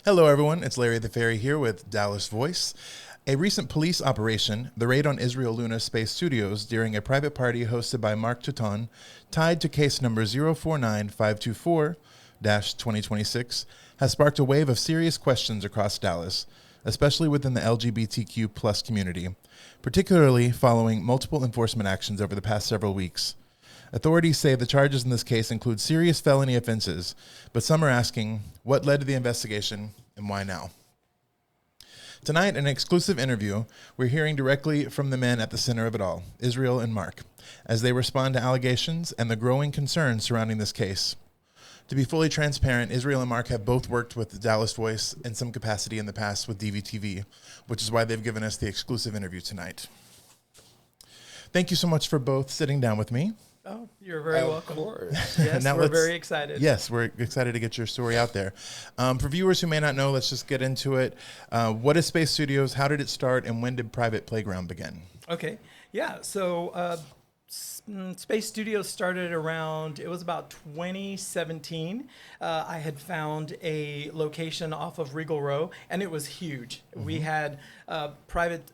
Hello, everyone. It's Larry the Fairy here with Dallas Voice. A recent police operation, the raid on Israel Luna's Spayse Studios during a private party hosted by Marc Tuton, tied to case number 049524-2026, has sparked a wave of serious questions across Dallas, especially within the LGBTQ plus community, particularly following multiple enforcement actions over the past several weeks. Authorities say the charges in this case include serious felony offenses, but some are asking what led to the investigation and why now. Tonight, in an exclusive interview, we're hearing directly from the men at the center of it all, Israel and Marc, as they respond to allegations and the growing concerns surrounding this case. To be fully transparent, Israel and Marc have both worked with Dallas Voice in some capacity in the past with DVTV, which is why they've given us the exclusive interview tonight. Thank you so much for both sitting down with me. Oh, you're very welcome. Of course. Yes, we're very excited. Yes, we're excited to get your story out there. For viewers who may not know, let's just get into it. What is Spayse Studios? How did it start? And when did Private Playground begin? Okay. Yeah. So Spayse Studios started around, it was about 2017. I had found a location off of Regal Row, and it was huge. Mm-hmm. We had private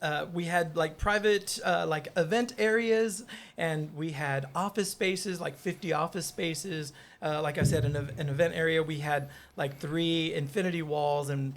event areas, and we had office spaces, like 50 office spaces. Like I said, an event area, we had like 3 infinity walls and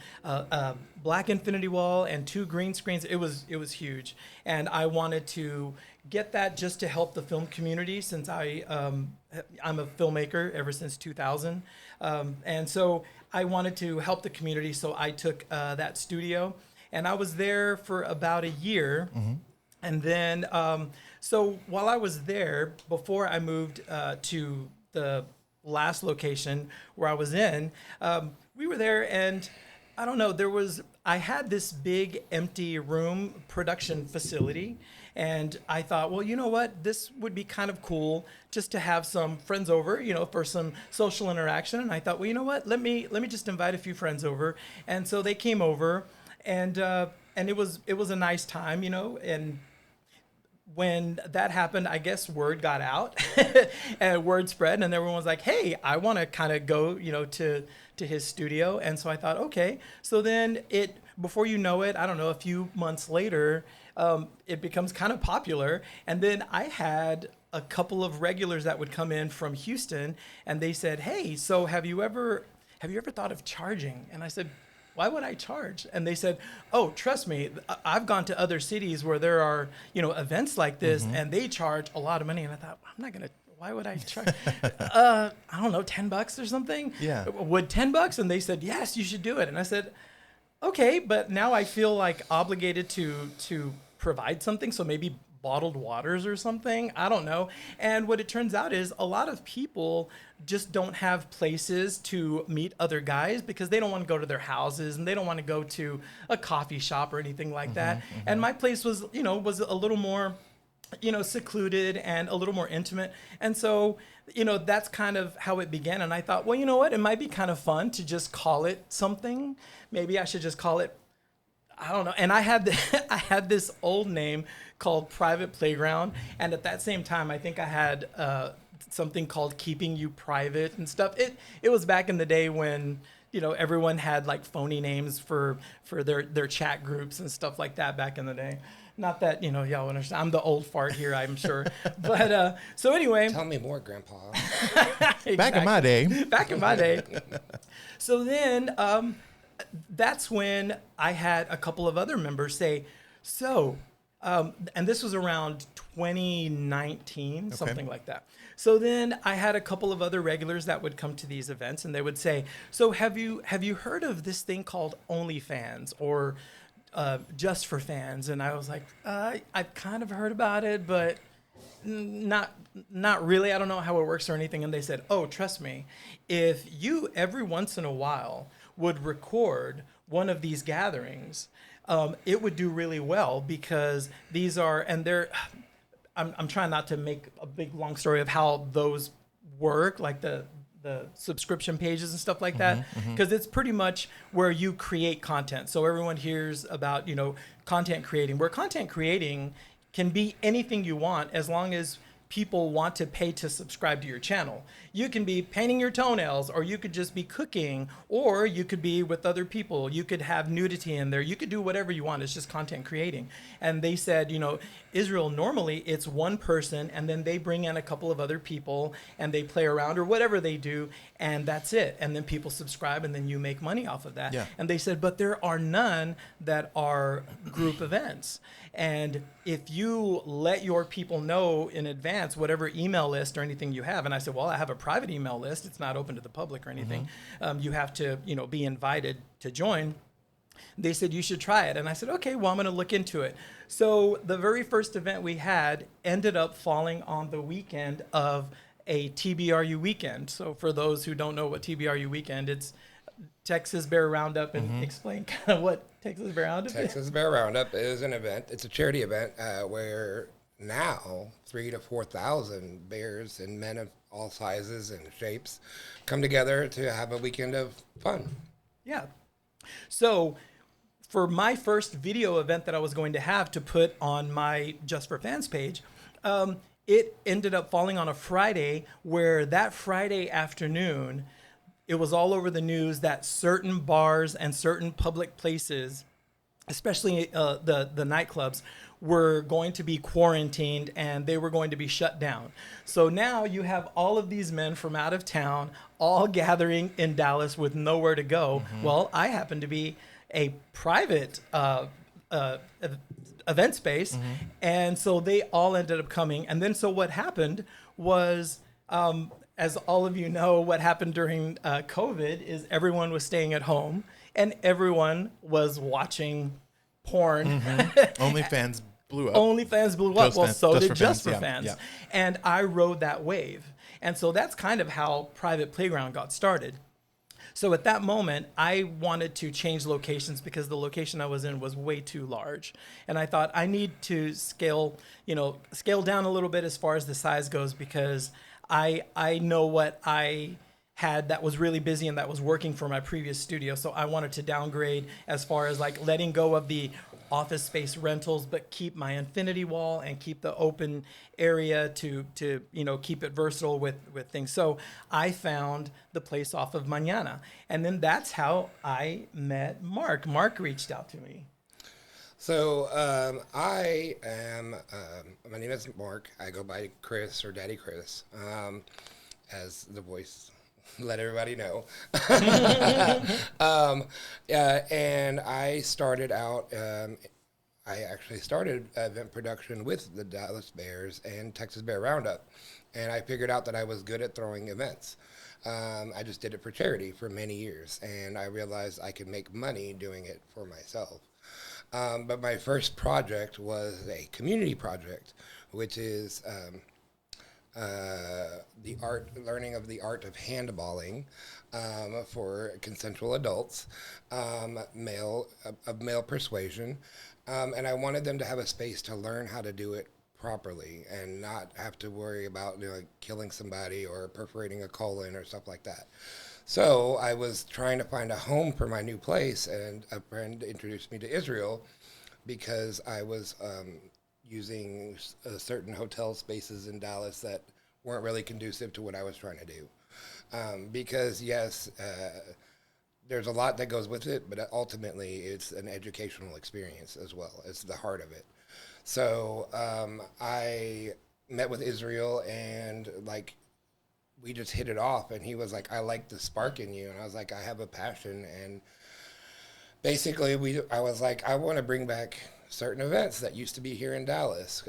black infinity wall and 2 green screens. It was huge, and I wanted to get that just to help the film community, since I'm a filmmaker ever since 2000, and so I wanted to help the community. So I took that studio, and I was there for about a year, mm-hmm. and then so while I was there, before I moved to the last location where I was in, we were there, and I don't know, I had this big empty room production facility, and I thought, well, you know what, this would be kind of cool just to have some friends over, for some social interaction. And I thought, well, you know what, let me just invite a few friends over. And so they came over, and it was a nice time, and when that happened, I guess word got out and word spread, and everyone was like, hey, I want to kind of go, to his studio. And so I thought, okay. So then before you know it, I don't know, a few months later, it becomes kind of popular. And then I had a couple of regulars that would come in from Houston, and they said, hey, so have you ever thought of charging? And I said, why would I charge? And they said, oh, trust me, I've gone to other cities where there are, events like this, mm-hmm. and they charge a lot of money. And I thought, I'm not going to, why would I charge? I don't know, $10 or something? Yeah. Would $10? And they said, yes, you should do it. And I said, okay, but now I feel like obligated to provide something. So maybe bottled waters or something. I don't know. And what it turns out is a lot of people just don't have places to meet other guys because they don't want to go to their houses, and they don't want to go to a coffee shop or anything like mm-hmm, that. Mm-hmm. And my place was a little more, secluded and a little more intimate. And so, that's kind of how it began. And I thought, well, you know what? It might be kind of fun to just call it something. Maybe I should just call it, I don't know. And I had this old name called Private Playground. And at that same time, I think I had something called Keeping You Private and stuff. It was back in the day when, everyone had like phony names for their chat groups and stuff like that back in the day. Not that, y'all understand. I'm the old fart here, I'm sure. But so anyway. Tell me more, Grandpa. Exactly. Back in my day. Back in my day. So then that's when I had a couple of other members say, so, and this was around 2019, okay. Something like that. So then I had a couple of other regulars that would come to these events, and they would say, so have you heard of this thing called OnlyFans or Just for Fans? And I was like, I've kind of heard about it, but not really. I don't know how it works or anything. And they said, oh, trust me, if you every once in a while would record one of these gatherings, it would do really well, because these are, and they're, I'm trying not to make a big long story of how those work, like the subscription pages and stuff like that, because it's pretty much where you create content. So everyone hears about, content creating, where content creating can be anything you want, as long as people want to pay to subscribe to your channel. You can be painting your toenails, or you could just be cooking, or you could be with other people. You could have nudity in there. You could do whatever you want. It's just content creating. And they said, you know, Israel, normally it's one person, and then they bring in a couple of other people, and they play around or whatever they do, and that's it. And then people subscribe, and then you make money off of that. Yeah. And they said, but there are none that are group events. And if you let your people know in advance, whatever email list or anything you have, and I said, well, I have a private email list. It's not open to the public or anything. You have to, you know, be invited to join. They said, you should try it. And I said, okay, well, I'm going to look into it. So the very first event we had ended up falling on the weekend of a TBRU weekend. So for those who don't know what TBRU weekend, it's Texas Bear Roundup, and explain kind of what Texas Bear Roundup is. Texas Bear Roundup is an event. It's a charity event where now 3,000 to 4,000 bears and men of all sizes and shapes come together to have a weekend of fun. Yeah. So for my first video event that I was going to have to put on my Just for Fans page, it ended up falling on a Friday, where that Friday afternoon, it was all over the news that certain bars and certain public places, especially the nightclubs, were going to be quarantined and they were going to be shut down. So now you have all of these men from out of town all gathering in Dallas with nowhere to go. Well, I happen to be a private event space, and so they all ended up coming. And then so what happened was, as all of you know, what happened during COVID is everyone was staying at home and everyone was watching porn. OnlyFans blew up. OnlyFans blew up. Well, so did Just for yeah, Fans. yeah. And I rode that wave. And so that's kind of how Private Playground got started. So at that moment, I wanted to change locations because the location I was in was way too large. And I thought I need to scale down a little bit as far as the size goes, because I know what I had that was really busy and that was working for my previous studio. So I wanted to downgrade as far as like letting go of the office space rentals, but keep my infinity wall and keep the open area to keep it versatile with things. So I found the place off of Mñana. And then that's how I met Marc. Marc reached out to me. So I am, my name is Marc. I go by Chris, or Daddy Chris, as the voice let everybody know. And I started out, I actually started event production with the Dallas Bears and Texas Bear Roundup. And I figured out that I was good at throwing events. I just did it for charity for many years. And I realized I could make money doing it for myself. But my first project was a community project, which is learning of the art of handballing for consensual adults, male persuasion, and I wanted them to have a space to learn how to do it properly and not have to worry about killing somebody or perforating a colon or stuff like that. So I was trying to find a home for my new place, and a friend introduced me to Israel because I was using certain hotel spaces in Dallas that weren't really conducive to what I was trying to do. Because yes, there's a lot that goes with it, but ultimately it's an educational experience as well. It's the heart of it. So I met with Israel, and we just hit it off, and he was like, I like the spark in you. And I was like, I have a passion. And basically I was like, I want to bring back certain events that used to be here in Dallas.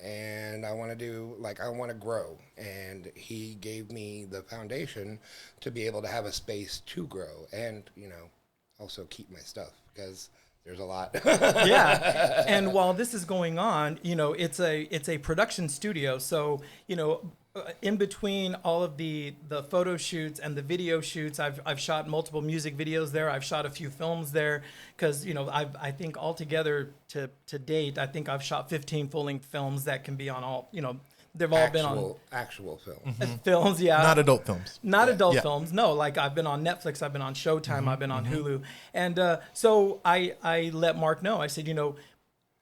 And I want to grow. And he gave me the foundation to be able to have a space to grow and, also keep my stuff, because there's a lot. Yeah. And while this is going on, it's a production studio. So, in between all of the photo shoots and the video shoots, I've shot multiple music videos there. I've shot a few films there because, I think altogether to date, I think I've shot 15 full-length films that can be on all, they've all been on actual films. Films, yeah. Not adult films. Not adult films. No, I've been on Netflix, I've been on Showtime, I've been on Hulu. And so I let Marc know. I said,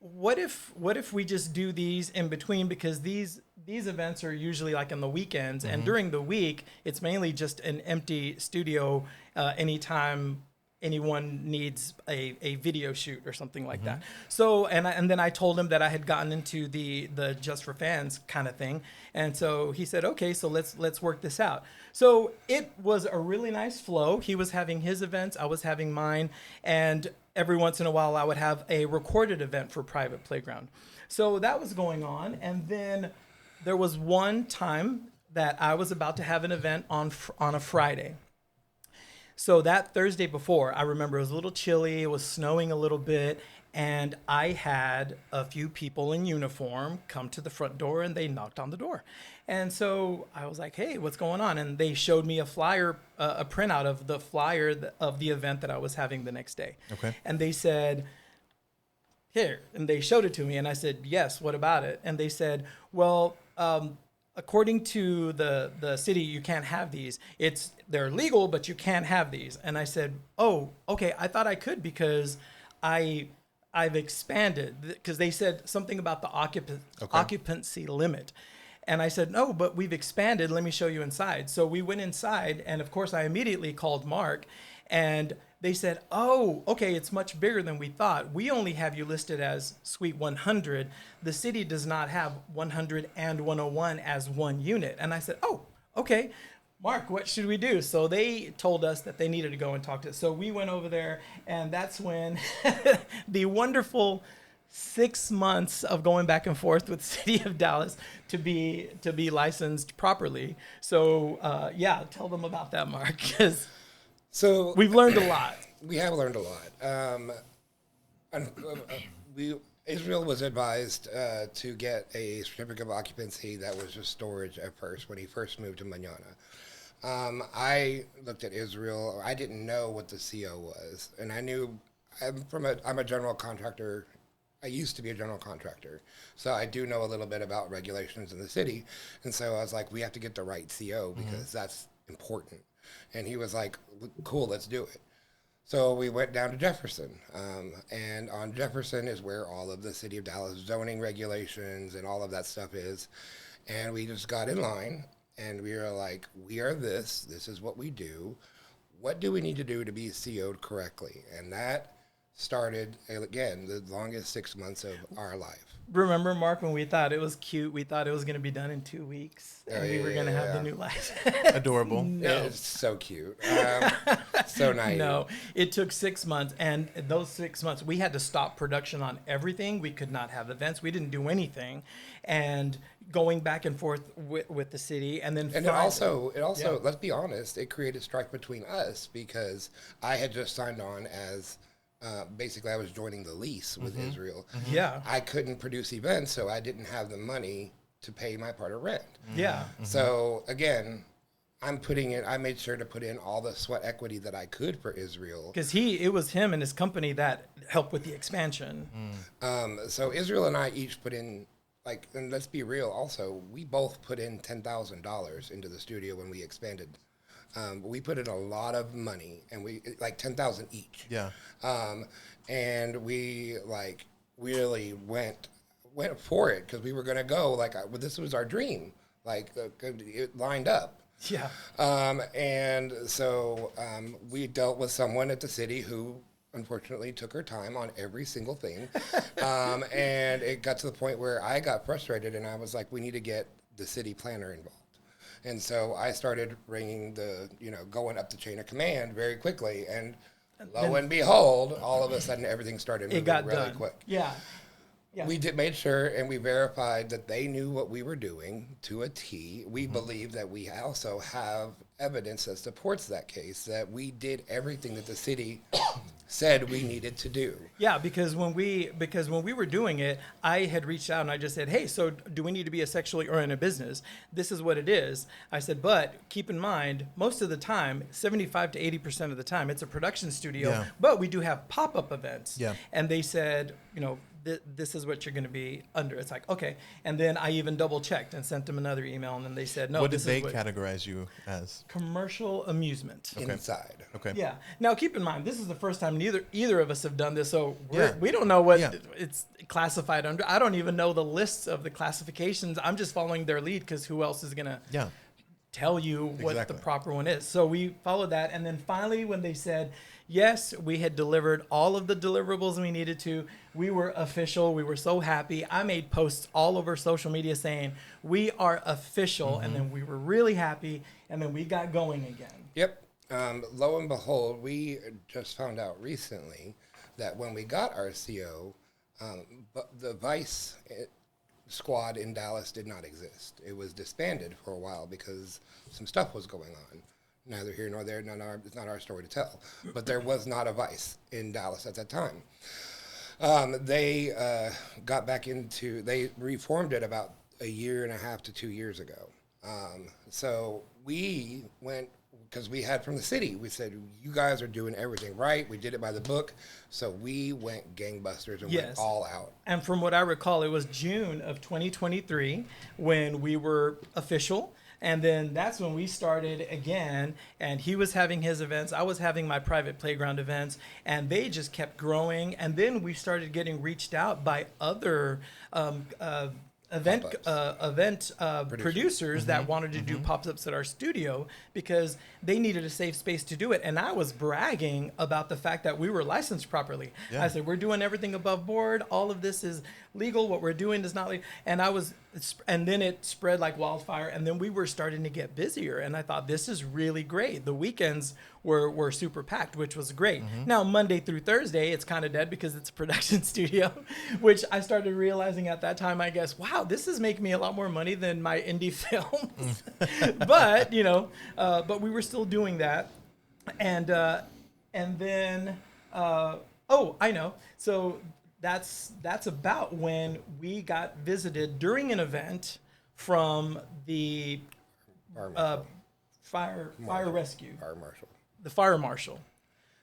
what if we just do these in between, because these these events are usually like on the weekends, and during the week, it's mainly just an empty studio anytime anyone needs a video shoot or something like that. So, and then I told him that I had gotten into the Just for Fans kind of thing. And so he said, okay, so let's work this out. So it was a really nice flow. He was having his events, I was having mine, and every once in a while I would have a recorded event for Private Playground. So that was going on. And then there was one time that I was about to have an event on a Friday. So that Thursday before, I remember it was a little chilly, it was snowing a little bit, and I had a few people in uniform come to the front door and they knocked on the door. And so I was like, hey, what's going on? And they showed me a flyer, a printout of the flyer of the event that I was having the next day. Okay. And they said, here, and they showed it to me, and I said, yes, what about it? And they said, well, according to the city, you can't have these. They're legal, but you can't have these. And I said, oh, okay. I thought I could because I've expanded, because they said something about the occupancy limit. And I said, no, but we've expanded. Let me show you inside. So we went inside, and of course I immediately called Marc, and they said, oh, okay, it's much bigger than we thought. We only have you listed as Suite 100. The city does not have 100 and 101 as one unit. And I said, oh, okay, Marc, what should we do? So they told us that they needed to go and talk to us. So we went over there, and that's when the wonderful 6 months of going back and forth with the city of Dallas to be licensed properly. So yeah, tell them about that, Marc, because So we've learned a lot. We have learned a lot. Israel was advised to get a certificate of occupancy that was just storage at first when he first moved to Mñana. I looked at Israel. I didn't know what the CO was, and I knew I'm a general contractor. I used to be a general contractor, so I do know a little bit about regulations in the city. And so I was like, we have to get the right CO because that's important. And he was like, cool, let's do it. So we went down to Jefferson, and on Jefferson is where all of the city of Dallas zoning regulations and all of that stuff is. And we just got in line, and we were like, we are this is what we do. What do we need to do to be CO'd correctly? And that started, again, the longest 6 months of our life. Remember, Marc, when we thought it was cute, we thought it was going to be done in 2 weeks, and we were going to have the new license. Adorable. No. It's so cute. So naive. No, it took 6 months, and those 6 months, we had to stop production on everything. We could not have events. We didn't do anything, and going back and forth with the city, and then it also, let's be honest, it created strife between us because I had just signed on as. Basically, I was joining the lease with Israel. Yeah. I couldn't produce events, so I didn't have the money to pay my part of rent. Yeah. So again, I made sure to put in all the sweat equity that I could for Israel. Because it was him and his company that helped with the expansion. So Israel and I each put in, and let's be real also, we both put in $10,000 into the studio when we expanded. We put in a lot of money, and we $10,000 each. Yeah. And we really went for it because we were gonna go. This was our dream. It lined up. Yeah. And so we dealt with someone at the city who unfortunately took her time on every single thing. And it got to the point where I got frustrated, and I was like, we need to get the city planner involved. And so I started ringing going up the chain of command very quickly. And lo and behold, all of a sudden everything started moving really quick. Yeah. Yeah. We made sure and we verified that they knew what we were doing to a T. We believe that we also have evidence that supports that case, that we did everything that the city said we needed to do. Yeah, because when we were doing it, I had reached out and I just said, hey, so do we need to be a sexually oriented business? This is what it is. I said, but keep in mind, most of the time, 75 to 80% of the time, it's a production studio, but we do have pop-up events. Yeah. And they said, this is what you're going to be under. It's like, okay. And then I even double checked and sent them another email, and then they said, no, What did this they is what categorize you as? commercial amusement. Okay. Inside. Okay. Yeah. Now, keep in mind, this is the first time either of us have done this, so Yeah. we don't know what Yeah. it's classified under. I don't even know the lists of the classifications. I'm just following their lead because who else is going to Yeah. tell you what Exactly. the proper one is. So we followed that. And then finally, when they said, yes, we had delivered all of the deliverables we needed to, we were official. We were so happy. I made posts all over social media saying, we are official. And then we were really happy. And then we got going again. Yep. Lo and behold, we just found out recently that when we got our CO, but the Vice squad in Dallas did not exist. It was disbanded for a while because some stuff was going on. Neither here nor there. It's not our story to tell. But there was not a Vice in Dallas at that time. They got back into. They reformed it about a year and a half to 2 years ago. So we went. Because we had from the city, we said, you guys are doing everything right. We did it by the book. So we went gangbusters and went all out. And from what I recall, it was June of 2023 when we were official. And then that's when we started again. And he was having his events. I was having my private playground events. And they just kept growing. And then we started getting reached out by other event producers that wanted to do pop-ups at our studio because they needed a safe space to do it. And I was bragging about the fact that we were licensed properly. Yeah. I said, we're doing everything above board. All of this is legal. What we're doing is not legal. And then it spread like wildfire. And then we were starting to get busier. And I thought, this is really great. The weekends were super packed, which was great. Now, Monday through Thursday, it's kind of dead because it's a production studio, which I started realizing at that time, I guess, wow, this is making me a lot more money than my indie films. But, but we were still doing that. And then, I know. So that's about when we got visited during an event from the fire rescue. Fire marshal. The fire marshal.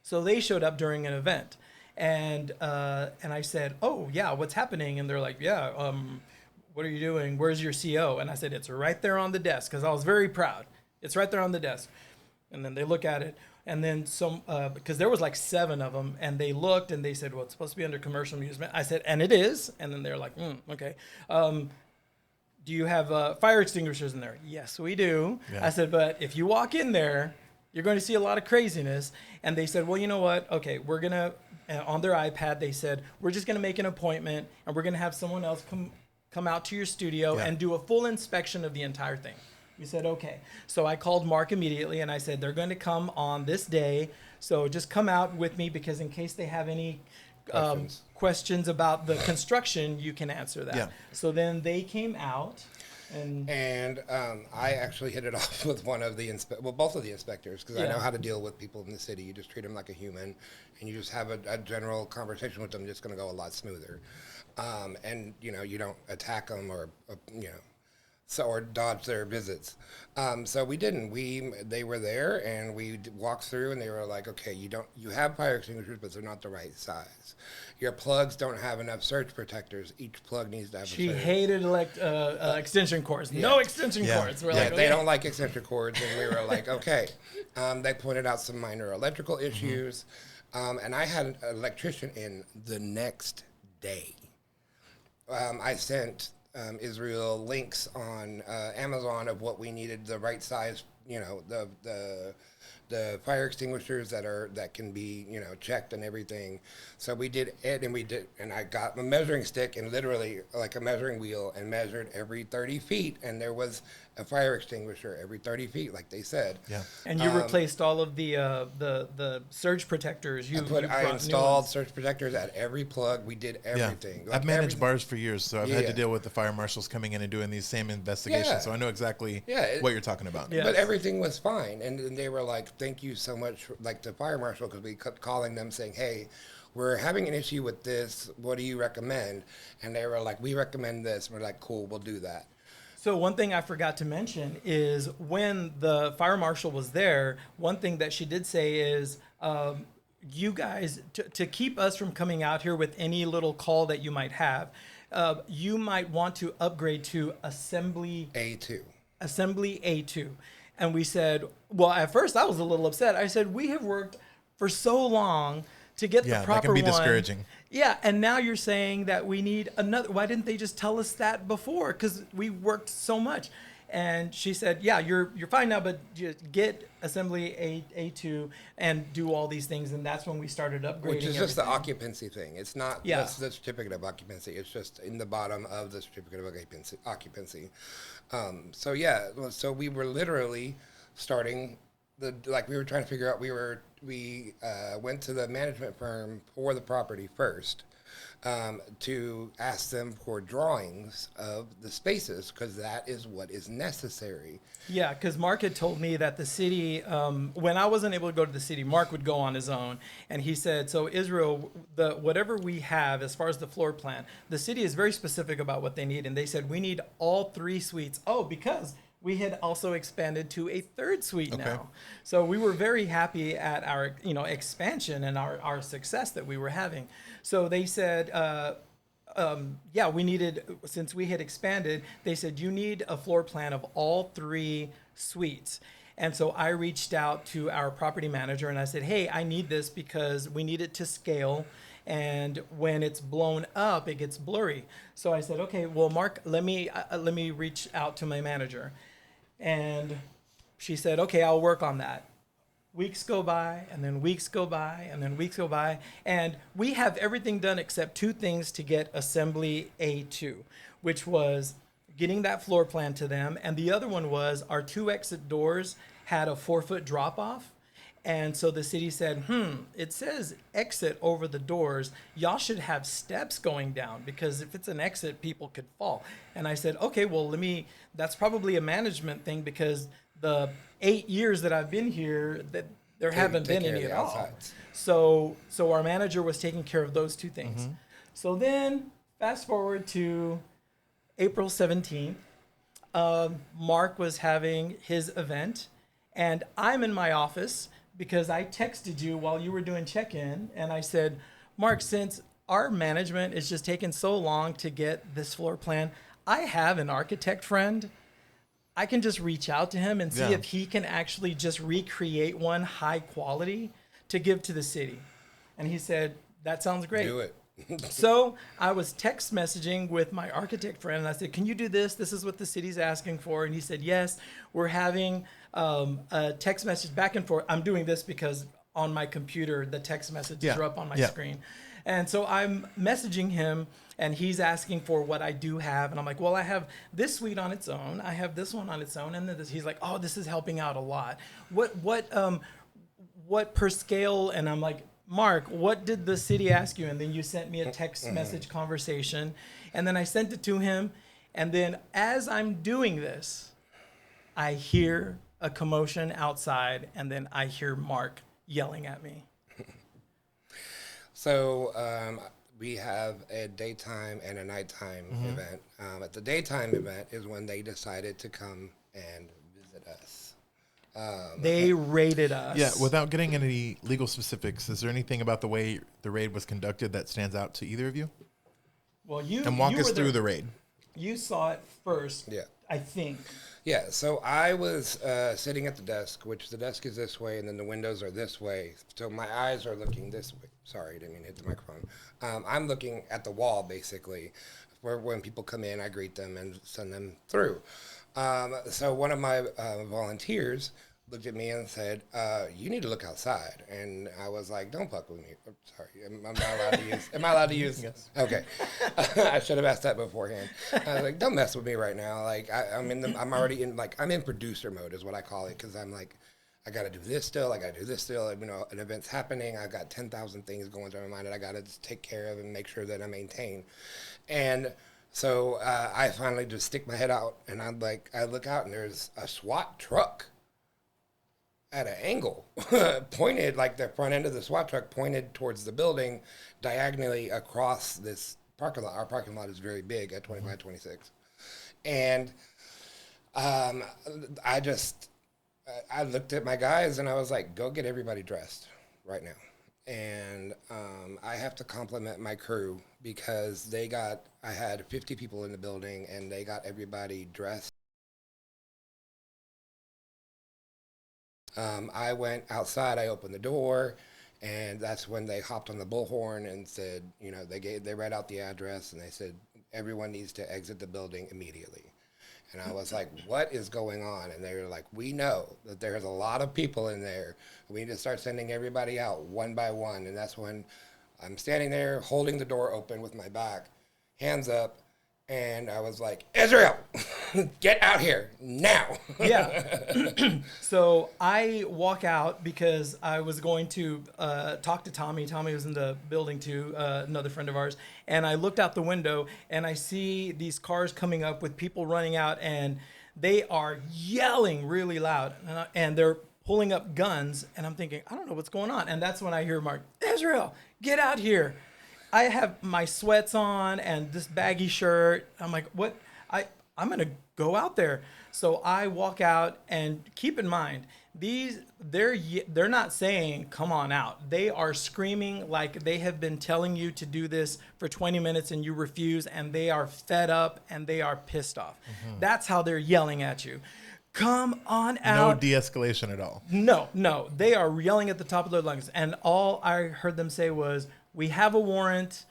So they showed up during an event, and I said, "Oh yeah, what's happening?" And they're like, "Yeah, what are you doing? Where's your CO?" And I said, "It's right there on the desk," because I was very proud. It's right there on the desk. And then they look at it, and then some because there was like 7 of them, and they looked and they said, "Well, it's supposed to be under commercial amusement." I said, "And it is." And then they're like, "Okay." Do you have fire extinguishers in there? Yes, we do. Yeah. I said, but if you walk in there, you're going to see a lot of craziness. And they said, well, you know what? Okay, we're going to, on their iPad, they said, we're just going to make an appointment and we're going to have someone else come out to your studio and do a full inspection of the entire thing. We said, okay. So I called Marc immediately and I said, they're going to come on this day. So just come out with me because in case they have any questions about the construction, you can answer that. Yeah. So then they came out. And I actually hit it off with one of the both of the inspectors because I know how to deal with people in the city. You just treat them like a human, and you just have a general conversation with them. It's going to go a lot smoother, and you don't attack them or or dodge their visits. So we didn't. They were there, and we walked through, and they were like, "Okay, you have fire extinguishers, but they're not the right size. Your plugs don't have enough surge protectors. Each plug needs to have." She hated extension cords. Yeah. No extension cords. We're like, they don't like extension cords, and we were like, okay. They pointed out some minor electrical issues, and I had an electrician in the next day. I sent Israel links on Amazon of what we needed, the right size, the fire extinguishers that can be checked and everything. So we did it, and I got a measuring stick and literally like a measuring wheel and measured every 30 feet, and there was a fire extinguisher every 30 feet, like they said. Yeah. And you replaced all of the surge protectors. I installed surge protectors at every plug. We did everything. Yeah. I've managed bars for years, so I've had to deal with the fire marshals coming in and doing these same investigations. Yeah. So I know exactly what you're talking about. Yes. But everything was fine, and they were like, "Thank you so much," like the fire marshal, because we kept calling them saying, "Hey, we're having an issue with this. What do you recommend?" And they were like, "We recommend this." And we're like, "Cool, we'll do that." So one thing I forgot to mention is when the fire marshal was there, one thing that she did say is, you guys, to keep us from coming out here with any little call that you might have, you might want to upgrade to Assembly A2. Assembly A2. And we said, well, at first I was a little upset. I said, we have worked for so long to get the proper one. That can be discouraging. Yeah, and now you're saying that we need another. Why didn't they just tell us that before? Because we worked so much. And she said, yeah, you're fine now, but just get Assembly A2 and do all these things. And that's when we started upgrading. Which is just the everything. occupancy thing. It's not just the certificate of occupancy. It's just in the bottom of the certificate of occupancy. So we were literally starting we were trying to figure out. We went to the management firm for the property first. To ask them for drawings of the spaces, because that is what is necessary. Yeah, because Mark had told me that the city, when I wasn't able to go to the city, Mark would go on his own. And he said, so Israel, whatever we have as far as the floor plan, the city is very specific about what they need. And they said, we need all 3 suites. Oh, because we had also expanded to a 3rd suite now. So we were very happy at our expansion and our success that we were having. So they said, we needed, since we had expanded, they said, you need a floor plan of all 3 suites. And so I reached out to our property manager and I said, hey, I need this because we need it to scale. And when it's blown up, it gets blurry. So I said, okay, well, Mark, let me reach out to my manager. And she said, okay, I'll work on that. Weeks go by, and then weeks go by, and then weeks go by. And we have everything done except 2 things to get Assembly A2, which was getting that floor plan to them. And the other one was our 2 exit doors had a 4-foot drop off. And so the city said, it says exit over the doors. Y'all should have steps going down because if it's an exit, people could fall. And I said, okay, well, that's probably a management thing because the 8 years that I've been here, that there haven't been any at all. So our manager was taking care of those 2 things. Mm-hmm. So then fast forward to April 17th, Mark was having his event and I'm in my office because I texted you while you were doing check-in and I said, Mark, since our management is just taking so long to get this floor plan, I have an architect friend. I can just reach out to him and see if he can actually just recreate one high quality to give to the city. And he said, that sounds great. Do it. So I was text messaging with my architect friend and I said, can you do this? This is what the city's asking for. And he said, yes, we're having a text message back and forth. I'm doing this because on my computer, the text messages are up on my screen. And so I'm messaging him and he's asking for what I do have. And I'm like, well, I have this suite on its own. I have this one on its own. And then he's like, oh, this is helping out a lot. What per scale? And I'm like, Mark, what did the city ask you? And then you sent me a text message conversation. And then I sent it to him. And then as I'm doing this, I hear a commotion outside. And then I hear Mark yelling at me. So we have a daytime and a nighttime event. At the daytime event is when they decided to come and visit us. They raided us. Yeah, without getting any legal specifics, is there anything about the way the raid was conducted that stands out to either of you? Well, and walk us through the raid. You saw it first, I think. Yeah, so I was sitting at the desk, which the desk is this way, and then the windows are this way. So my eyes are looking this way. Sorry, I didn't mean to hit the microphone. I'm looking at the wall, basically, where when people come in, I greet them and send them through. So one of my volunteers looked at me and said, you need to look outside. And I was like, don't fuck with me. I'm sorry. Am I allowed to use? Yes. Okay. I should have asked that beforehand. I was like, don't mess with me right now. Like I'm in producer mode is what I call it. Cause I'm like, I got to do this still. I got to do this still. You know, an event's happening. I got 10,000 things going through my mind that I got to take care of and make sure that I maintain. And so I finally just stick my head out and I look out and there's a SWAT truck at an angle, pointed, like the front end of the SWAT truck pointed towards the building diagonally across this parking lot. Our parking lot is very big at 2526. And I looked at my guys and I was like, go get everybody dressed right now. And I have to compliment my crew because I had 50 people in the building and they got everybody dressed. I went outside, I opened the door, and that's when they hopped on the bullhorn and said, they read out the address and they said, everyone needs to exit the building immediately. And I was like, what is going on? And they were like, we know that there's a lot of people in there. We need to start sending everybody out one by one. And that's when I'm standing there holding the door open with my back, hands up. And I was like, Israel, get out here now. Yeah. So I walk out because I was going to talk to Tommy. Tommy was in the building too, another friend of ours. And I looked out the window and I see these cars coming up with people running out and they are yelling really loud. And they're pulling up guns. And I'm thinking, I don't know what's going on. And that's when I hear Mark, Israel, get out here. I have my sweats on and this baggy shirt. I'm like, what? I'm going to go out there. So I walk out, and keep in mind, they're not saying, come on out. They are screaming like they have been telling you to do this for 20 minutes and you refuse, and they are fed up and they are pissed off. Mm-hmm. That's how they're yelling at you. Come on out. No de-escalation at all. No. They are yelling at the top of their lungs. And all I heard them say was, we have a warrant.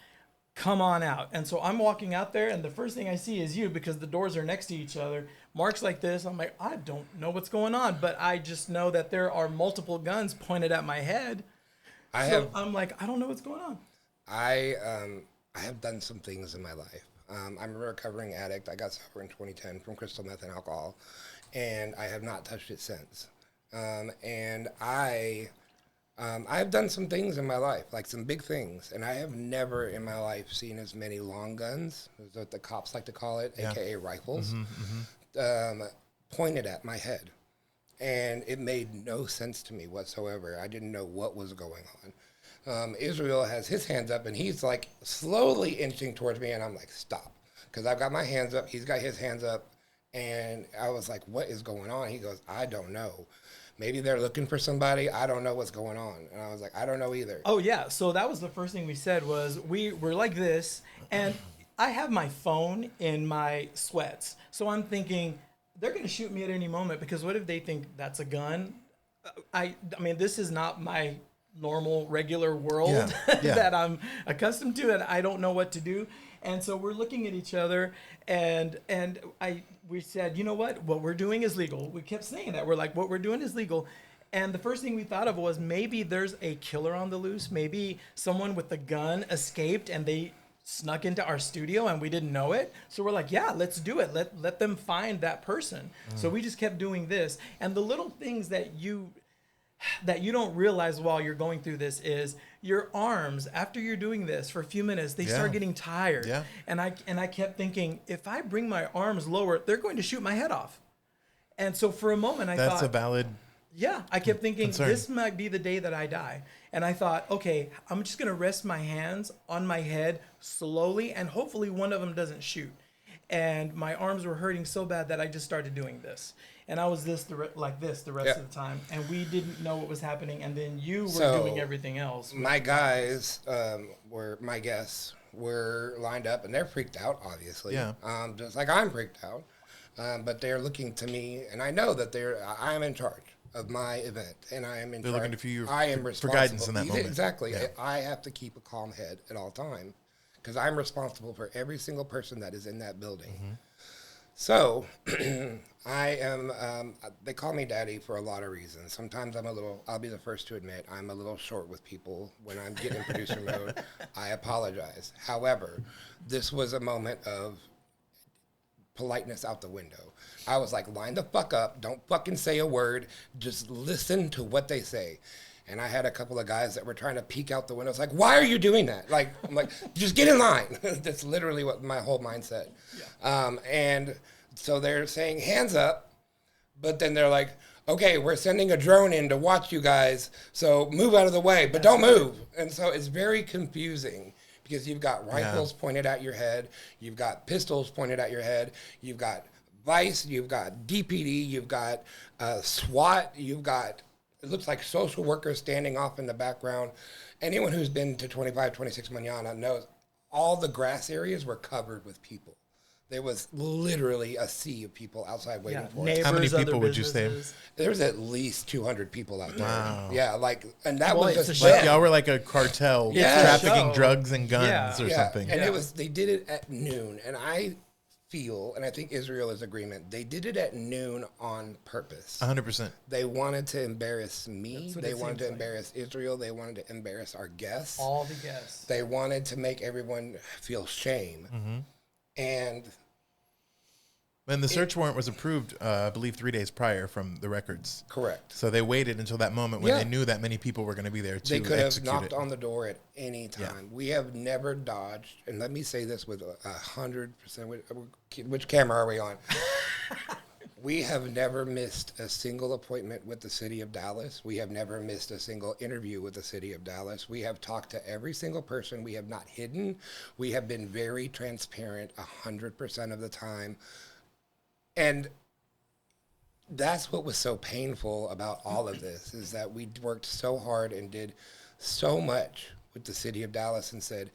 Come on out. And so I'm walking out there, and the first thing I see is you, because the doors are next to each other. Mark's like this. I'm like, I don't know what's going on, but I just know that there are multiple guns pointed at my head. I'm like, I don't know what's going on. I have done some things in my life. I'm a recovering addict. I got sober in 2010 from crystal meth and alcohol, and I have not touched it since. I've done some things in my life, like some big things, and I have never in my life seen as many long guns, is what the cops like to call it, aka rifles, pointed at my head. And it made no sense to me whatsoever. I didn't know what was going on. Israel has his hands up, and he's like slowly inching towards me, and I'm like, stop. Because I've got my hands up, he's got his hands up, and I was like, what is going on? He goes, I don't know. Maybe they're looking for somebody. I don't know what's going on. And I was like, I don't know either. Oh, yeah. So that was the first thing we said was we were like this. And I have my phone in my sweats. So I'm thinking, they're going to shoot me at any moment, because what if they think that's a gun? I mean, this is not my normal, regular world that I'm accustomed to, and I don't know what to do. And so we're looking at each other, and we said, you know what we're doing is legal. We kept saying that. We're like, what we're doing is legal. And the first thing we thought of was maybe there's a killer on the loose. Maybe someone with a gun escaped and they snuck into our studio and we didn't know it. So we're like, yeah, let's do it. Let them find that person. So we just kept doing this. And the little things that you don't realize while you're going through this is your arms, after you're doing this for a few minutes, they start getting tired. Yeah. And I kept thinking, if I bring my arms lower, they're going to shoot my head off. And so for a moment I thought, that's a valid I kept thinking concern. This might be the day that I die. And I thought, okay, I'm just going to rest my hands on my head slowly, and hopefully one of them doesn't shoot. And my arms were hurting so bad that I just started doing this. And I was like this the rest of the time. And we didn't know what was happening. And then you were doing everything else. My guys my guests were lined up, and they're freaked out, obviously. Yeah. Just like I'm freaked out. But they're looking to me, and I know that I'm in charge of my event, and I am in charge. They're looking to you I am responsible for guidance in that moment. Exactly. Yeah. I have to keep a calm head at all time, because I'm responsible for every single person that is in that building. Mm-hmm. So I am, they call me daddy for a lot of reasons. Sometimes I'll be the first to admit, I'm a little short with people when I'm getting in producer mode. I apologize. However, this was a moment of politeness out the window. I was like, line the fuck up. Don't fucking say a word. Just listen to what they say. And I had a couple of guys that were trying to peek out the window. It's like, why are you doing that? I'm like, just get in line. That's literally what my whole mind said. Yeah. And so they're saying, hands up. But then they're like, okay, we're sending a drone in to watch you guys. So move out of the way, but don't move. And so it's very confusing, because you've got rifles pointed at your head. You've got pistols pointed at your head. You've got Vice. You've got DPD. You've got SWAT. You've got... It looks like social workers standing off in the background. anyone who's been to 2526 Mñana knows all the grass areas were covered with people. There was literally a sea of people outside waiting for us. Neighbors, How many other people would you say? businesses. There was at least 200 people out there. Wow. Yeah, and that Well, was it's just a Like show. y'all were like a cartel Yeah. trafficking Show. drugs and guns Yeah. or something. And Yeah. they did it at noon, and I feel, and I think Israel is agreement, they did it at noon on purpose. 100%. They wanted to embarrass me. That's what They it wanted to seems like. embarrass Israel. They wanted to embarrass our guests. All the guests. They wanted to make everyone feel shame. Mm-hmm. And And the search warrant was approved, I believe, 3 days prior from the records. correct. So they waited until that moment when Yeah. they knew that many people were going to be there to They could have execute knocked it. on the door at any time. We have never dodged, and let me say this with 100%. Which camera are we on? We have never missed a single appointment with the city of Dallas. We have never missed a single interview with the city of Dallas. We have talked to every single person. We have not hidden. We have been very transparent 100% of the time. And that's what was so painful about all of this, is that we worked so hard and did so much with the city of Dallas and said,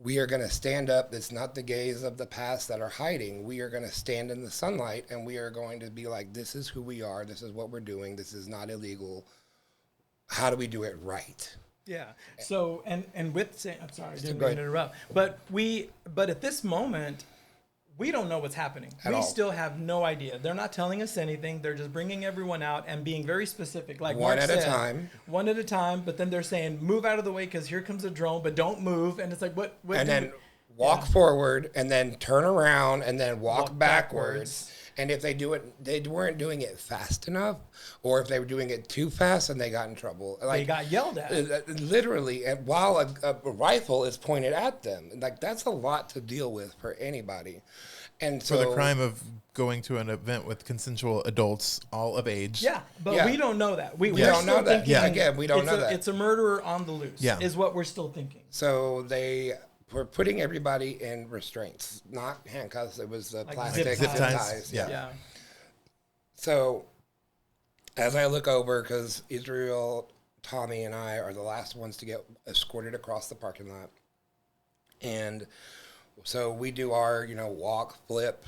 we are going to stand up. It's not the gays of the past that are hiding. We are going to stand in the sunlight, and we are going to be like, this is who we are. This is what we're doing. This is not illegal. How do we do it right? Yeah. So and with I'm sorry, I didn't go mean to ahead. interrupt. But at this moment, we don't know what's happening. At We all. still have no idea. They're not telling us anything. They're just bringing everyone out and being very specific. Like One Marc at a said, time. One at a time. But then they're saying, move out of the way because here comes a drone, but don't move. And it's like, what And do then we- walk Yeah. forward, and then turn around, and then walk Walk backwards. backwards. And if they weren't doing it fast enough, or if they were doing it too fast, and they got in trouble. They got yelled at. Literally, and while a rifle is pointed at them. Like, that's a lot to deal with for anybody. And For so the crime of going to an event with consensual adults, all of age. Yeah, but Yeah. we don't know that. We're don't still know that. thinking Yeah. Again, we don't it's know a- that. It's a murderer on the loose. Yeah. Is what we're still thinking. So they were putting everybody in restraints, not handcuffs. It was the Like plastic zip ties. ties. Yeah. Yeah. So as I look over, because Israel, Tommy, and I are the last ones to get escorted across the parking lot. And so we do our, walk, flip,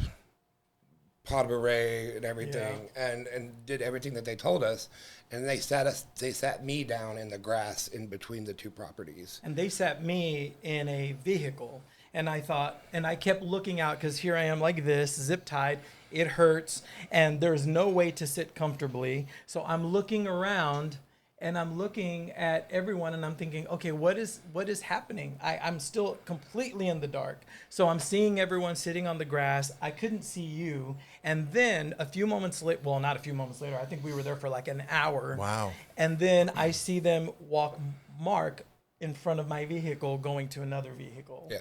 pot beret, and everything, and did everything that they told us. And they sat me down in the grass in between the two properties. And they sat me in a vehicle, and I thought, and I kept looking out because here I am like this, zip tied. It hurts, and there's no way to sit comfortably. So I'm looking around, and I'm looking at everyone, and I'm thinking, okay, what is happening? I'm still completely in the dark. So I'm seeing everyone sitting on the grass. I couldn't see you. And then a few moments later, well, not a few moments later, I think we were there for like an hour. Wow. And then I see them walk Mark in front of my vehicle going to another vehicle. Yeah.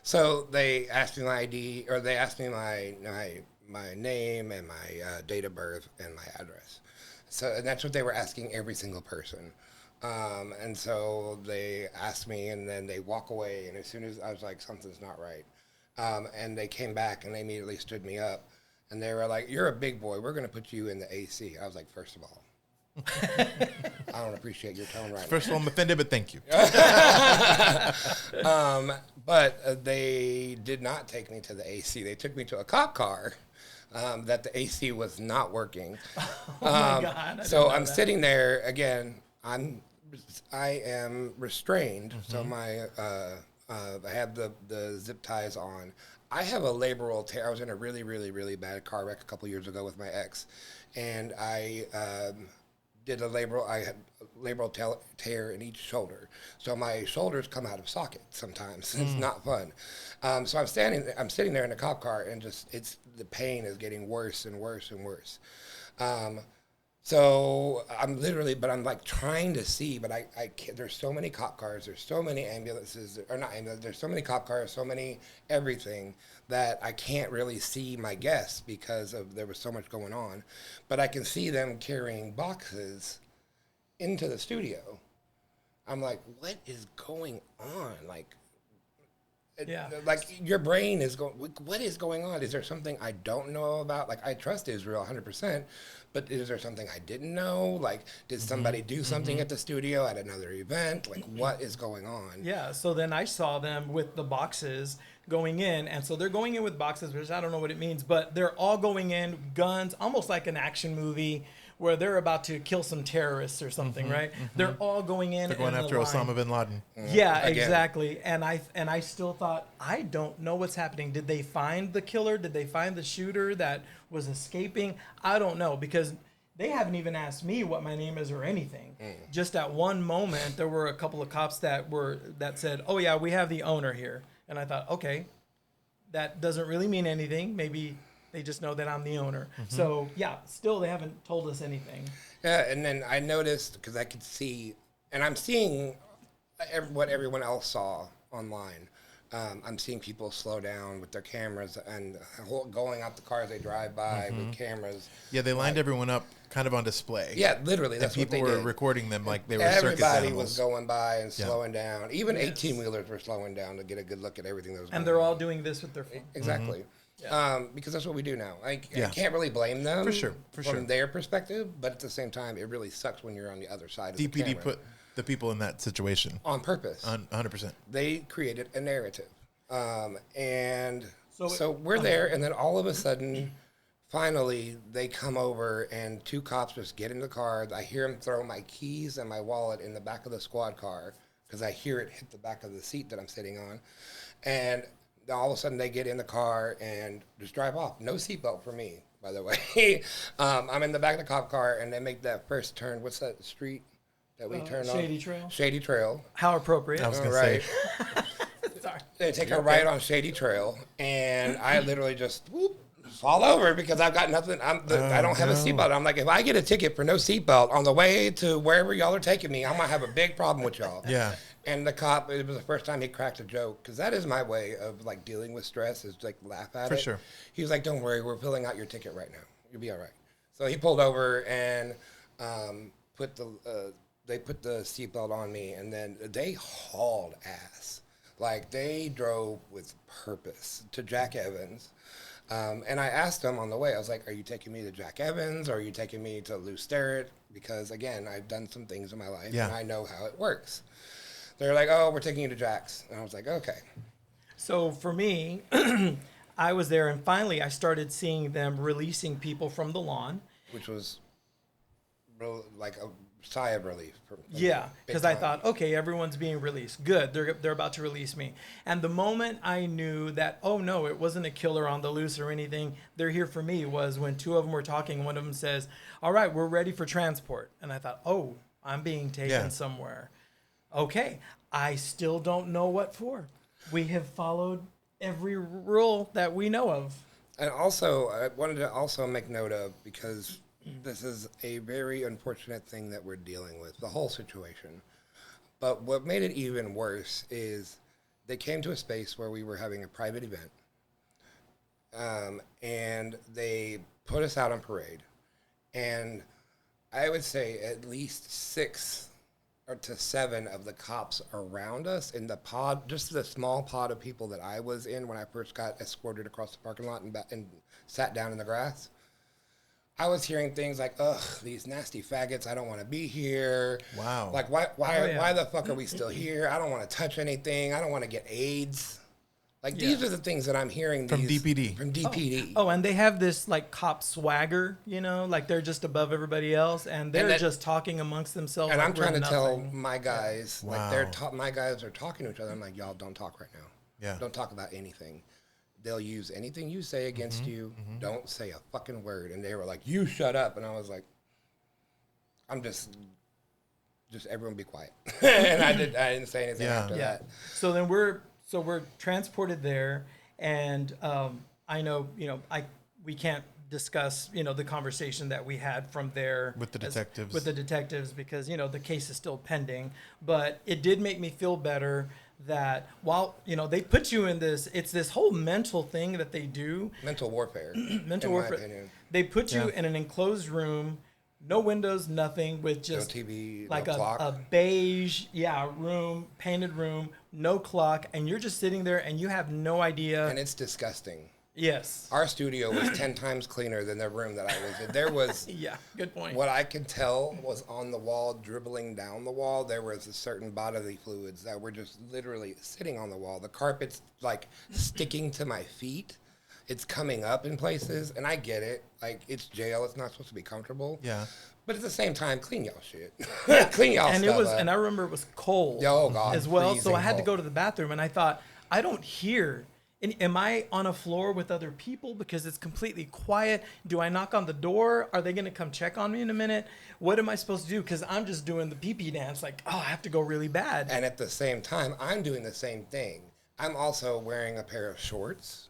So they asked me my ID, or they asked me my name and my date of birth and my address. So, and that's what they were asking every single person. And so they asked me, and then they walk away. And as soon as I was like, something's not right. And they came back, and they immediately stood me up. And they were like, you're a big boy. We're going to put you in the AC. I was like, first of all, I don't appreciate your tone right First of all, I'm offended, but thank you. now. But they did not take me to the AC. They took me to a cop car. That the AC was not working. Oh my God. I didn't So know I'm that. sitting there again. I am restrained. Mm-hmm. So I have the zip ties on. I have a labral tear. I was in a really, really, really bad car wreck a couple years ago with my ex, and I did a labral. I had a labral tear in each shoulder, so my shoulders come out of socket sometimes. It's not fun. So I'm sitting there in a cop car, and the pain is getting worse and worse and worse. So but I'm like trying to see, but I can't. There's so many cop cars, there's so many ambulances, or not ambulances, there's so many cop cars, so many everything, that I can't really see my guests because there was so much going on. But I can see them carrying boxes into the studio. I'm like, what is going on? Yeah. Like your brain is going, what is going on? Is there something I don't know about? Like I trust Israel 100%, but is there something I didn't know? Like did somebody do something at the studio at another event? Like what is going on? Yeah, so then I saw them with the boxes going in, and so they're going in with boxes, which I don't know what it means, but they're all going in, guns, almost like an action movie where they're about to kill some terrorists or something, right? They're all going in. They're going in after the line. Osama bin Laden. Yeah, Again. exactly. And I still thought, I don't know what's happening. Did they find the killer? Did they find the shooter that was escaping? I don't know, because they haven't even asked me what my name is or anything. Just at one moment, there were a couple of cops that said, "Oh yeah, we have the owner here," and I thought, okay, that doesn't really mean anything. Maybe they just know that I'm the owner. So yeah, still they haven't told us anything. Yeah, and then I noticed, because I could see, and I'm seeing what everyone else saw online. I'm seeing people slow down with their cameras and going out the cars they drive by with cameras. Yeah, they lined everyone up kind of on display. Yeah, literally, that's and what they people were did. recording them like they were circus Everybody animals. was going by and slowing down. Even Yes. 18-wheelers were slowing down to get a good look at everything that was going And they're on. all doing this with their phone. Exactly. Because that's what we do now. I Yeah. can't really blame them For sure, from their perspective, but at the same time, it really sucks when you're on the other side of the DPD camera. put the people in that situation. On purpose. 100%. They created a narrative. And So so we're there, and then all of a sudden, finally, they come over, and two cops just get in the car. I hear them throw my keys and my wallet in the back of the squad car because I hear it hit the back of the seat that I'm sitting on. And all of a sudden, they get in the car and just drive off. No seatbelt for me, by the way. I'm in the back of the cop car, and they make that first turn. What's that street that we turn on? Shady Trail. Shady Trail. How appropriate. I was going to Right. say, Sorry. They take a right on Shady Trail, and I literally just fall over because I've got nothing. I don't have a seatbelt. I'm like, if I get a ticket for no seatbelt on the way to wherever y'all are taking me, I'm gonna have a big problem with y'all. Yeah. And the cop, it was the first time he cracked a joke, because that is my way of like dealing with stress, is like laugh at For it. sure. He was like, "Don't worry, we're filling out your ticket right now. You'll be all right." So he pulled over and they put the seatbelt on me, and then they hauled ass. Like, they drove with purpose to Jack Evans. And I asked them on the way, I was like, "Are you taking me to Jack Evans, or are you taking me to Lou Sterrett?" Because, again, I've done some things in my life, Yeah. and I know how it works. They're like, "Oh, we're taking you to Jack's." And I was like, "Okay." So for me, I was there, and finally I started seeing them releasing people from the lawn. Which was like a sigh of relief. Yeah, big because I time. thought, okay, everyone's being released. Good, they're about to release me. And the moment I knew that, oh no, it wasn't a killer on the loose or anything, they're here for me, was when two of them were talking. One of them says, "All right, we're ready for transport." And I thought, oh, I'm being taken somewhere. Okay, I still don't know what for. We have followed every rule that we know of. And also, I wanted to also make note of, because this is a very unfortunate thing that we're dealing with, the whole situation. But what made it even worse is they came to a space where we were having a private event. And they put us out on parade. And I would say at least 6 to 7 of the cops around us in the pod, just the small pod of people that I was in when I first got escorted across the parking lot and sat down in the grass. I was hearing things like, "Ugh, these nasty faggots, I don't want to be here." Wow. Like, why the fuck are we still here? I don't want to touch anything. I don't want to get AIDS. Like, these are the things that I'm hearing From DPD. From DPD. Oh, and they have this like cop swagger, you know, like they're just above everybody else, and they're just talking amongst themselves. And like I'm trying to we're tell nothing. my guys, Wow. like my guys are talking to each other. I'm like, "Y'all don't talk right now. Yeah. Don't talk about anything. They'll use anything you say against you. Don't say a fucking word." And they were like, "You shut up." And I was like, "I'm just everyone be quiet." And I didn't say anything after that. So then we're transported there, and I know, you know, we can't discuss, you know, the conversation that we had from there With the detectives. with the detectives, because, you know, the case is still pending. But it did make me feel better that while, you know, they put you in this, it's this whole mental thing that they do. Mental warfare. Mental in warfare. my opinion. They put you Yeah. in an enclosed room No windows, nothing, with No just TV, like no clock. a beige, room, painted room, no clock, and you're just sitting there and you have no idea. And it's disgusting. Yes. Our studio was 10 times cleaner than the room that I was in. There was, Yeah, good point. what I could tell was on the wall, dribbling down the wall, there was a certain bodily fluids that were just literally sitting on the wall. The carpet's like sticking to my feet. It's coming up in places, and I get it. Like, it's jail. It's not supposed to be comfortable. Yeah. But at the same time, clean y'all shit. Clean y'all And stuff it was, up. and I remember it was cold Oh, God, as well. So freezing I had to cold. go to the bathroom, and I thought, I don't hear. Am I on a floor with other people because it's completely quiet? Do I knock on the door? Are they going to come check on me in a minute? What am I supposed to do? Because I'm just doing the pee-pee dance. Like, oh, I have to go really bad. And at the same time, I'm doing the same thing. I'm also wearing a pair of shorts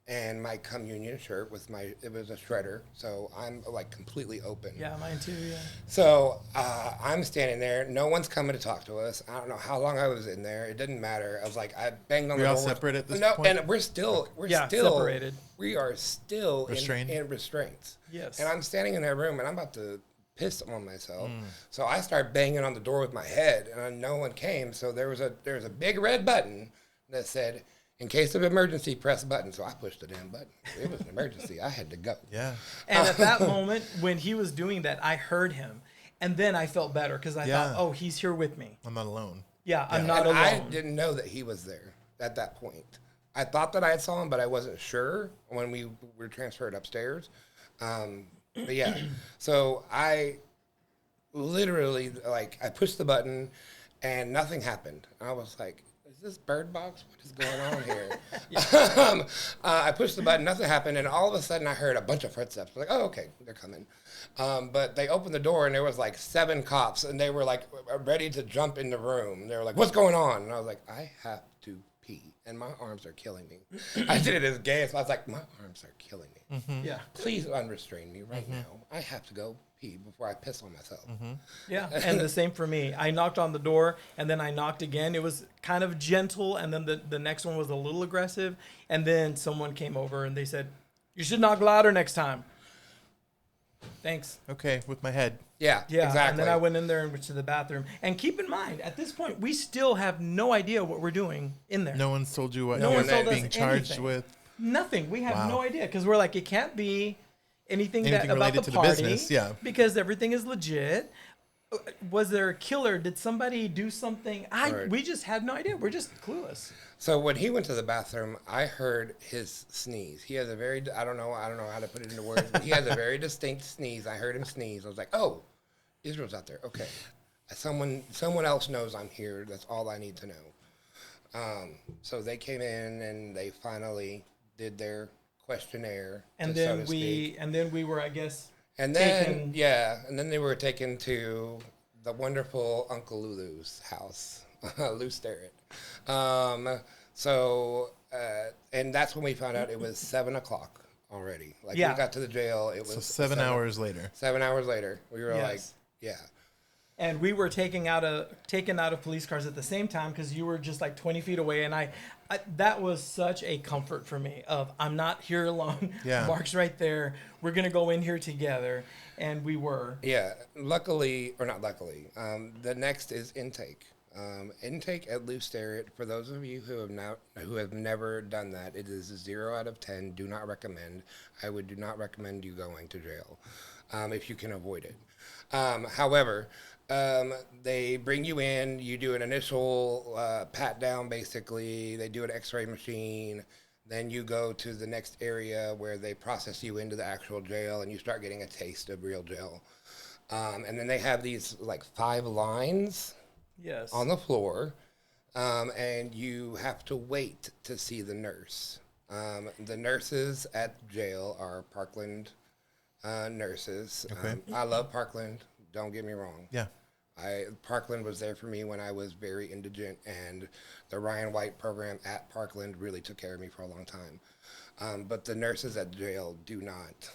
and my communion shirt with it was a shredder. So I'm like completely open. Yeah, mine too, yeah. So I'm standing there. No one's coming to talk to us. I don't know how long I was in there. It didn't matter. I was like, I banged on We're the all door. separate at this no, point? and we're still separated. We are still Restrained? in restraints. Yes. And I'm standing in that room and I'm about to piss on myself. So I start banging on the door with my head and no one came. So there was a big red button that said, in case of emergency, press button. So I pushed the damn button. It was an emergency. I had to go. Yeah. And at that moment, when he was doing that, I heard him. And then I felt better because I thought, oh, he's here with me. I'm not alone. Yeah, I'm not And alone. I didn't know that he was there at that point. I thought that I saw him, but I wasn't sure when we were transferred upstairs. But yeah, so I literally, like, I pushed the button and nothing happened. I was like, is this Bird Box? What is going on here? I pushed the button, nothing happened, and all of a sudden I heard a bunch of footsteps. I was like, oh, okay, they're coming. But they opened the door and there was like 7 cops and they were like ready to jump in the room. They were like, what's going on? And I was like, I have to pee and my arms are killing me. I did it as gay as I was like, my arms are killing me. Yeah. Please unrestrain me right now. I have to go pee before I piss on myself. Yeah, and the same for me. I knocked on the door, and then I knocked again. It was kind of gentle, and then the next one was a little aggressive. And then someone came over, and they said, you should knock louder next time. Thanks. Okay, with my head. Yeah, Yeah, exactly. and then I went in there and went to the bathroom. And keep in mind, at this point, we still have no idea what we're doing in there. No one's told you what No you're one's told us being charged anything. with. Nothing. We have Wow. no idea because we're like, it can't be anything that about related the to party, the business, yeah. because everything is legit. Was there a killer? Did somebody do something? Right. We just had no idea. We're just clueless. So when he went to the bathroom, I heard his sneeze. He has a very, I don't know how to put it into words, but he has a very distinct sneeze. I heard him sneeze. I was like, oh, Israel's out there. Okay. Someone else knows I'm here. That's all I need to know. So they came in and they finally did their questionnaire. And so then to speak. we were, I guess, And then, taken- and then they were taken to the wonderful Uncle Lulu's house, Lou Sterrett. And that's when we found out it was 7 o'clock already. Like, Yeah. we got to the jail, it was So 7 hours later. 7 hours later. We were like, Yes. yeah. and we were taken out of police cars at the same time because you were just like 20 feet away. And I that was such a comfort for me of I'm not here alone. Yeah. Marc's right there. We're going to go in here together. And we were. Yeah, luckily, or not luckily, the next is intake. Intake at Lou Sterrett, for those of you who have never done that, it is a 0 out of 10. Do not recommend. I do not recommend you going to jail if you can avoid it. However, they bring you in, you do an initial pat down, basically. They do an x-ray machine. Then you go to the next area where they process you into the actual jail and you start getting a taste of real jail. And then they have these like 5 lines Yes. on the floor, and you have to wait to see the nurse. The nurses at jail are Parkland nurses. Okay. I love Parkland, don't get me wrong. Yeah. Parkland was there for me when I was very indigent, and the Ryan White program at Parkland really took care of me for a long time. But the nurses at jail do not.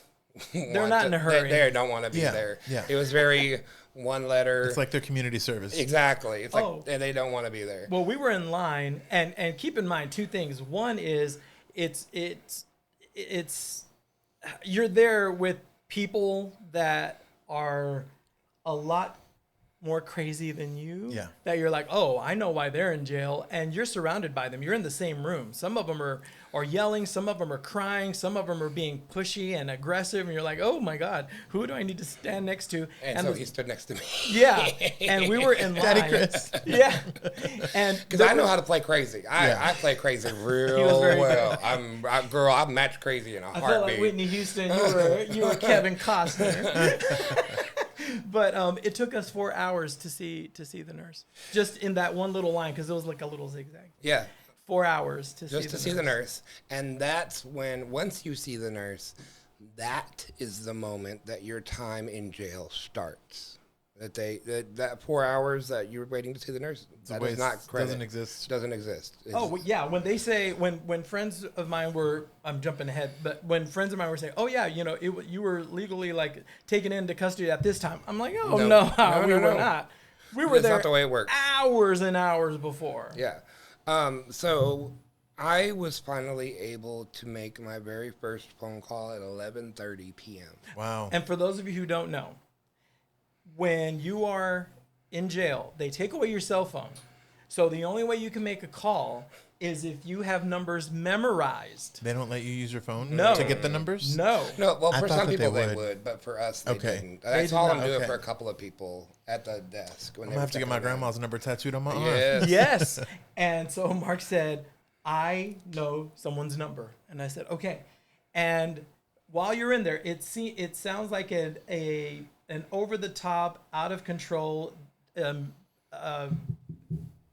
They're not in a hurry. They don't want to be Yeah, there. yeah. It was very one letter. It's like their community service. Exactly. It's like Oh. they don't want to be there. Well, we were in line, and keep in mind 2 things. One is it's you're there with people that are a lot more crazy than you. Yeah. That you're like, oh, I know why they're in jail, and you're surrounded by them. You're in the same room. Some of them are yelling. Some of them are crying. Some of them are being pushy and aggressive, and you're like, oh my God, who do I need to stand next to? And so he stood next to me. Yeah, and we were in line. Daddy Chris. Yeah, and Because I know how to play crazy. I play crazy real very well. I'm match crazy in a I felt heartbeat. like Whitney Houston. You were Kevin Costner. But it took us 4 hours to see the nurse, just in that one little line, because it was like a little zigzag. Yeah. 4 hours to see the nurse. And that's when, once you see the nurse, that is the moment that your time in jail starts. That 4 hours that you were waiting to see the nurse, that is not credit. Doesn't exist. Doesn't exist. Yeah, when they say, when friends of mine were, I'm jumping ahead, but when friends of mine were saying, oh yeah, you were legally like taken into custody at this time, I'm like, oh no, we were not. We were there. That's not the way it works. Hours and hours before. Yeah. So I was finally able to make my very first phone call at 11:30 p.m. Wow. And for those of you who don't know, when you are in jail, they take away your cell phone. So the only way you can make a call is if you have numbers memorized. They don't let you use your phone No. to get the numbers? No. No, well, I for thought some that people they they would. would, but for us they Okay. didn't. They I did saw them not. do it Okay. for a couple of people at the desk. When I'm going to have to get my grandma's number tattooed on my arm. Yes. Yes. And so Mark said, I know someone's number. And I said, okay. And while you're in there, it sounds like an over the top, out of control,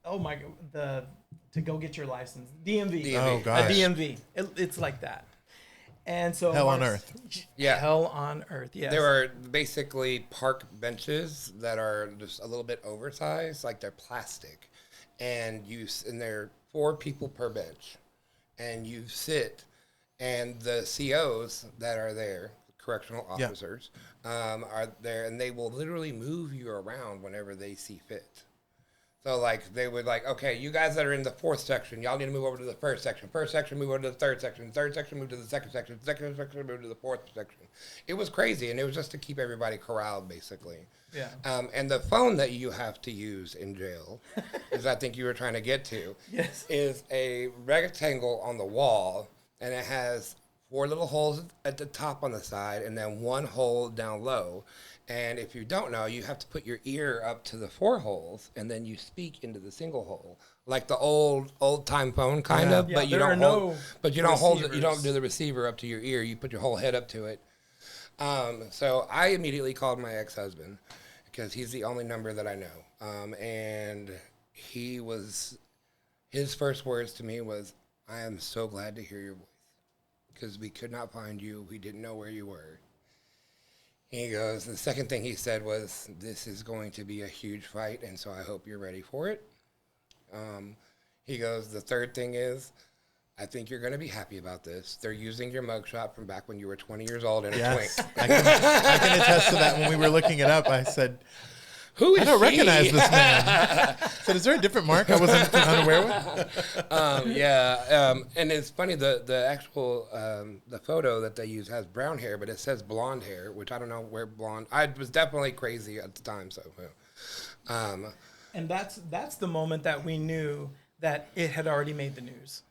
oh my God, to go get your license, DMV. Oh, A gosh. DMV. It's like that. And so Hell on Mark's- earth. Yeah. Hell on earth. Yes. There are basically park benches that are just a little bit oversized, like they're plastic, and there are 4 people per bench, and you sit, and the COs that are there, correctional officers, are there, and they will literally move you around whenever they see fit. So, like, they would okay, you guys that are in the 4th section, y'all need to move over to the 1st section. 1st section, move over to the 3rd section. 3rd section, move to the 2nd section. 2nd section, move to the 4th section. It was crazy, and it was just to keep everybody corralled, basically. Yeah. And the phone that you have to use in jail, as I think you were trying to get to, Yes. is a rectangle on the wall, and it has 4 little holes at the top on the side, and then 1 hole down low. And if you don't know, you have to put your ear up to the 4 holes, and then you speak into the single hole, like the old time phone kind of. Yeah, but you there don't are hold. no But you don't hold it. You don't receivers. do the receiver up to your ear. You put your whole head up to it. So I immediately called my ex-husband because he's the only number that I know. And his first words to me was, "I am so glad to hear your voice because we could not find you. We didn't know where you were." He goes, the second thing he said was, "This is going to be a huge fight, and so I hope you're ready for it." He goes, "The third thing is, I think you're going to be happy about this. They're using your mugshot from back when you were 20 years old in a Yes. twink." I can attest to that. When we were looking it up, I said, Who is I don't she? recognize this man. I said, is there a different Mark I wasn't unaware with? And it's funny, the actual the photo that they use has brown hair, but it says blonde hair, which I don't know where blonde. I was definitely crazy at the time, so. And that's the moment that we knew that it had already made the news.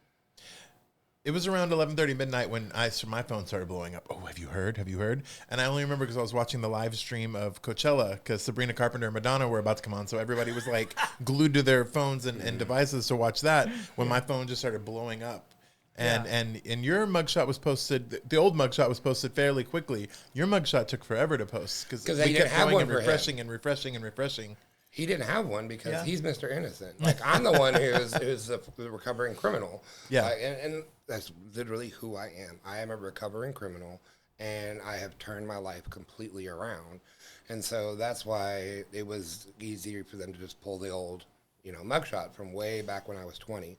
It was around 11:30 midnight when my phone started blowing up. Oh, have you heard? Have you heard? And I only remember because I was watching the live stream of Coachella because Sabrina Carpenter and Madonna were about to come on. So everybody was like glued to their phones and devices to watch that when my phone just started blowing up. And your mugshot was posted, the old mugshot was posted fairly quickly. Your mugshot took forever to post because they we didn't kept have going one and for him. refreshing and refreshing and refreshing. He didn't have one because Yeah. he's Mr. Innocent. Like, I'm the one who's the recovering criminal. Yeah. And that's literally who I am. I am a recovering criminal, and I have turned my life completely around. And so that's why it was easier for them to just pull the old, mugshot from way back when I was 20.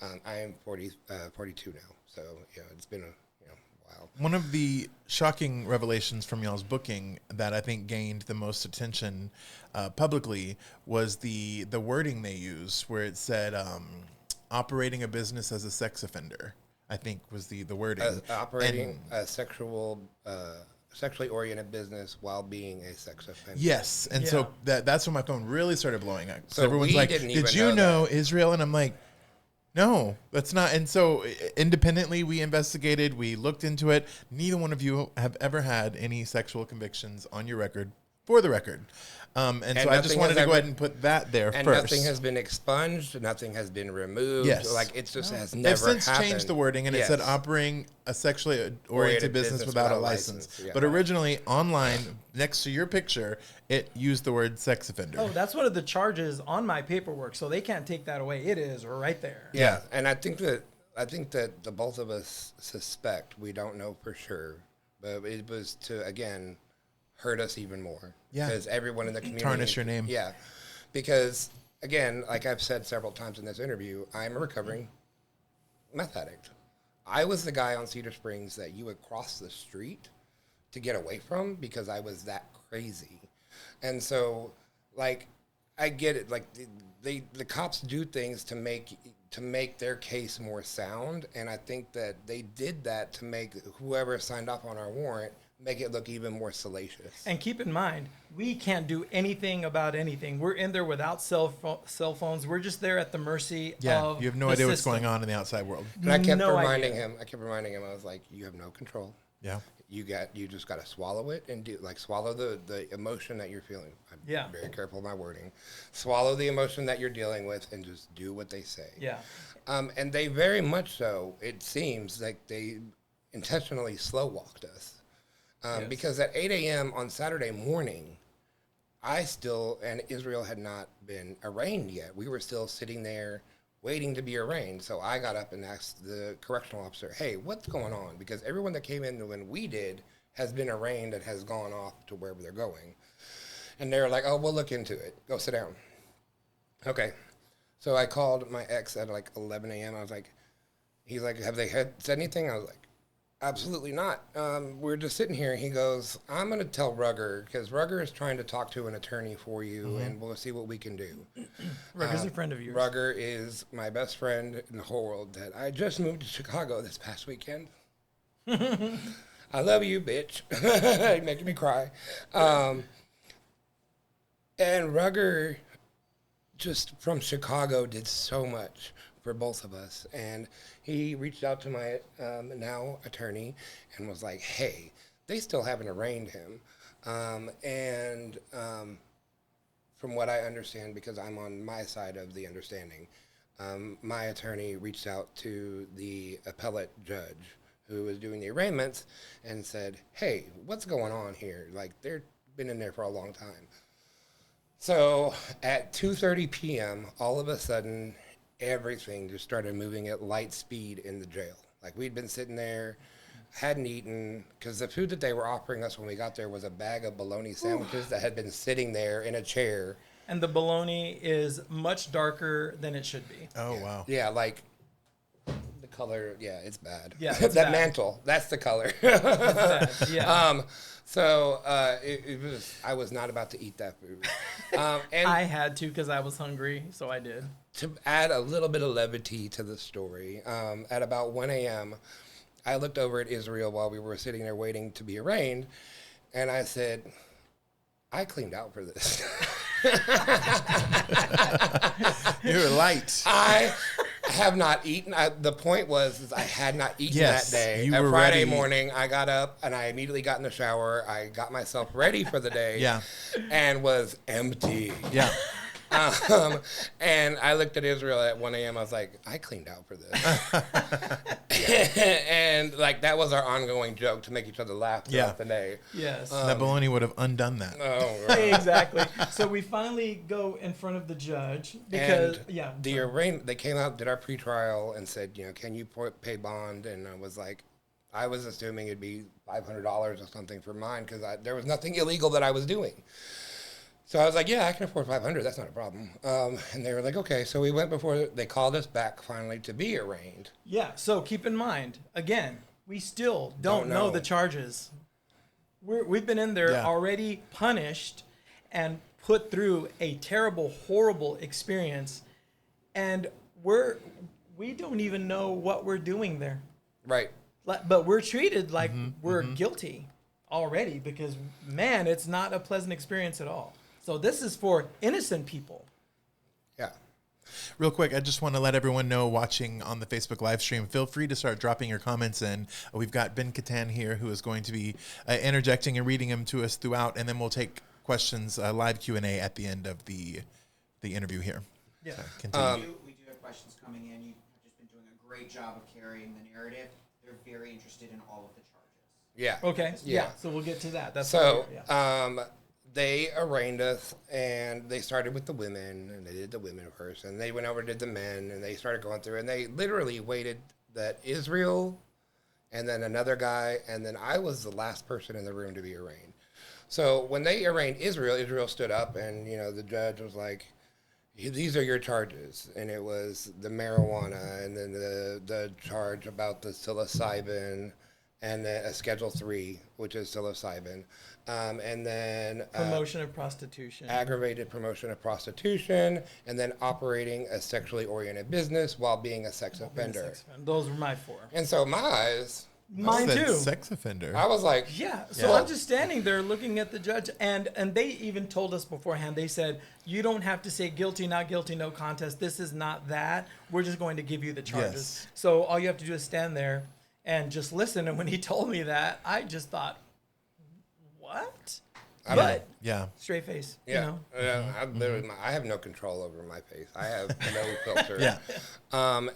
I am 42 now. So, it's been a while. One of the shocking revelations from y'all's booking that I think gained the most attention publicly was the wording they used, where it said operating a business as a sex offender, I think was the wording. Operating a sexual sexually oriented business while being a sex offender. Yes, and so that's when my phone really started blowing up. So everyone's we like, didn't "Did even you know that. Israel?" And I'm like, "No, that's not." And so independently, we investigated, we looked into it. Neither one of you have ever had any sexual convictions on your record, for the record. And so I just wanted to go ahead and put that there and first. nothing has been expunged, nothing has been removed. Yes. Like it just has They've never since happened. changed the wording, and it said operating a sexually oriented business without a license. Yeah. But originally, online, next to your picture, it used the word sex offender. Oh, that's one of the charges on my paperwork, so they can't take that away. It is right there. Yeah, and I think that the both of us suspect, we don't know for sure, but it was to again hurt us even more. Yeah. Because everyone in the community Tarnish your name. Yeah. Because again, like I've said several times in this interview, I'm a recovering meth addict. I was the guy on Cedar Springs that you would cross the street to get away from because I was that crazy. And so, like, I get it. Like, the cops do things to make their case more sound, and I think that they did that to make whoever signed off on our warrant make it look even more salacious. And keep in mind, we can't do anything about anything. We're in there without cell phones. We're just there at the mercy of you have no the idea what's system. going on in the outside world. And I kept No reminding idea. him, I was like, you have no control. Yeah. You just got to swallow it and swallow the emotion that you're feeling. I'm very careful of my wording. Swallow the emotion that you're dealing with and just do what they say. Yeah. And they very much so, it seems like they intentionally slow walked us. Because at 8 a.m. on Saturday morning, and Israel had not been arraigned yet. We were still sitting there waiting to be arraigned. So I got up and asked the correctional officer, hey, what's going on? Because everyone that came in when we did has been arraigned and has gone off to wherever they're going. And they were like, oh, we'll look into it. Go sit down. Okay. So I called my ex at like 11 a.m. I was like, he's like, have they said anything? I was like, absolutely not. We're just sitting here. He goes, I'm going to tell Rugger, because Rugger is trying to talk to an attorney for you, and we'll see what we can do. Rugger's a friend of yours. Rugger is my best friend in the whole world that I just moved to Chicago this past weekend. I love you, bitch. You're making me cry. And Rugger, just from Chicago, did so much for both of us. And he reached out to my now attorney and was like, hey, they still haven't arraigned him. From what I understand, because I'm on my side of the understanding, my attorney reached out to the appellate judge who was doing the arraignments and said, hey, what's going on here? Like, they've been in there for a long time. So at 2:30 p.m., all of a sudden, everything just started moving at light speed in the jail. Like, we'd been sitting there, hadn't eaten, because the food that they were offering us when we got there was a bag of bologna sandwiches that had been sitting there in a chair. And the bologna is much darker than it should be. Oh, wow. Yeah, like, the color, it's bad. Yeah, it's that bad. mantle, that's the color. That's bad. Yeah. It was, I was not about to eat that food. And I had to because I was hungry, so I did. to add a little bit of levity to the story, at about 1 a.m., I looked over at Israel while we were sitting there waiting to be arraigned, and I said, I cleaned out for this. You were light. I have not eaten. The point was I had not eaten Yes, that day. you At were Friday ready. morning, I got up and I immediately got in the shower. I got myself ready for the day. Yeah. And was empty. Yeah. And I looked at Israel at 1 a.m. I was like, I cleaned out for this. And like that was our ongoing joke to make each other laugh throughout the day. Yes. That bologna would have undone that. Oh, right. Exactly. So we finally go in front of the judge because, And they came out, did our pretrial, and said, can you pay bond? And I was like, I was assuming it'd be $500 or something for mine because there was nothing illegal that I was doing. So I was like, yeah, I can afford $500. That's not a problem. And they were like, okay. So we went before they called us back finally to be arraigned. Yeah. So keep in mind, again, we still don't know the charges. We've been in there already punished and put through a terrible, horrible experience. And we don't even know what we're doing there. Right. But we're treated like we're guilty already because, man, it's not a pleasant experience at all. So this is for innocent people. Yeah. Real quick, I just want to let everyone know watching on the Facebook live stream, feel free to start dropping your comments in. We've got Ben Catan here who is going to be interjecting and reading them to us throughout, and then we'll take questions, live Q&A at the end of the interview here. Yeah. So continue. We do have questions coming in. You have just been doing a great job of carrying the narrative. They're very interested in all of the charges. Yeah. Okay. Yeah. So we'll get to that. That's So, what yeah. they arraigned us, and they started with the women, and they did the women first, and they went over and did the men, and they started going through, and they literally waited that Israel, and then another guy, and then I was the last person in the room to be arraigned. So when they arraigned Israel, Israel stood up, and the judge was like, "These are your charges," and it was the marijuana, and then the charge about the psilocybin, and then a Schedule 3, which is psilocybin. And then Promotion of prostitution. aggravated promotion of prostitution, and then operating a sexually oriented business while being a sex offender. Those were my 4. And so my eyes, Mine Said too. Sex offender. I was like, Yeah. So I'm just standing there looking at the judge, and they even told us beforehand. They said, "You don't have to say guilty, not guilty, no contest. This is not that. We're just going to give you the charges." Yes. So all you have to do is stand there and just listen. And when he told me that, I just thought, "What?" But Yeah. straight face. yeah, I literally, I have no control over my face. I have no filter. Yeah.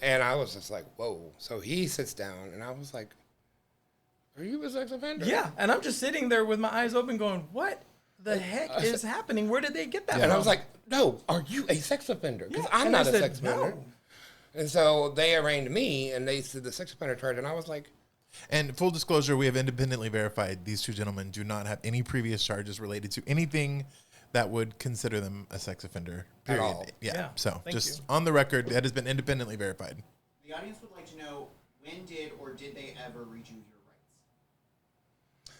And I was just like, whoa. So he sits down, and I was like, "Are you a sex offender?" Yeah. And I'm just sitting there with my eyes open, going, "What the heck is happening? Where did they get that?" And I from?" was like, "No, are you a sex offender? Because Yeah. I'm And I not a said, sex offender." "No." And so they arraigned me, and they said the sex offender charge, and I was like, And full disclosure, we have independently verified these two gentlemen do not have any previous charges related to anything that would consider them a sex offender. Period. all. Yeah. So Thank just you. on the record, that has been independently verified. The audience would like to know, when did or did they ever read you your rights?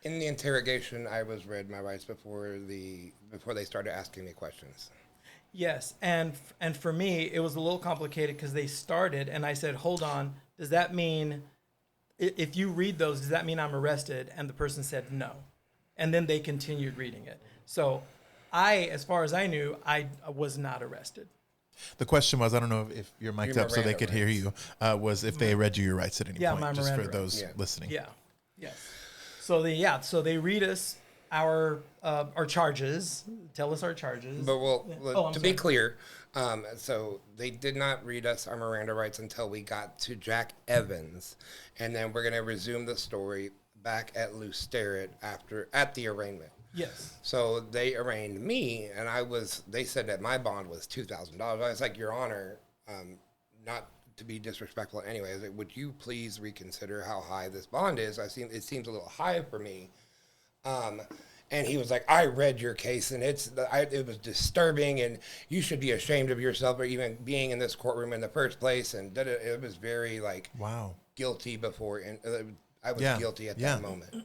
in the interrogation, I was read my rights before they started asking me questions. Yes, and for me, it was a little complicated because they started, and I said, "Hold on, does that mean if you read those, does that mean I'm arrested?" And the person said no, and then they continued reading it. So, as far as I knew, I was not arrested. The question was, I don't know if you're mic'd Your up so they Miranda could hear you, was if they read you your rights at any Yeah, point, my just for Miranda those rights. Yeah. listening. Yeah, yes. So they read us our charges, tell us our charges. But Oh, to I'm be sorry. clear, so they did not read us our Miranda rights until we got to Jack Evans, and then we're going to resume the story back at Lou Sterrett at the arraignment. Yes. So they arraigned me, and they said that my bond was $2,000. I was like, "Your Honor, not to be disrespectful anyway, I was like, would you please reconsider how high this bond is? It seems a little high for me." And he was like, "I read your case, and it was disturbing, and you should be ashamed of yourself for even being in this courtroom in the first place." And it was very Wow. guilty before, and I was Yeah. guilty at Yeah. that moment.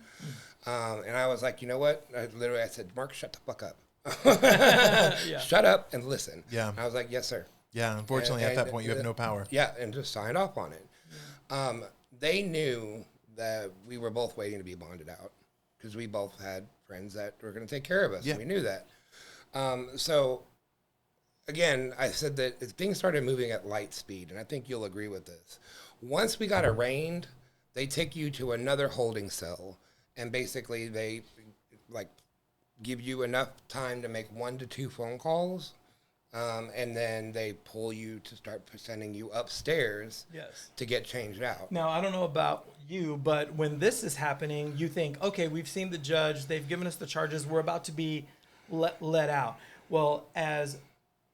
And I was like, "You know what?" I said, "Mark, shut the fuck up. Yeah. Shut up and listen." Yeah. And I was like, "Yes, sir." Yeah. Unfortunately, at that point, you have no power. Yeah, and just signed off on it. They knew that we were both waiting to be bonded out because we both had friends that were going to take care of us. Yeah. And we knew that. So, again, I said that things started moving at light speed, and I think you'll agree with this. Once we got arraigned, they take you to another holding cell, and basically they give you enough time to make 1 to 2 phone calls. And then they pull you to start sending you upstairs Yes. to get changed out. Now, I don't know about you, but when this is happening, you think, okay, we've seen the judge. They've given us the charges. We're about to be let out. Well, as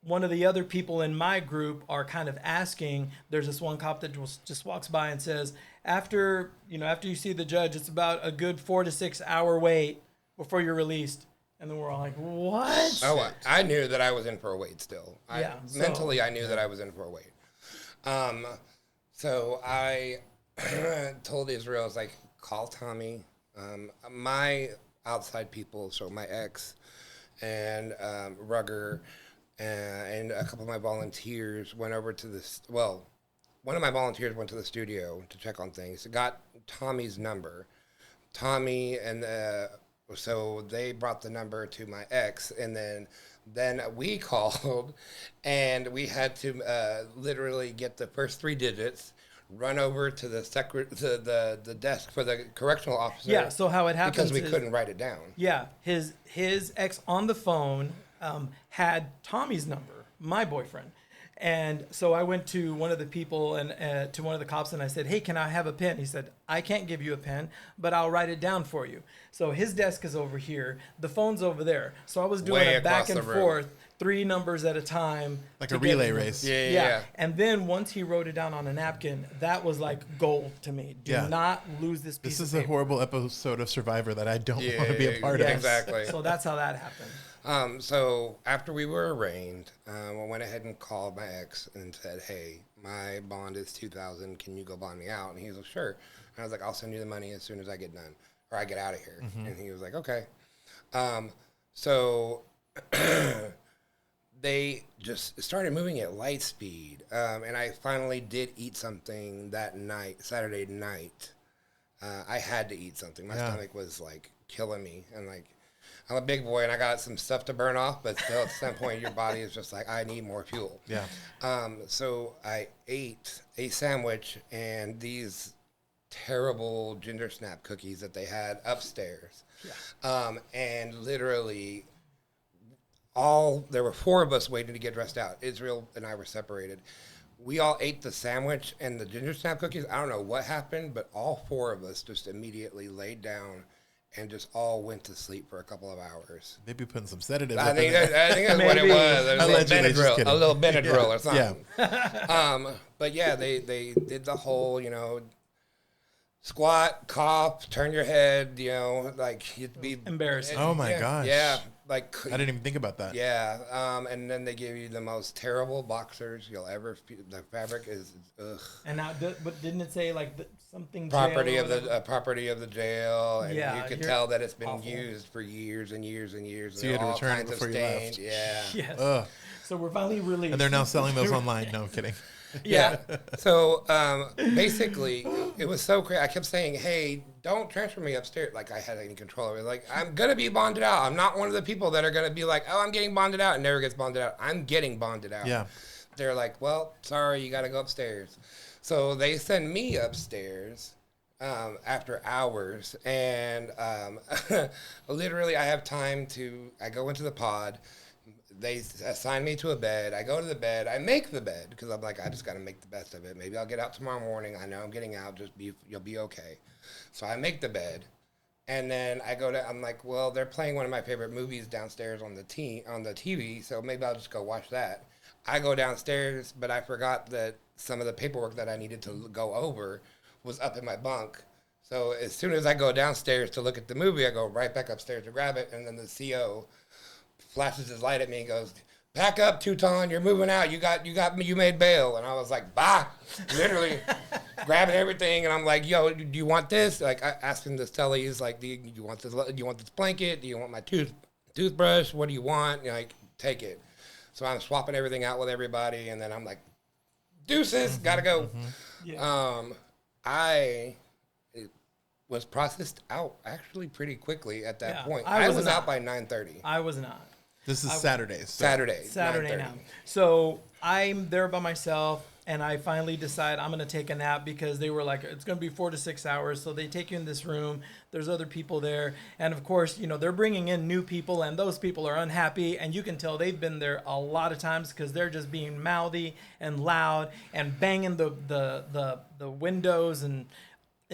one of the other people in my group are kind of asking, there's this one cop that just walks by and says, after you see the judge, it's about a good 4 to 6 hour wait before you're released. And then we're all like, what? Oh, I knew that I was in for a wait still. Mentally, I knew that I was in for a wait. So I told Israel, I was like, "Call Tommy." My outside people, so my ex and Rugger and a couple of my volunteers went over to this. Well, one of my volunteers went to the studio to check on things. Got Tommy's number. Tommy and so they brought the number to my ex, and then we called, and we had to literally get the first 3 digits, run over to the desk for the correctional officer. Yeah. So how it happens because we is, couldn't write it down. Yeah, his ex on the phone had Tommy's number, my boyfriend. And so I went to one of the people and to one of the cops, and I said, "Hey, can I have a pen?" He said, "I can't give you a pen, but I'll write it down for you." So his desk is over here, the phone's over there. So I was doing Way a back across and the room. forth, 3 numbers at a time, Like to a get relay his race. number. Yeah. And then once he wrote it down on a napkin, that was like gold to me. Do Yeah. not lose this piece. This is of a paper. horrible episode of Survivor that I don't want to be a part of. Yes. Exactly. So that's how that happened. So after we were arraigned, I went ahead and called my ex and said, "Hey, my bond is $2,000. Can you go bond me out?" And he was like, "Sure." And I was like, "I'll send you the money as soon as I get done, or I get out of here." And he was like, "Okay." So they just started moving at light speed, and I finally did eat something that night, Saturday night. I had to eat something. My stomach was like killing me, and like, I'm a big boy and I got some stuff to burn off, but still at some point your body is just like, I need more fuel. Yeah. So I ate a sandwich and these terrible ginger snap cookies that they had upstairs. Yeah. And literally there were 4 of us waiting to get dressed out. Israel and I were separated. We all ate the sandwich and the ginger snap cookies. I don't know what happened, but all 4 of us just immediately laid down and just all went to sleep for a couple of hours. Maybe putting some sedatives. I up think in there. that's what it was. There was Allegedly, just kidding. a little Benadryl or something. Yeah. But yeah, they did the whole, squat, cough, turn your head, like you'd be Embarrassing. Oh my gosh. Yeah, like I didn't even think about that. yeah. And then they give you the most terrible boxers you'll ever. The fabric is ugh. And now, but didn't it say like something Property jail of or the whatever? property of the jail, and Yeah, you could you're tell that it's been awful. used for years and years and years. So you had to all return it kinds of before you stains. left. Yeah. Yes. Ugh. So we're finally released. And they're now selling those online. No, I'm kidding. Yeah. So basically, it was so crazy. I kept saying, "Hey, don't transfer me upstairs." Like I had any control over it. Like I'm gonna be bonded out. I'm not one of the people that are gonna be like, "Oh, I'm getting bonded out," and never gets bonded out. I'm getting bonded out. Yeah. They're like, "Well, sorry, you gotta go upstairs." So they send me upstairs after hours, and literally, I have time to. I go into the pod. They assign me to a bed. I go to the bed. I make the bed because I'm like, I just got to make the best of it. Maybe I'll get out tomorrow morning. I know I'm getting out. You'll be okay. So I make the bed, and then I go to. I'm like, well, they're playing one of my favorite movies downstairs on the TV. So maybe I'll just go watch that. I go downstairs, but I forgot that some of the paperwork that I needed to go over was up in my bunk. So as soon as I go downstairs to look at the movie, I go right back upstairs to grab it, and then the CO flashes his light at me and goes, "Pack up, Tuton, you're moving out. You made bail." And I was like, "Bah!" Literally grabbing everything, and I'm like, "Yo, do you want this?" Like asking the cellies, like, "Do you want this? Do you want this blanket? Do you want my toothbrush? What do you want?" Like, take it. So I'm swapping everything out with everybody, and then I'm like, "Deuces, gotta go." Yeah. I was processed out actually pretty quickly at that Yeah, point. I I was was not. out by 9:30. I was not. This is Saturday. So. Saturday Saturday 9:30. now. So I'm there by myself, and I finally decide I'm gonna take a nap because they were like, it's gonna be 4 to 6 hours. So they take you in this room. There's other people there, and of course, they're bringing in new people, and those people are unhappy, and you can tell they've been there a lot of times because they're just being mouthy and loud and banging the windows and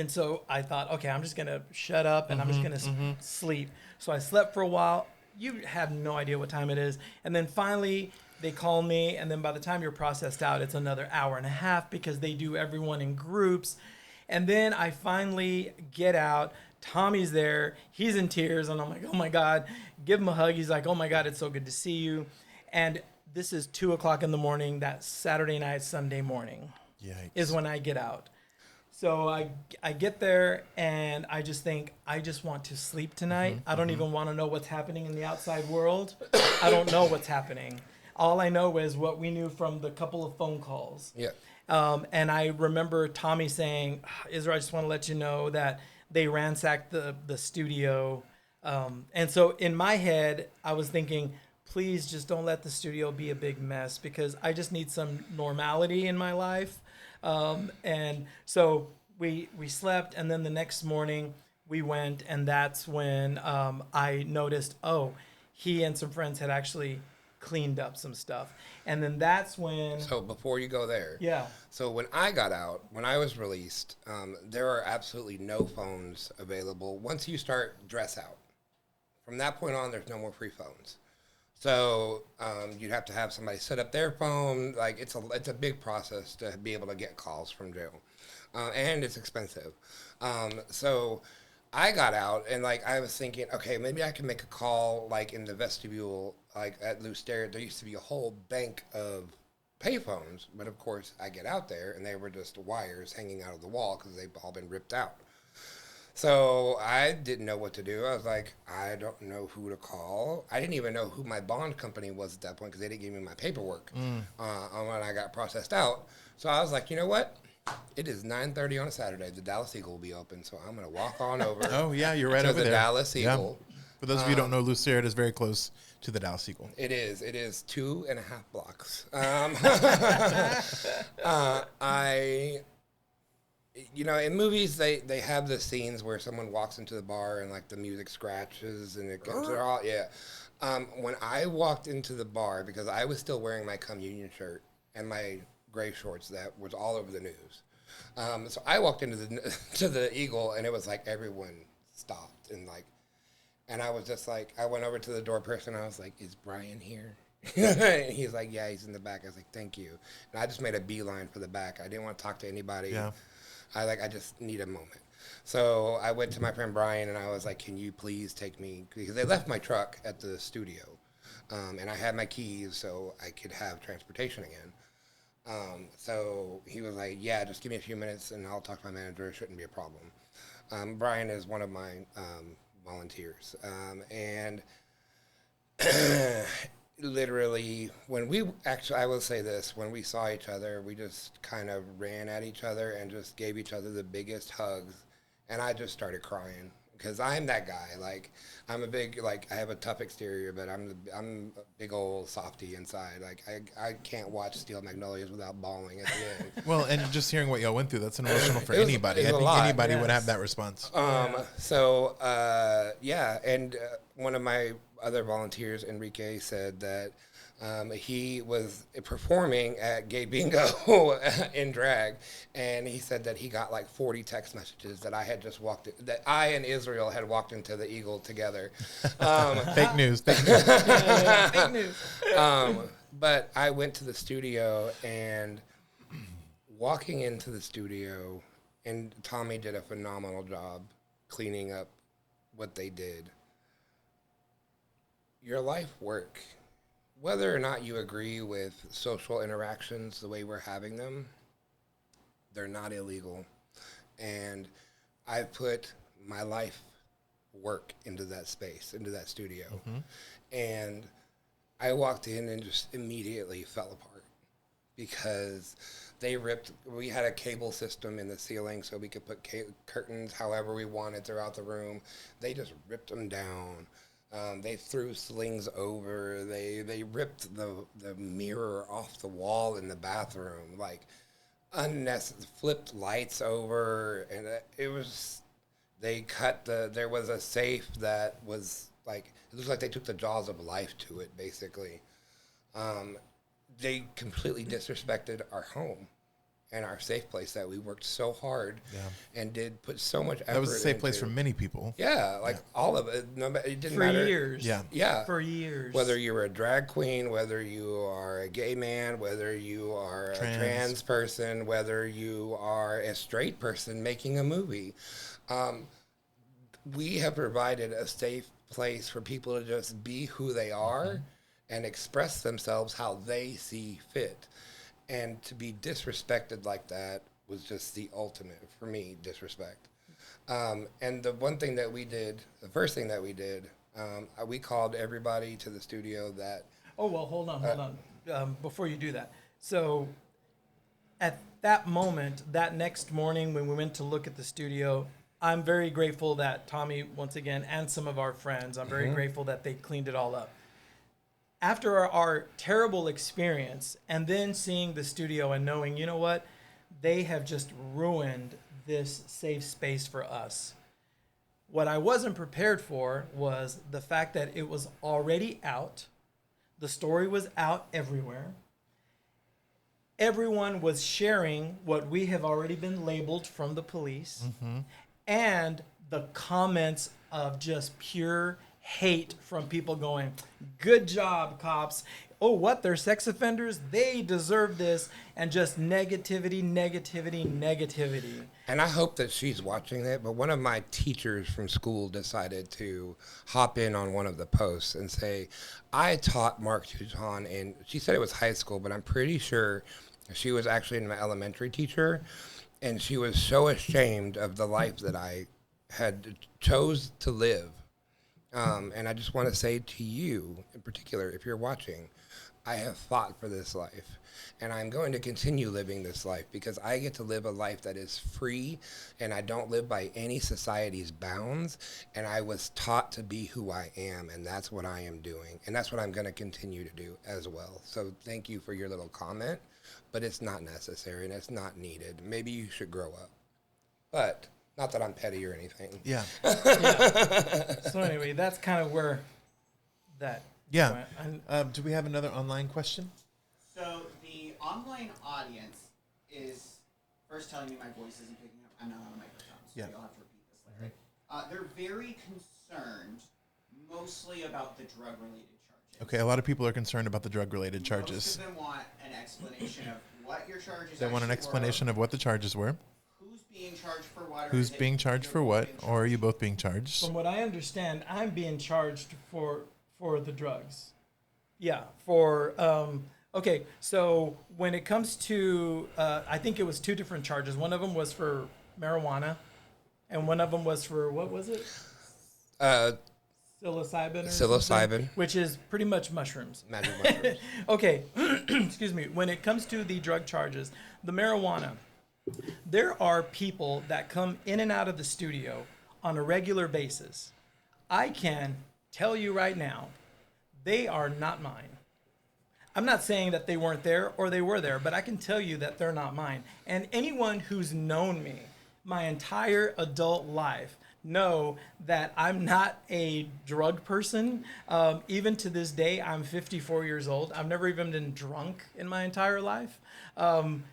so I thought, okay, I'm just gonna shut up and I'm just gonna sleep. So I slept for a while. You have no idea what time it is, and then finally they call me, and then by the time you're processed out, it's another hour and a half because they do everyone in groups. And then I finally get out. Tommy's there. He's in tears, and I'm like, oh my God, give him a hug. He's like, oh my God, it's so good to see you. And this is 2:00 in the morning. That Saturday night, Sunday morning Yikes. is when I get out. So I get there and I just think, I just want to sleep tonight. I don't even want to know what's happening in the outside world. I don't know what's happening. All I know is what we knew from the couple of phone calls. Yeah. And I remember Tommy saying, Israel, I just want to let you know that they ransacked the studio. And so in my head, I was thinking, please just don't let the studio be a big mess, because I just need some normality in my life. And so we slept, and then the next morning we went, and that's when I noticed, oh, he and some friends had actually cleaned up some stuff. And then that's when... So before you go there, Yeah. So when I got out, when I was released, there are absolutely no phones available once you start dress out. From that point on, there's no more free phones. So you'd have to have somebody set up their phone. Like it's a big process to be able to get calls from jail, and it's expensive. So I got out, and like I was thinking, okay, maybe I can make a call like in the vestibule, like at Lucerne. There used to be a whole bank of payphones, but of course I get out there, and they were just wires hanging out of the wall because they've all been ripped out. So I didn't know what to do. I was like, I don't know who to call. I didn't even know who my bond company was at that point because they didn't give me my paperwork on when I got processed out. So I was like, you know what? It is 9:30 on a Saturday. The Dallas Eagle will be open, so I'm going to walk on over. Oh, yeah, you're right to over the there. Dallas Eagle. Yeah. For those of you who don't know, Lucerne is very close to the Dallas Eagle. It is 2.5 blocks. You know, in movies, they have the scenes where someone walks into the bar and, like, the music scratches and it goes, they're all, yeah. When I walked into the bar, because I was still wearing my communion shirt and my gray shorts that was all over the news. So I walked into to the Eagle, and it was like everyone stopped and, like, and I was just like, I went over to the door person, and I was like, is Brian here? And he's like, yeah, he's in the back. I was like, thank you. And I just made a beeline for the back. I didn't want to talk to anybody. Yeah. I just need a moment. So I went to my friend Brian, and I was like, can you please take me? Because they left my truck at the studio, and I had my keys so I could have transportation again. So he was like, yeah, just give me a few minutes, and I'll talk to my manager. It shouldn't be a problem. Brian is one of my volunteers. And literally, I will say this, when we saw each other, we just kind of ran at each other and just gave each other the biggest hugs. And I just started crying because I'm that guy. Like, I'm a big, like, I have a tough exterior, but I'm a big old softy inside. Like, I can't watch Steel Magnolias without bawling at the end. Well, and just hearing what y'all went through, that's emotional for It was- anybody. it I was a think lot, anybody would yes. have that response. So, yeah, and one of my other volunteers, Enrique, said that he was performing at Gay Bingo in drag, and he said that he got like 40 text messages that that I and Israel had walked into the Eagle together. Fake news. Fake news. Fake news. But I went to the studio, and walking into the studio, and Tommy did a phenomenal job cleaning up what they did. Your life work, whether or not you agree with social interactions the way we're having them, they're not illegal. And I put my life work into that space, into that studio. And I walked in and just immediately fell apart because we had a cable system in the ceiling so we could put curtains however we wanted throughout the room. They just ripped them down. They threw slings over. They ripped the mirror off the wall in the bathroom. Like, unnecessary, flipped lights over, and it was. They cut there was a safe that was like, it looks like they took the jaws of life to it, basically. They completely disrespected our home and our safe place that we worked so hard and did put so much effort. That was a safe into. place for many people. Yeah, like all of it. It didn't For matter. years. Yeah. Yeah. For years. Whether you were a drag queen, whether you are a gay man, whether you are a trans person, whether you are a straight person making a movie, we have provided a safe place for people to just be who they are and express themselves how they see fit. And to be disrespected like that was just the ultimate, for me, disrespect. And the first thing that we did, we called everybody to the studio that... Oh, well, hold on. Before you do that. So at that moment, that next morning when we went to look at the studio, I'm very grateful that Tommy, once again, and some of our friends, I'm very grateful that they cleaned it all up. After our terrible experience, and then seeing the studio and knowing, you know what, they have just ruined this safe space for us. What I wasn't prepared for was the fact that it was already out. The story was out everywhere. Everyone was sharing what we have already been labeled from the police. And the comments of just pure hate from people going, good job, cops. Oh, what? They're sex offenders? They deserve this. And just negativity, negativity, negativity. And I hope that she's watching that, but one of my teachers from school decided to hop in on one of the posts and say, I taught Marc Tuton, and she said it was high school, but I'm pretty sure she was actually my elementary teacher, and she was so ashamed of the life that I had chose to live. And I just want to say to you, in particular, if you're watching, I have fought for this life, and I'm going to continue living this life because I get to live a life that is free, and I don't live by any society's bounds, and I was taught to be who I am, and that's what I am doing, and that's what I'm going to continue to do as well. So thank you for your little comment, but it's not necessary, and it's not needed. Maybe you should grow up, but not that I'm petty or anything. Yeah. So anyway, that's kind of where that Yeah. went. Do we have another online question? So the online audience is first telling me my voice isn't picking up. I'm not on a microphone, so Yeah. you'll have to repeat this later. They're very concerned, mostly about the drug-related charges. Okay, a lot of people are concerned about the drug-related charges. Most of them want an explanation of what your charges. They want an explanation of what the charges were. Who's being charged for what? or Who's is it being charged you're for both what, being or are charged? you both being charged? From what I understand, I'm being charged for the drugs. Yeah, for okay. So when it comes to, I think it was two different charges. One of them was for marijuana, and one of them was for what was it? Psilocybin. Or Psilocybin. something, which is pretty much mushrooms. Magic mushrooms. Okay, excuse me. When it comes to the drug charges, the marijuana, there are people that come in and out of the studio on a regular basis. I can tell you right now, they are not mine. I'm not saying that they weren't there or they were there, but I can tell you that they're not mine. And anyone who's known me my entire adult life know that I'm not a drug person. Even to this day, I'm 54 years old. I've never even been drunk in my entire life. I'm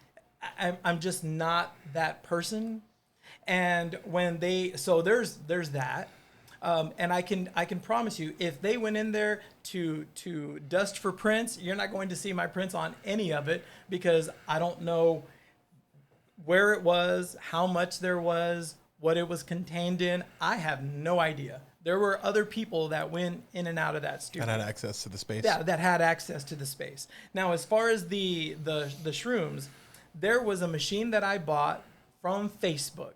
just not that person. And when so there's that. And I can promise you, if they went in there to dust for prints, you're not going to see my prints on any of it because I don't know where it was, how much there was, what it was contained in. I have no idea. There were other people that went in and out of that studio. And had access to the space. Yeah, that had access to the space. Now, as far as the shrooms, there was a machine that I bought from Facebook.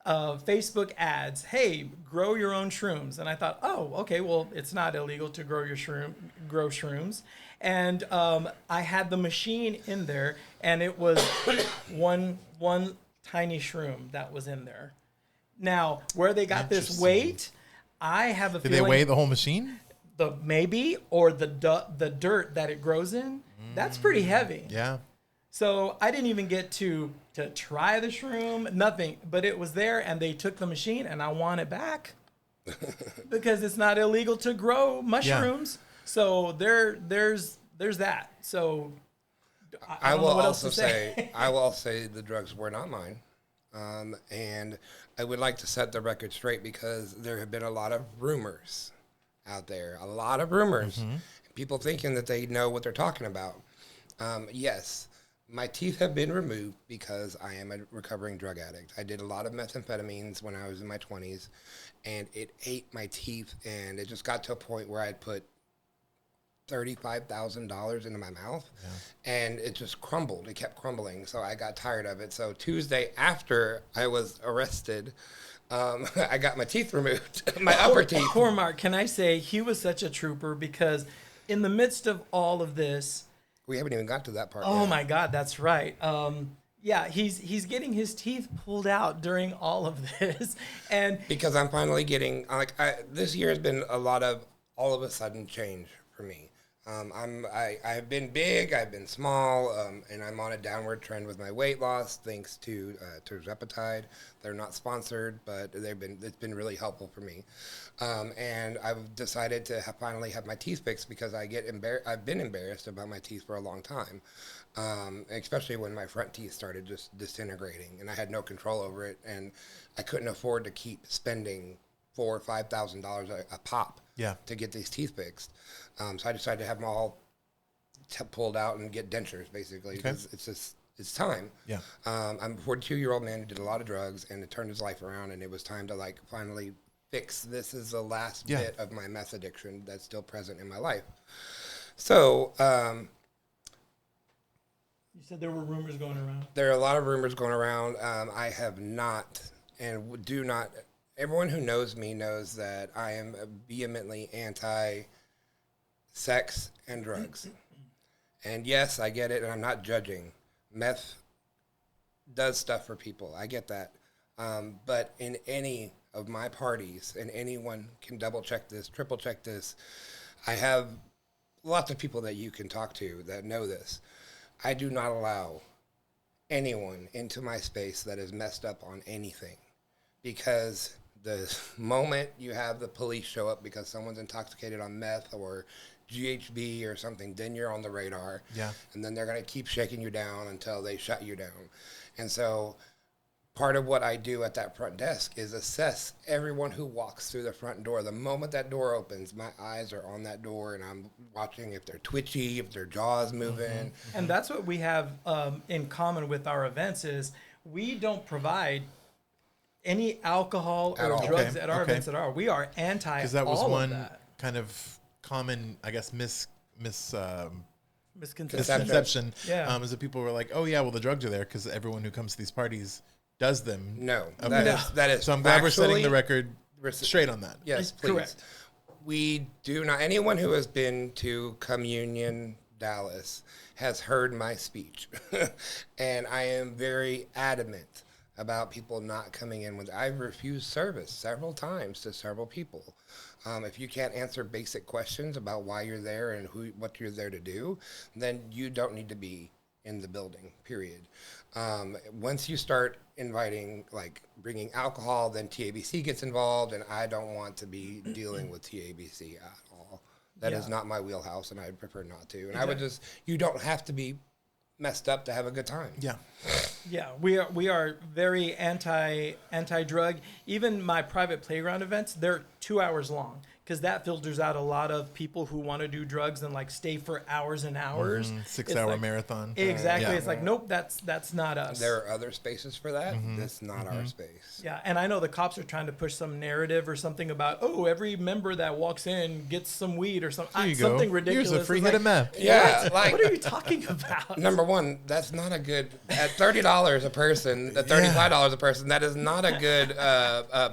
Facebook ads, hey, grow your own shrooms. And I thought, oh, okay, well, it's not illegal to grow shrooms. And I had the machine in there, and it was one tiny shroom that was in there. Now, where they got this weight, I have a feeling. Did they weigh the whole machine? Maybe, or the dirt that it grows in. That's pretty heavy. Yeah. So I didn't even get to try the shroom, nothing. But it was there, and they took the machine, and I want it back because it's not illegal to grow mushrooms. Yeah. So there's that. So I don't know what else to say. I will also say the drugs were not mine, and I would like to set the record straight because there have been a lot of rumors out there, people thinking that they know what they're talking about. Yes. My teeth have been removed because I am a recovering drug addict. I did a lot of methamphetamines when I was in my 20s, and it ate my teeth, and it just got to a point where I'd put $35,000 into my mouth, and it just crumbled. It kept crumbling, so I got tired of it. So Tuesday, after I was arrested, I got my teeth removed, my upper teeth. Poor Marc, can I say he was such a trooper because in the midst of all of this, we haven't even got to that part oh yet. my God, that's right. Yeah, he's getting his teeth pulled out during all of this, and Because I'm finally getting this year has been a lot of all of a sudden change for me. I've been big, I've been small, and I'm on a downward trend with my weight loss thanks to Tirzepatide. They're not sponsored, but it's been really helpful for me. And I've decided to finally have my teeth fixed because I've been embarrassed about my teeth for a long time, especially when my front teeth started just disintegrating, and I had no control over it, and I couldn't afford to keep spending $4,000 or $5,000 a pop to get these teeth fixed. So I decided to have them all pulled out and get dentures, basically, because it's time. Yeah. I'm a 42-year-old man who did a lot of drugs, and it turned his life around, and it was time to finally fix. This is the last bit of my meth addiction that's still present in my life. So you said there were rumors going around. there are a lot of rumors going around. I have not and do not. Everyone who knows me knows that I am vehemently anti-sex and drugs. And yes, I get it, and I'm not judging. Meth does stuff for people. I get that. But in any of my parties, and anyone can double check this, triple check this, I have lots of people that you can talk to that know this. I do not allow anyone into my space that is messed up on anything, because the moment you have the police show up because someone's intoxicated on meth or GHB or something, then you're on the radar. Yeah. And then they're going to keep shaking you down until they shut you down. And so part of what I do at that front desk is assess everyone who walks through the front door. The moment that door opens, my eyes are on that door, and I'm watching if they're twitchy, if their jaw's moving. And that's what we have in common with our events is we don't provide any alcohol At or all. drugs Okay, at our okay. events at all. We are anti Because that was all one of that. kind of common, I guess, Misconception. misconception. Yeah. Is that people were like, oh, yeah, well, the drugs are there because everyone who comes to these parties does them. No, Okay. that is So I'm glad we're setting factually- the record straight on that. Yes, please. Correct. We do not. Anyone who has been to Communion Dallas has heard my speech, and I am very adamant about people not coming in with. I've refused service several times to several people. If you can't answer basic questions about why you're there and what you're there to do, then you don't need to be in the building, period. Once you start inviting, bringing alcohol, then TABC gets involved, and I don't want to be dealing with TABC at all. That is not my wheelhouse, and I'd prefer not to. And I would you don't have to be messed up to have a good time. Yeah. Yeah, we are very anti-drug. Even my private playground events, they're 2 hours long because that filters out a lot of people who want to do drugs and stay for hours and hours. 6-hour marathon. Exactly. Yeah. It's nope, that's not us. There are other spaces for that. That's not our space. Yeah, and I know the cops are trying to push some narrative or something about, every member that walks in gets some weed or something. Here you Something go. ridiculous. Here's a free It's hit of meth. Yeah, what are you talking about? Number one, that's not a good. At $30 a person, at $35 a person, that is not a good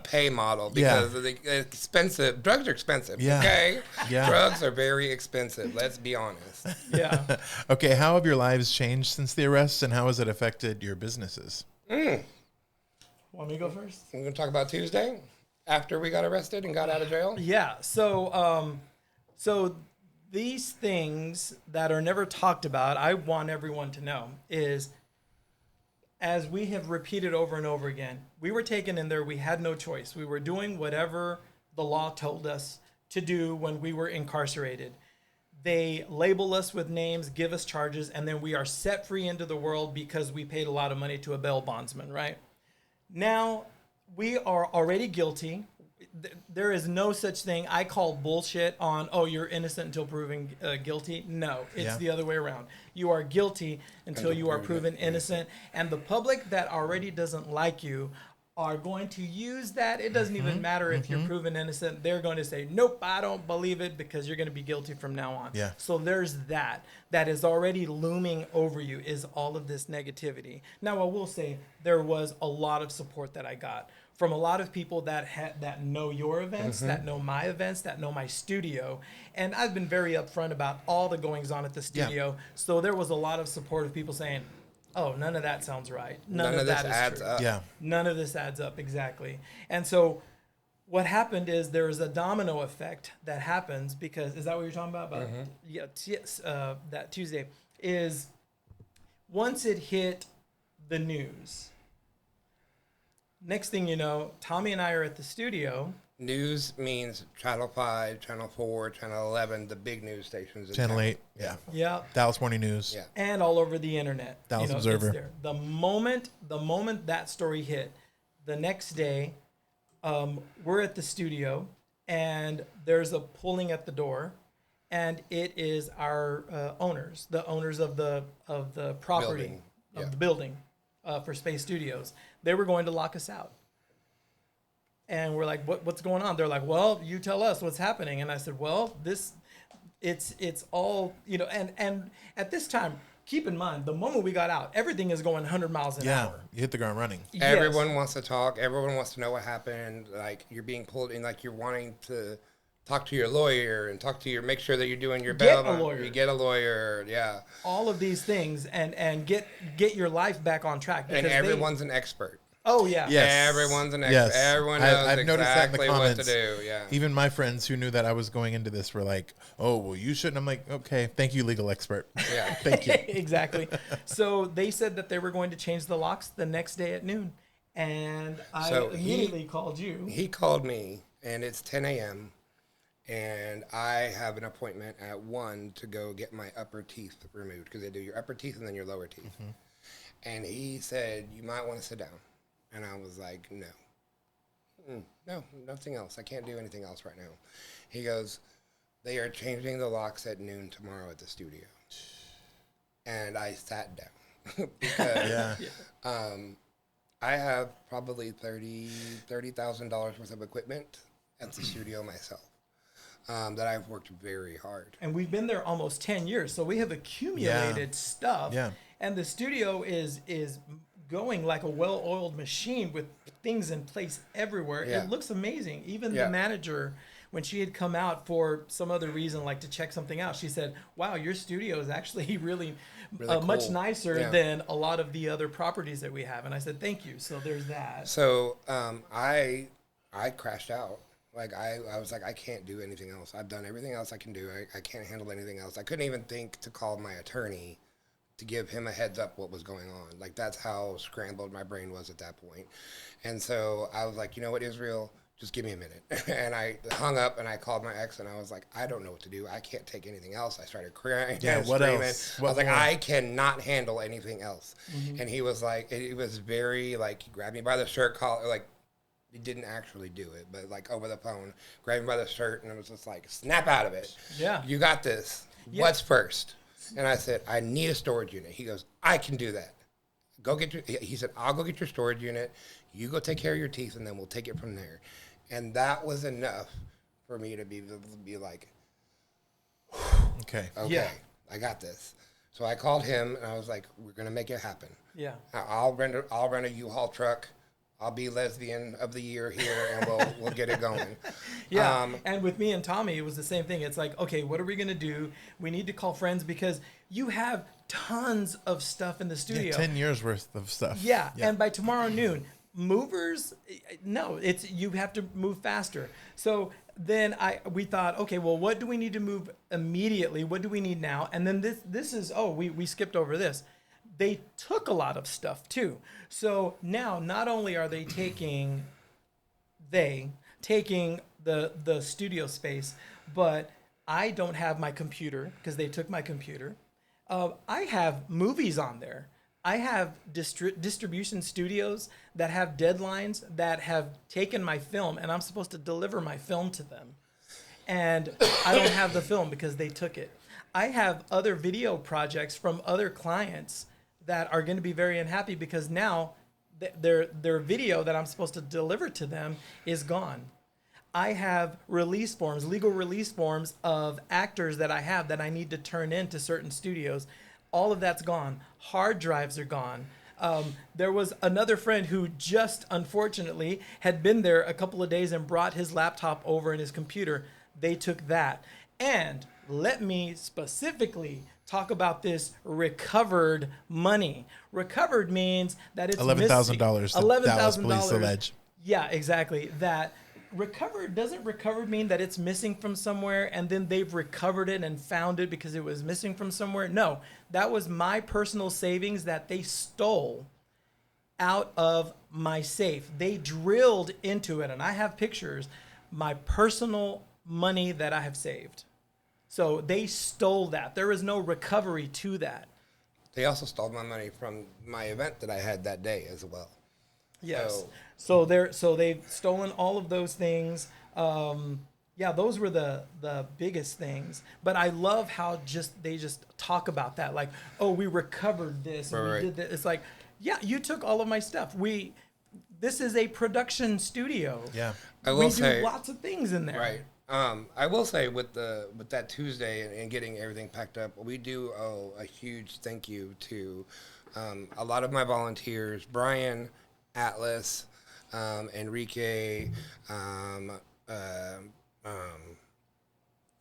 pay model because the expensive drugs are expensive. Yeah. Okay, Yeah. drugs are very expensive. Let's be honest. Yeah. Okay, how have your lives changed since the arrests, and how has it affected your businesses? Want me to go first? We're gonna talk about Tuesday after we got arrested and got out of jail. Yeah. So these things that are never talked about, I want everyone to know is, as we have repeated over and over again, we were taken in there. We had no choice. We were doing whatever the law told us to do when we were incarcerated. They label us with names, give us charges, and then we are set free into the world because we paid a lot of money to a bail bondsman, right? Now, we are already guilty. There is no such thing. I call bullshit on, you're innocent until proven guilty. No, it's the other way around. You are guilty until you are proven innocent. And the public that already doesn't like you are going to use that. It doesn't even matter if you're proven innocent. They're going to say, nope, I don't believe it because you're going to be guilty from now on. Yeah. So there's that. That is already looming over you is all of this negativity. Now, I will say there was a lot of support that I got from a lot of people that know your events, that know my events, that know my studio. And I've been very upfront about all the goings on at the studio. So there was a lot of support of people saying, oh, none of that sounds right. None of this that is adds true. up. Yeah. None of this adds up, exactly. And so what happened is there was a domino effect that happens because, is that what you're talking about? Yeah, that Tuesday is once it hit the news, next thing you know, Tommy and I are at the studio. News means Channel 5, Channel 4, Channel 11, the big news stations. In Channel town. 8. Yeah. Yeah. Dallas Morning News. Yeah. And all over the internet. Dallas it's Observer. there. The moment that story hit, the next day, we're at the studio and there's a pulling at the door, and it is our owners, the owners of the property Building. of Yeah. the building for Spayse Studios. They were going to lock us out. And we're like, what's going on? They're like, well, you tell us what's happening. And I said, well, it's all, and at this time, keep in mind, the moment we got out, everything is going 100 miles an Yeah. hour. You hit the ground running. Yes. Everyone wants to talk. Everyone wants to know what happened. Like, you're being pulled in, like you're wanting to talk to your lawyer and make sure that you're doing your Get bail. a lawyer. You get a lawyer. Yeah. All of these things and get your life back on track. And because everyone's an expert. Oh, yeah. Yes. Everyone's an expert. Yes. Everyone knows I've noticed that in the exactly what to comments. do. Yeah. Even my friends who knew that I was going into this were like, oh, well, you shouldn't. I'm like, okay, thank you, legal expert. Yeah. Thank you. Exactly. So they said that they were going to change the locks the next day at noon. And I So immediately called you. He called me, and it's 10 a.m., and I have an appointment at 1 to go get my upper teeth removed, because they do your upper teeth and then your lower teeth. Mm-hmm. And he said, you might want to sit down. And I was like, no. No, nothing else. I can't do anything else right now. He goes, they are changing the locks at noon tomorrow at the studio. And I sat down because Yeah. I have probably $30,000 worth of equipment at the studio myself that I've worked very hard. And we've been there almost 10 years. So we have accumulated stuff. Yeah. And the studio is going like a well-oiled machine with things in place everywhere. Yeah. It looks amazing. Even Yeah. the manager, when she had come out for some other reason, like to check something out, she said, wow, your studio is actually really much cool. nicer Yeah. than a lot of the other properties that we have. And I said, thank you. So there's that. So I crashed out. Like I was like, I can't do anything else. I've done everything else I can do. I can't handle anything else. I couldn't even think to call my attorney to give him a heads up what was going on. Like, that's how scrambled my brain was at that point. And so I was like, you know what, Israel, just give me a minute. And I hung up and I called my ex and I was like, I don't know what to do. I can't take anything else. I started crying. Yeah, and what screaming. else? I What was like, more? I cannot handle anything else. And he was like, it was very like, he grabbed me by the shirt collar, like, he didn't actually do it, but like over the phone, grabbed me by the shirt and it was just like, snap out of it. Yeah. You got this. Yeah. What's first? And I said, I need a storage unit. He goes, I can do that. Go get your, he said, I'll go get your storage unit. You go take care of your teeth and then we'll take it from there. And that was enough for me to be like, Okay. okay, Yeah. I got this. So I called him and I was like, we're going to make it happen. Yeah. I'll rent a U-Haul truck. I'll be lesbian of the year here and we'll get it going. Yeah, and with me and Tommy, it was the same thing. It's like, okay, what are we gonna do? We need to call friends because you have tons of stuff in the studio. Yeah, 10 years worth of stuff. Yeah, and by tomorrow noon, movers, no, it's you have to move faster. So then we thought, okay, well, what do we need to move immediately? What do we need now? And then this is we skipped over this. They took a lot of stuff too. So now not only are they taking the studio space, but I don't have my computer because they took my computer. I have movies on there. I have distribution studios that have deadlines that have taken my film and I'm supposed to deliver my film to them. And I don't have the film because they took it. I have other video projects from other clients that are going to be very unhappy because now their video that I'm supposed to deliver to them is gone. I have release forms, legal release forms of actors that I have that I need to turn into certain studios. All of that's gone. Hard drives are gone. There was another friend who just unfortunately had been there a couple of days and brought his laptop over and his computer. They took that. And let me specifically talk about this recovered money. Recovered means that it's $11,000. Dallas police $11,000. allege. Yeah, exactly. That recovered, doesn't recovered mean that it's missing from somewhere and then they've recovered it and found it because it was missing from somewhere? No, that was my personal savings that they stole out of my safe. They drilled into it, and I have pictures, my personal money that I have saved. So they stole that. There is no recovery to that. They also stole my money from my event that I had that day as well. Yes. So they've stolen all of those things. Yeah, those were the biggest things. But I love how they just talk about that, like, oh, we recovered this, and we did this. It's like, yeah, you took all of my stuff. This is a production studio. Yeah, We do lots of things in there. Right. I will say with that Tuesday and getting everything packed up, we do owe a huge thank you to a lot of my volunteers, Brian, Atlas, Enrique,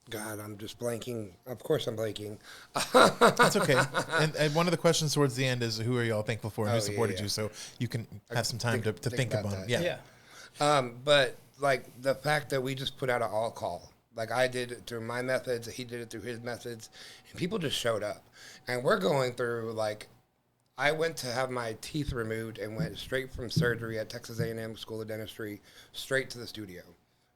God, I'm just blanking. Of course I'm blanking. that's okay. And one of the questions towards the end is, who are y'all thankful for and who supported you? So you can have some time to think about that. Yeah. But like the fact that we just put out an all call, like I did it through my methods, he did it through his methods, and people just showed up. And we're going through, like, I went to have my teeth removed and went straight from surgery at Texas A&M School of Dentistry straight to the studio.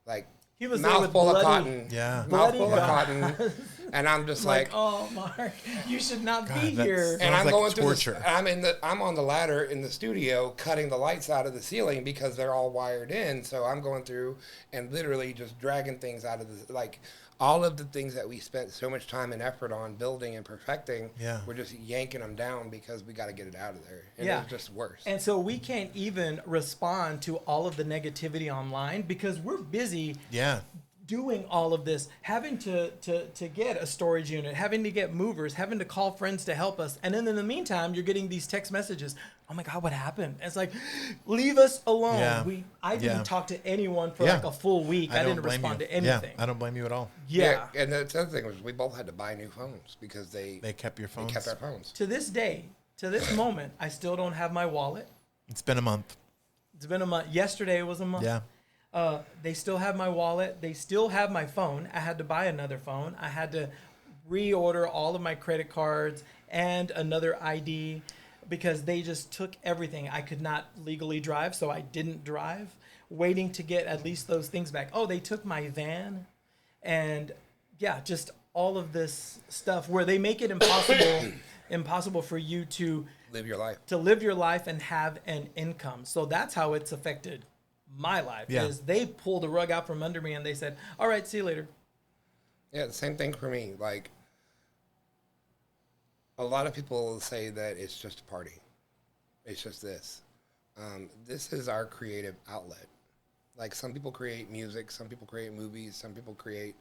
Like, He was mouthful of cotton. Yeah. Mouthful of cotton. And I'm just like, oh, Mark, you should not be that's- here. and I'm like going torture. through I'm on the ladder in the studio cutting the lights out of the ceiling because they're all wired in. So I'm going through and literally just dragging things out of the, like, all of the things that we spent so much time and effort on building and perfecting. Yeah. We're just yanking them down because we got to get it out of there. And Yeah. it's just worse. And so we can't even respond to all of the negativity online because we're busy Yeah. doing all of this, having to get a storage unit, having to get movers, having to call friends to help us. And then in the meantime, you're getting these text messages. Oh my God, what happened? And it's like, leave us alone. Yeah. I didn't Yeah. talk to anyone for Yeah. like a full week. I don't didn't blame respond you. to anything. Yeah, I don't blame you at all. Yeah. And the other thing was we both had to buy new phones because they kept your phones. They kept our phones. To this day, to this moment, I still don't have my wallet. It's been a month. It's been a month. Yesterday was a month. Yeah. They still have my wallet. They still have my phone. I had to buy another phone. I had to reorder all of my credit cards and another ID because they just took everything. I could not legally drive, so I didn't drive, waiting to get at least those things back. Oh, they took my van. And yeah, just all of this stuff where they make it impossible for you to Live your life. And have an income. So that's how it's affected my life. Yeah. Is they pulled the rug out from under me and they said, all right, see you later. Yeah, the same thing for me. Like, a lot of people say that it's just a party. It's just this. This is our creative outlet. Like, some people create music, some people create movies, some people create,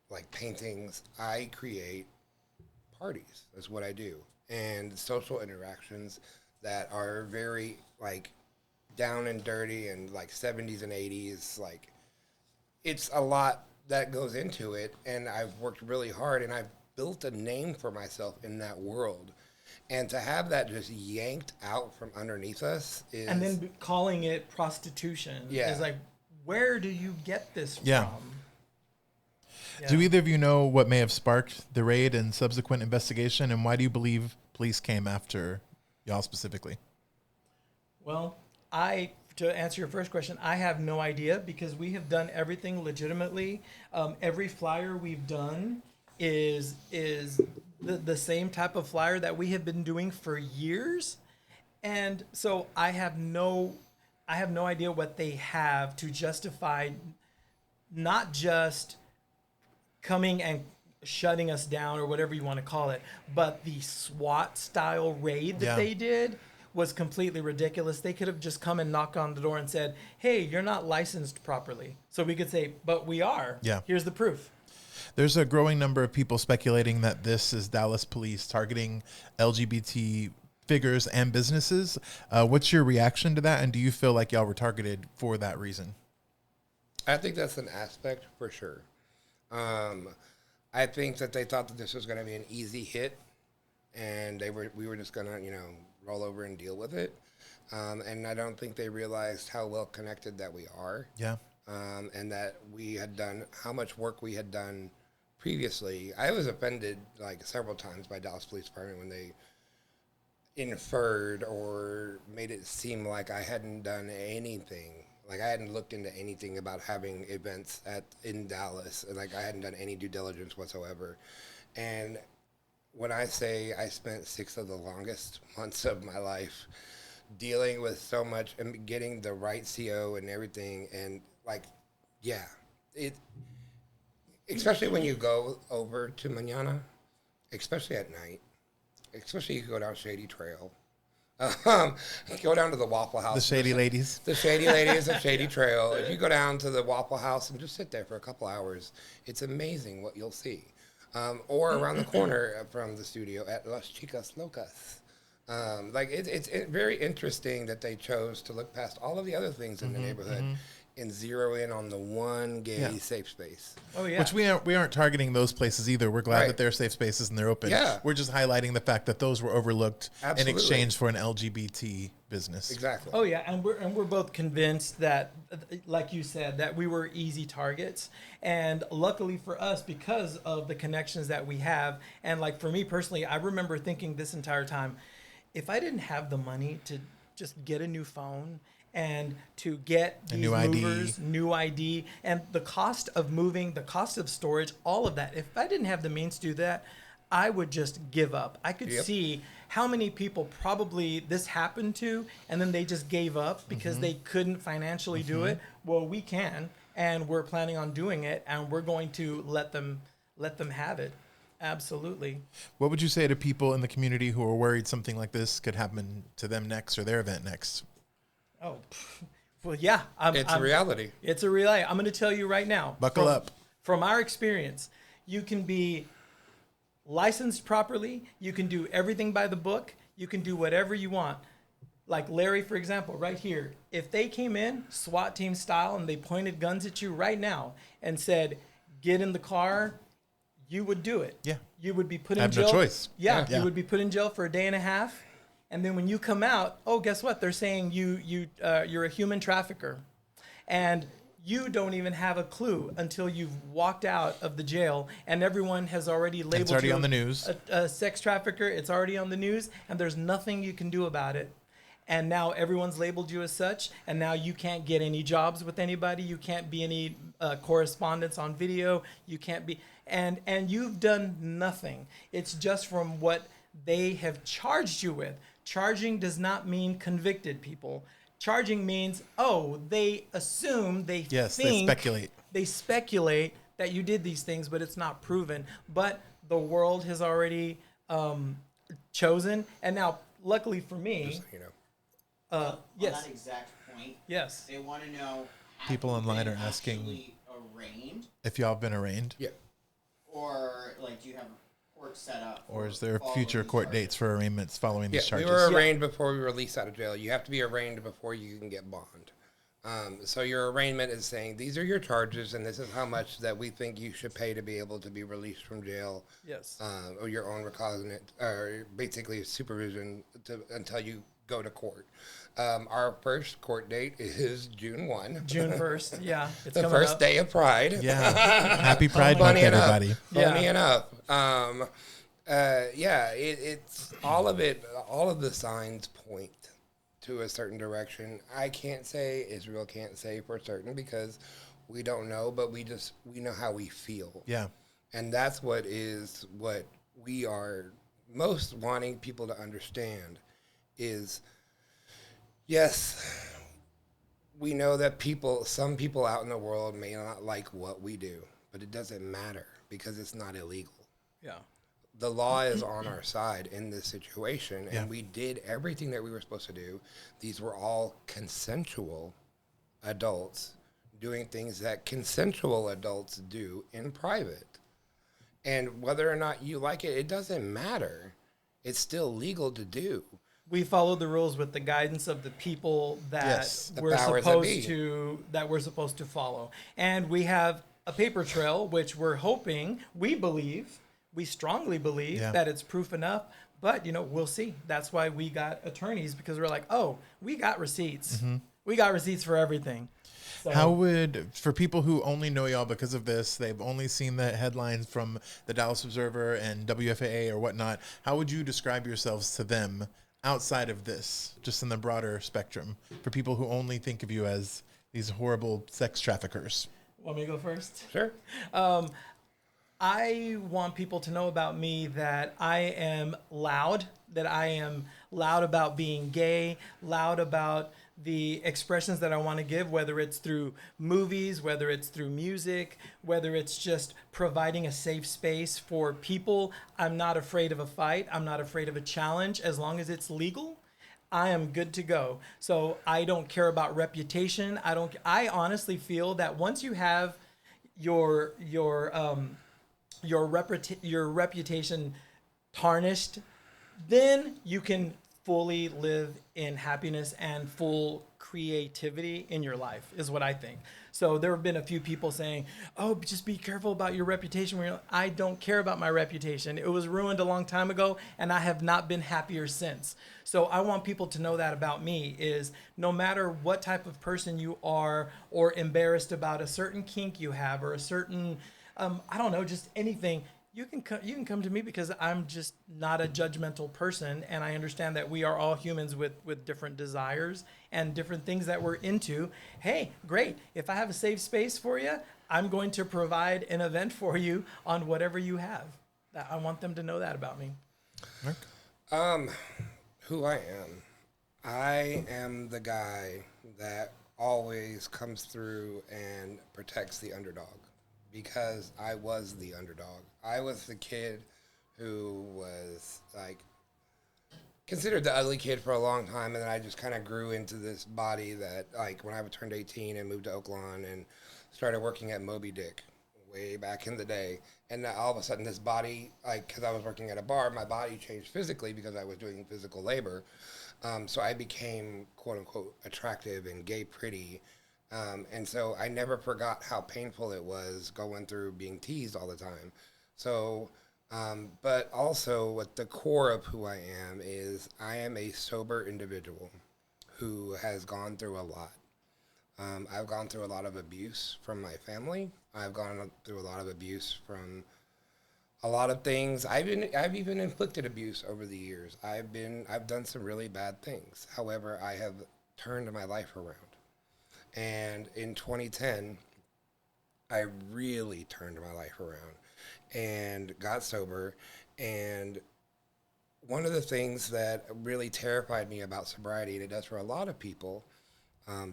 like, paintings. I create parties. That's what I do. And social interactions that are very, like, down and dirty and, like, 70s and 80s. Like, it's a lot that goes into it, and I've worked really hard, and I've built a name for myself in that world. And to have that just yanked out from underneath us is... And then calling it prostitution is like, where do you get this from? Yeah. Do either of you know what may have sparked the raid and subsequent investigation, and why do you believe police came after y'all specifically? Well, to answer your first question, I have no idea because we have done everything legitimately. Every flyer we've done is the same type of flyer that we have been doing for years. And so I have no idea what they have to justify not just coming and shutting us down or whatever you want to call it, but the SWAT style raid that they did was completely ridiculous. They could have just come and knocked on the door and said, hey, you're not licensed properly. So we could say, but we are. Yeah. Here's the proof. There's a growing number of people speculating that this is Dallas police targeting LGBT figures and businesses. What's your reaction to that? And do you feel like y'all were targeted for that reason? I think that's an aspect for sure. I think that they thought that this was going to be an easy hit, and we were just going to, roll over and deal with it. And I don't think they realized how well connected that we are. Yeah. And that we had done, how much work we had done previously. I was offended like several times by Dallas Police Department when they inferred or made it seem like I hadn't done anything. Like I hadn't looked into anything about having events in Dallas. Like I hadn't done any due diligence whatsoever. And when I say I spent 6 of the longest months of my life dealing with so much and getting the right CO and everything, and like, yeah, especially when you go over to Mñana, especially at night, especially you go down Shady Trail, go down to the Waffle House. The Shady Ladies. The Shady Ladies of Shady Trail. If you go down to the Waffle House and just sit there for a couple hours, it's amazing what you'll see. Or around the corner from the studio at Las Chicas Locas. It's very interesting that they chose to look past all of the other things in the neighborhood and zero in on the one gay safe space. Oh yeah. Which we aren't targeting those places either. We're glad that they're safe spaces and they're open. Yeah. We're just highlighting the fact that those were overlooked Absolutely. in exchange for an LGBT business. Exactly. Oh yeah, and we're both convinced that, like you said, that we were easy targets, and luckily for us, because of the connections that we have, and like for me personally, I remember thinking this entire time, if I didn't have the money to just get a new phone and to get these new ID, and the cost of moving, the cost of storage, all of that, if I didn't have the means to do that, I would just give up. I could see how many people probably this happened to, and then they just gave up because they couldn't financially do it. Well, we can, and we're planning on doing it, and we're going to let them have it. Absolutely. What would you say to people in the community who are worried something like this could happen to them next or their event next? Oh, well, yeah. It's a reality. It's a reality. I'm going to tell you right now. Buckle up. From our experience, you can be licensed properly. You can do everything by the book. You can do whatever you want. Like Larry, for example, right here. If they came in SWAT team style and they pointed guns at you right now and said, "Get in the car," you would do it. Yeah. You would be put in Have jail. no choice. Yeah, Yeah. you would be put in jail for a day and a half. And then when you come out, oh, guess what? They're saying you're a human trafficker. And you don't even have a clue until you've walked out of the jail, and everyone has already labeled It's already you on the news. a sex trafficker. It's already on the news, and there's nothing you can do about it. And now everyone's labeled you as such, and now you can't get any jobs with anybody. You can't be any correspondence on video. You can't be, and you've done nothing. It's just from what they have charged you with. Charging does not mean convicted, people. Charging means, oh, they assume, they think, they speculate. They speculate that you did these things, but it's not proven. But the world has already chosen, and now, luckily for me, Just so you know. yes, On that exact point, yes. they want to know, have People you online been are asking- actually arraigned, If y'all have been arraigned, Yeah. or like do you have a court set up, or for is there all of future these court charges? dates for arraignments following Yeah, these charges? we were arraigned before we were released out of jail. You have to be arraigned before you can get bond. So your arraignment is saying, these are your charges, and this is how much that we think you should pay to be able to be released from jail. Yes. Or your own recognizant, or basically supervision until you go to court. Our first court date is June 1. June 1st. Yeah. It's The coming first up. day of Pride. Yeah. Happy Pride Month, Funny enough. everybody. Funny Yeah. enough. It's all of it. All of the signs point to a certain direction. I can't say, Israel can't say for certain because we don't know, but we know how we feel. Yeah. And that's what we are most wanting people to understand is, yes, we know that some people out in the world may not like what we do, but it doesn't matter because it's not illegal. Yeah. The law is on our side in this situation, and Yeah. we did everything that we were supposed to do. These were all consensual adults doing things that consensual adults do in private. And whether or not you like it, it doesn't matter. It's still legal to do. We followed the rules with the guidance of the people that Yes, the we're powers that be. supposed to follow. And we have a paper trail, which we're hoping, we strongly believe Yeah. that it's proof enough. But, we'll see. That's why we got attorneys, because we're like, oh, we got receipts. We got receipts for everything. So, How would, for people who only know y'all because of this, they've only seen the headlines from the Dallas Observer and WFAA or whatnot, how would you describe yourselves to them outside of this, just in the broader spectrum, for people who only think of you as these horrible sex traffickers? want me to go first? Sure. I want people to know about me that I am loud about being gay, loud about the expressions that I want to give, whether it's through movies, whether it's through music, whether it's just providing a safe space for people. I'm not afraid of a fight. I'm not afraid of a challenge. As long as it's legal, I am good to go. So I don't care about reputation. I honestly feel that once you have your reputation tarnished, then you can fully live in happiness and full creativity in your life, is what I think. So there have been a few people saying, oh, just be careful about your reputation. I don't care about my reputation. It was ruined a long time ago, and I have not been happier since. So I want people to know that about me, is no matter what type of person you are, or embarrassed about a certain kink you have, or a certain I don't know, just anything, you can come to me, because I'm just not a judgmental person, and I understand that we are all humans with different desires and different things that we're into. Hey, great. If I have a safe space for you, I'm going to provide an event for you on whatever you have. I want them to know that about me. Mark? Who I am. I am the guy that always comes through and protects the underdog, because I was the underdog. I was the kid who was like considered the ugly kid for a long time, and then I just kind of grew into this body that, like, when I turned 18 and moved to Oakland and started working at Moby Dick way back in the day, and all of a sudden this body, like, because I was working at a bar, my body changed physically because I was doing physical labor. So I became, quote unquote, attractive and gay pretty. And so I never forgot how painful it was going through being teased all the time. So, but also what the core of who I am is I am a sober individual who has gone through a lot. I've gone through a lot of abuse from my family. I've gone through a lot of abuse from a lot of things. I've even inflicted abuse over the years. I've done some really bad things. However, I have turned my life around. And in 2010, I really turned my life around and got sober. And one of the things that really terrified me about sobriety, and it does for a lot of people,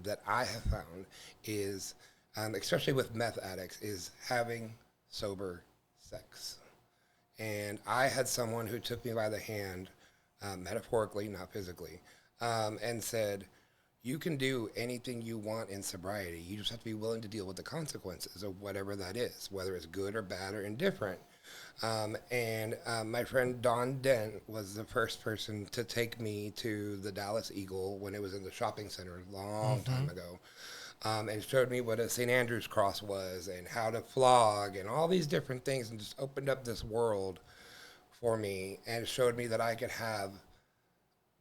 that I have found is, especially with meth addicts, is having sober sex. And I had someone who took me by the hand, metaphorically, not physically, and said, you can do anything you want in sobriety. You just have to be willing to deal with the consequences of whatever that is, whether it's good or bad or indifferent. And my friend Don Dent was the first person to take me to the Dallas Eagle when it was in the shopping center a long time ago, and showed me what a St. Andrew's cross was and how to flog and all these different things, and just opened up this world for me and showed me that I could have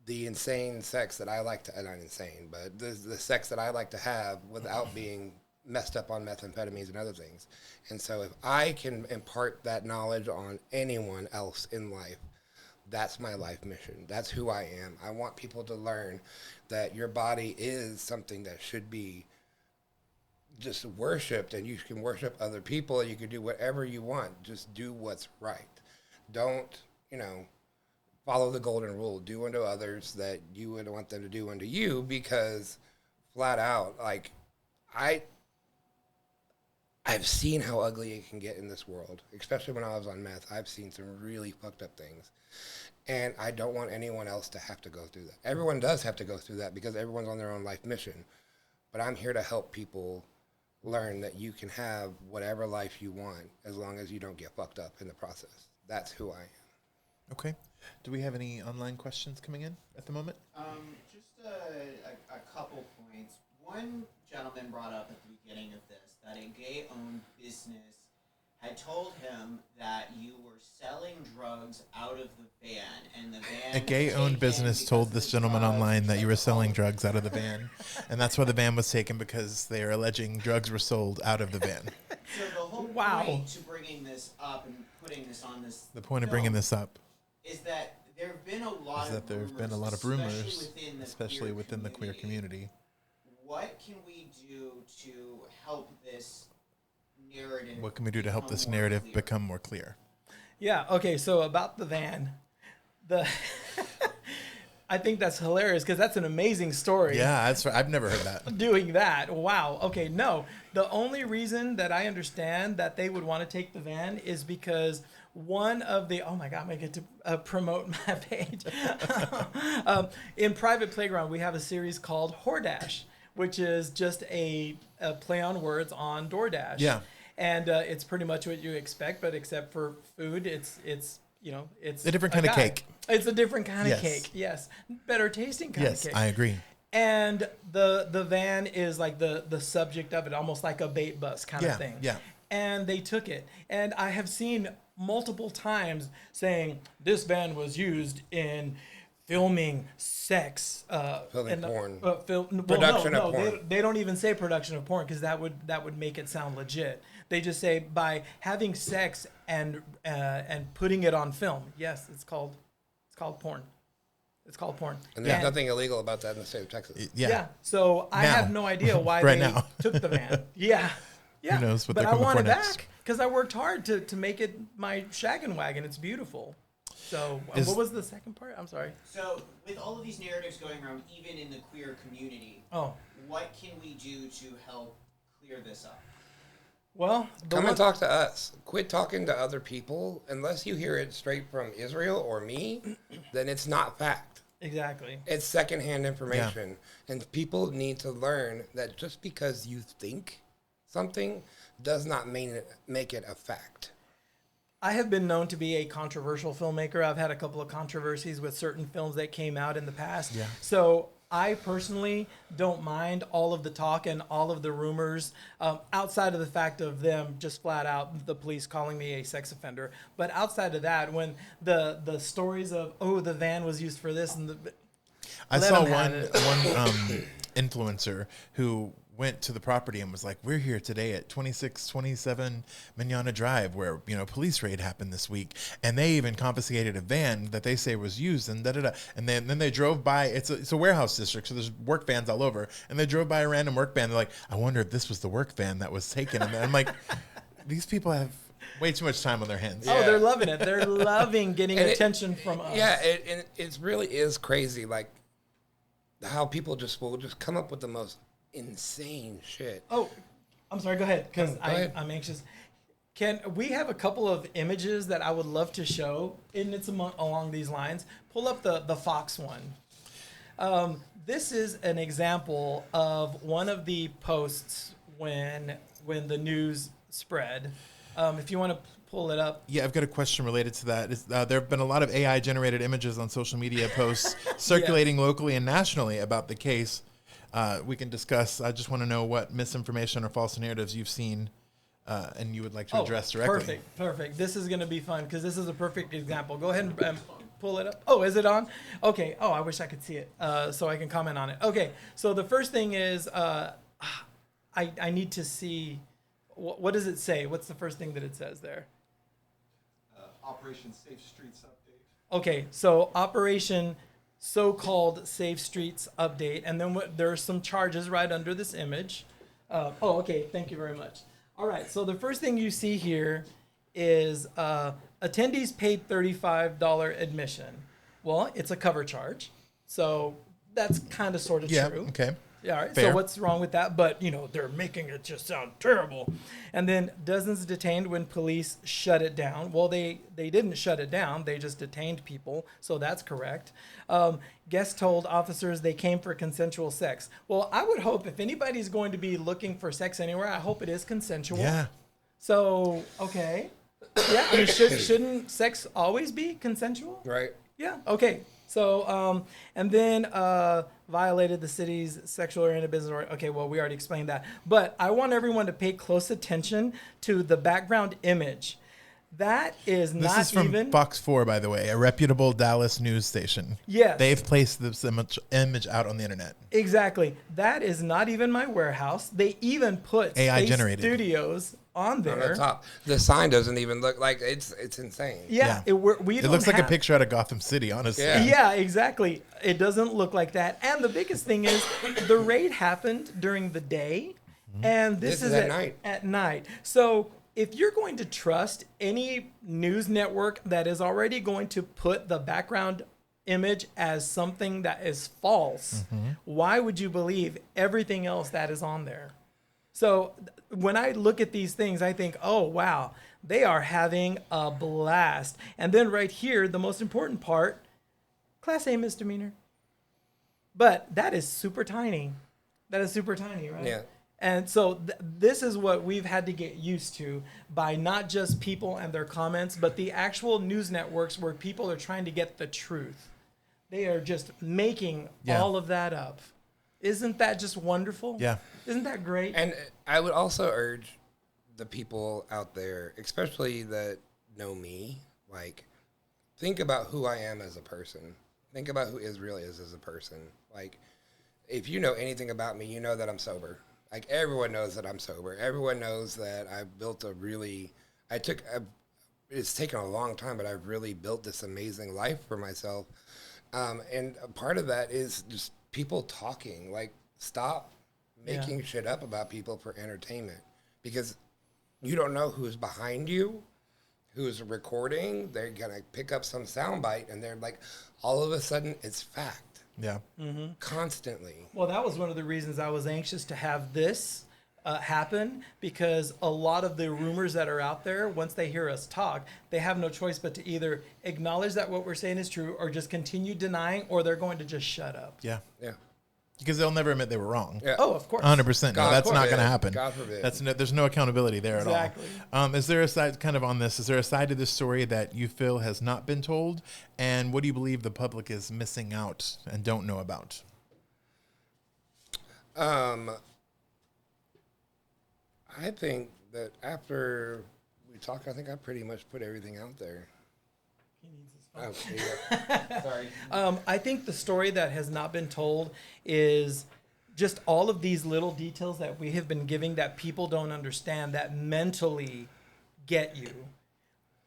the insane sex that I like to, not insane, but the sex that I like to have without being messed up on methamphetamines and other things. And so if I can impart that knowledge on anyone else in life, that's my life mission. That's who I am. I want people to learn that your body is something that should be just worshipped, and you can worship other people, and you can do whatever you want. Just do what's right. Don't, follow the golden rule. Do unto others that you would want them to do unto you, because flat out, like, I've seen how ugly it can get in this world, especially when I was on meth. I've seen some really fucked up things, and I don't want anyone else to have to go through that. Everyone does have to go through that because everyone's on their own life mission, but I'm here to help people learn that you can have whatever life you want as long as you don't get fucked up in the process. That's who I am. Okay. Do we have any online questions coming in at the moment? Just a couple points. One gentleman brought up at the beginning of this that a gay-owned business had told him that you were selling drugs out of the van, and the van. A gay-owned business told this gentleman online that you were selling drugs out of the van, and that's why the van was taken, because they are alleging drugs were sold out of the van. So the whole point to bringing this up and putting this on this. The point of bringing this up is that there have been a lot of rumors, especially within the queer community. What can we do to help this narrative? What can we do to help this narrative become more clear? Yeah. Okay. So about the van, I think that's hilarious because that's an amazing story. Yeah, I've never heard that. Doing that. Wow. Okay. No, the only reason that I understand that they would want to take the van is because one of the, oh my God, I get to promote my page. In Private Playground, we have a series called Hordash, which is just a play on words on DoorDash. Yeah. And it's pretty much what you expect, but except for food, it's a different kind of cake. It's a different kind of cake. Yes. Better tasting kind of cake. Yes, I agree. And the van is like the subject of it, almost like a bait bus kind of thing. Yeah. And they took it. And I have seen multiple times saying this van was used in filming sex, filming porn, production of porn. They don't even say production of porn because that would make it sound legit. They just say by having sex and putting it on film. Yes, it's called porn. It's called porn. And there's nothing illegal about that in the state of Texas. Yeah. So I have no idea why they took the van. Yeah. Who knows what but they're I coming want for it next. back because I worked hard to make it my shaggin' wagon. It's beautiful. So what was the second part? I'm sorry. So with all of these narratives going around, even in the queer community, what can we do to help clear this up? Well, come and talk to us. Quit talking to other people. Unless you hear it straight from Israel or me, then it's not fact. Exactly. It's secondhand information. Yeah. And people need to learn that just because you think something does not make it a fact. I have been known to be a controversial filmmaker. I've had a couple of controversies with certain films that came out in the past. Yeah. So I personally don't mind all of the talk and all of the rumors outside of the fact of them just flat out, the police calling me a sex offender. But outside of that, when the stories of, the van was used for this and I saw one influencer who went to the property and was like, we're here today at 2627 Mñana Drive where, police raid happened this week. And they even confiscated a van that they say was used and da-da-da. And then they drove by, it's a warehouse district, so there's work vans all over. And they drove by a random work van. They're like, I wonder if this was the work van that was taken. And I'm like, these people have way too much time on their hands. Yeah. Oh, they're loving it. They're loving getting attention from us. Yeah, it really is crazy, like how people will just come up with the most insane shit. Oh, I'm sorry. Go ahead, because I'm anxious. Can we have a couple of images that I would love to show? And it's along these lines. Pull up the Fox one. This is an example of one of the posts when the news spread. If you want to pull it up. Yeah, I've got a question related to that. There have been a lot of AI-generated images on social media posts circulating locally and nationally about the case. We can discuss. I just want to know what misinformation or false narratives you've seen and you would like to address directly. Perfect. This is going to be fun because this is a perfect example. Go ahead and pull it up. Oh, is it on? Okay. Oh, I wish I could see it so I can comment on it. Okay. So the first thing is I need to see, what does it say? What's the first thing that it says there? Operation Safe Streets Update. Okay. So Operation so-called Safe Streets Update, and then there are some charges right under this image. Okay, thank you very much. All right, so the first thing you see here is attendees paid $35 admission. Well, it's a cover charge, so that's kind of sort of true. Okay. Yeah, all right. Fair. So what's wrong with that? But, they're making it just sound terrible. And then dozens detained when police shut it down. Well, they didn't shut it down. They just detained people. So that's correct. Guests told officers they came for consensual sex. Well, I would hope if anybody's going to be looking for sex anywhere, I hope it is consensual. Yeah. So, okay. Yeah, I mean, shouldn't sex always be consensual? Right. Yeah. Okay. So, and then violated the city's sexual-oriented business. Okay, well, we already explained that. But I want everyone to pay close attention to the background image. That is This not is from even Fox 4, by the way, a reputable Dallas news station. Yes. They've placed this image out on the internet. Exactly. That is not even my warehouse. They even put AI Spayse generated. Studios on there. On the top. The sign doesn't even look like it's insane. Yeah, Yeah. we It don't looks like a have- picture out of Gotham City, honestly. Yeah. Yeah, exactly. It doesn't look like that. And the biggest thing is the raid happened during the day, and this is at night. At night. So if you're going to trust any news network that is already going to put the background image as something that is false, why would you believe everything else that is on there? So when I look at these things, I think, oh, wow, they are having a blast. And then right here, the most important part, Class A misdemeanor. But that is super tiny. That is super tiny, right? Yeah. And so this is what we've had to get used to by not just people and their comments, but the actual news networks where people are trying to get the truth. They are just making all of that up. Isn't that just wonderful? Yeah. Isn't that great? And I would also urge the people out there, especially that know me, like, think about who I am as a person. Think about who Israel is as a person. Like, if you know anything about me, you know that I'm sober. Like, everyone knows that I'm sober. Everyone knows that I've built it's taken a long time, but I've really built this amazing life for myself. And a part of that is just people talking. Like, stop making shit up about people for entertainment, because you don't know who's behind you, who's recording. They're going to pick up some soundbite, and they're like, all of a sudden, it's fact. Yeah. Constantly. Well, that was one of the reasons I was anxious to have this happen, because a lot of the rumors that are out there, once they hear us talk, they have no choice but to either acknowledge that what we're saying is true or just continue denying, or they're going to just shut up. Yeah. Yeah. Because they'll never admit they were wrong. Yeah. Oh, of course. 100%. No, God that's not going to forbid. happen. God forbid. There's no accountability there Exactly. at all. Is there a side kind of on this? Is there a side to this story that you feel has not been told? And what do you believe the public is missing out and don't know about? I think that after we talk, I think I pretty much put everything out there. Oh, there you go. Sorry. I think the story that has not been told is just all of these little details that we have been giving that people don't understand, that mentally get you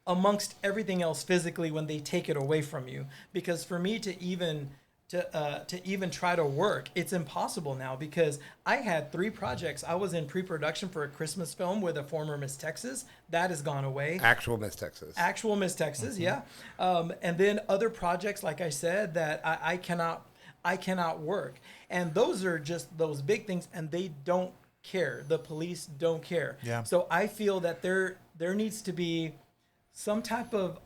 amongst everything else physically when they take it away from you. Because for me to even try to work, it's impossible now, because I had 3 projects. I was in pre-production for a Christmas film with a former Miss Texas. That has gone away. Actual Miss Texas. Actual Miss Texas, yeah. And then other projects, like I said, that I cannot work. And those are just those big things, and they don't care. The police don't care. Yeah. So I feel that there needs to be some type of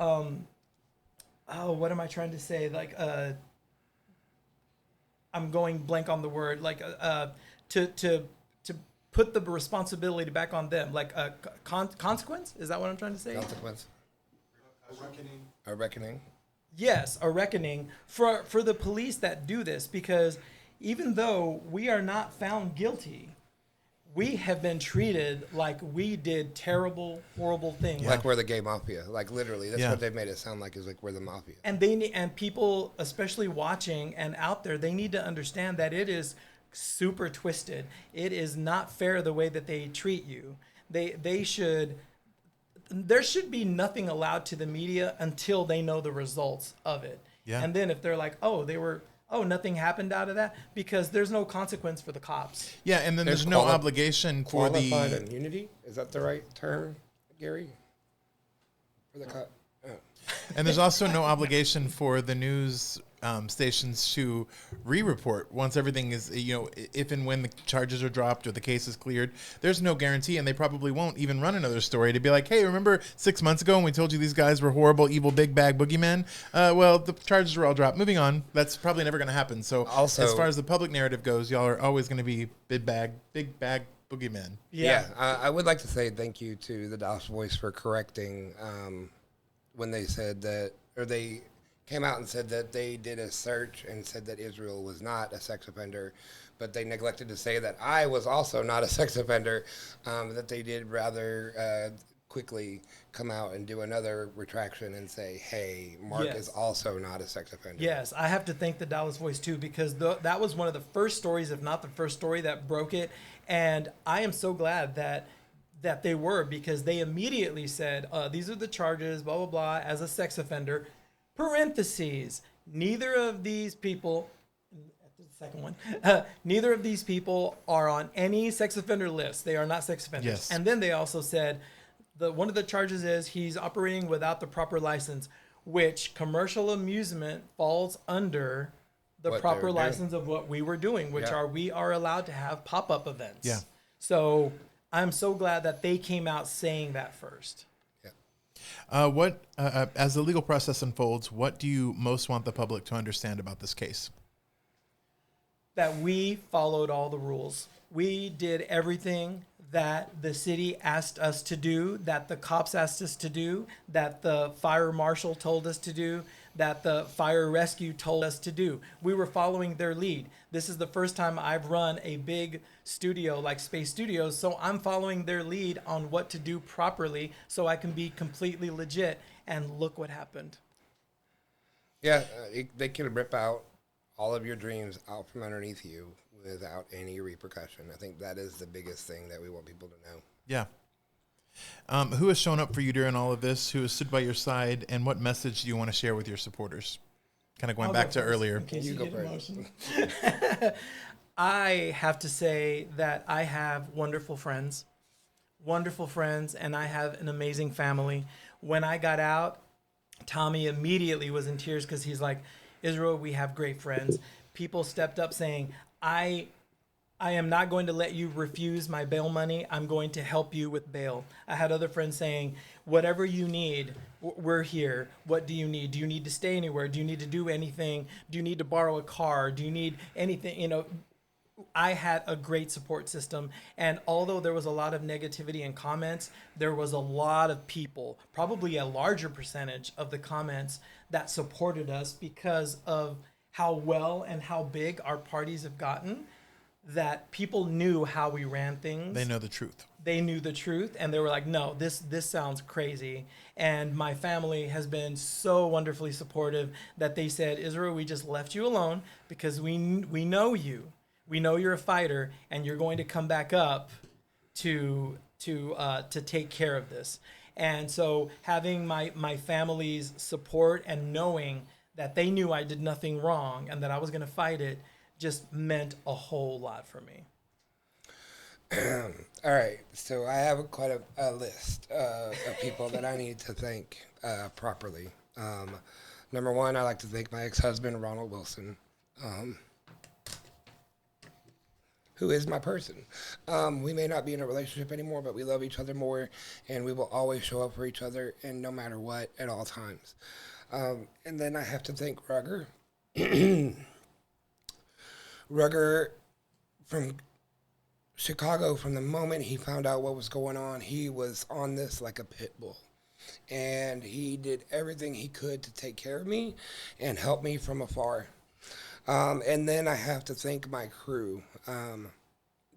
what am I trying to say? Like I'm going blank on the word. Like to put the responsibility back on them. Like a consequence. Is that what I'm trying to say? Consequence. A reckoning. A reckoning. Yes, a reckoning for the police that do this, because even though we are not found guilty, we have been treated like we did terrible, horrible things. Like we're the gay mafia. Like, literally, that's Yeah. what they've made it sound like, is like we're the mafia. And people, especially watching and out there, they need to understand that it is super twisted. It is not fair the way that they treat you. There should be nothing allowed to the media until they know the results of it. Yeah. And then if they're like, nothing happened out of that, because there's no consequence for the cops. Yeah, and then There's there's no obligation for Qualified the... immunity? Is that the right term, Gary? For the cop? Oh. And there's also no obligation for the news stations to re-report once everything is, if and when the charges are dropped or the case is cleared. There's no guarantee, and they probably won't even run another story to be like, hey, remember 6 months ago when we told you these guys were horrible, evil, big bag boogeymen? Well, the charges were all dropped. Moving on. That's probably never going to happen. So Also, as far as the public narrative goes, y'all are always going to be big bag boogeymen. Yeah. I would like to say thank you to the Dallas Voice for correcting when they said that, or they came out and said that they did a search and said that Israel was not a sex offender, but they neglected to say that I was also not a sex offender, that they did rather quickly come out and do another retraction and say, hey, Marc is also not a sex offender. Yes, I have to thank the Dallas Voice too, because that was one of the first stories, if not the first story, that broke it. And I am so glad that they were, because they immediately said, these are the charges, blah, blah, blah, as a sex offender. Parentheses, neither of these people, the second one, neither of these people are on any sex offender list. They are not sex offenders. Yes. And then they also said, one of the charges is he's operating without the proper license, which commercial amusement falls under the What proper they were doing. license of what we were doing, which Yeah. we are allowed to have pop-up events. Yeah. So I'm so glad that they came out saying that first. As the legal process unfolds, what do you most want the public to understand about this case? That we followed all the rules. We did everything that the city asked us to do, that the cops asked us to do, that the fire marshal told us to do, that the fire rescue told us to do. We were following their lead. This is the first time I've run a big studio like Spayse Studios, so I'm following their lead on what to do properly so I can be completely legit. And look what happened. Yeah, they can rip out all of your dreams out from underneath you without any repercussion. I think that is the biggest thing that we want people to know. Yeah. Who has shown up for you during all of this? Who has stood by your side? And what message do you want to share with your supporters? Kind of going I'll back go to first, earlier. in case You you go get first. emotional. I have to say that I have wonderful friends, and I have an amazing family. When I got out, Tommy immediately was in tears because he's like, Israel, we have great friends. People stepped up saying, I am not going to let you refuse my bail money. I'm going to help you with bail. I had other friends saying, whatever you need, we're here. What do you need? Do you need to stay anywhere? Do you need to do anything? Do you need to borrow a car? Do you need anything? You know, I had a great support system. And although there was a lot of negativity in comments, there was a lot of people, probably a larger percentage of the comments that supported us because of how well and how big our parties have gotten, that people knew how we ran things. They know the truth. They knew the truth, and they were like, no, this sounds crazy. And my family has been so wonderfully supportive that they said, Israel, we just left you alone because we know you. We know you're a fighter, and you're going to come back up to take care of this. And so having my family's support and knowing that they knew I did nothing wrong and that I was going to fight it just meant a whole lot for me. All right, so I have quite a list of people that I need to thank properly. Number one, I like to thank my ex-husband, Ronald Wilson, who is my person. We may not be in a relationship anymore, but we love each other more, and we will always show up for each other, and no matter what, at all times. And then I have to thank Rugger. Rugger from Chicago, from the moment he found out what was going on, he was on this like a pit bull. And he did everything he could to take care of me and help me from afar. And then I have to thank my crew.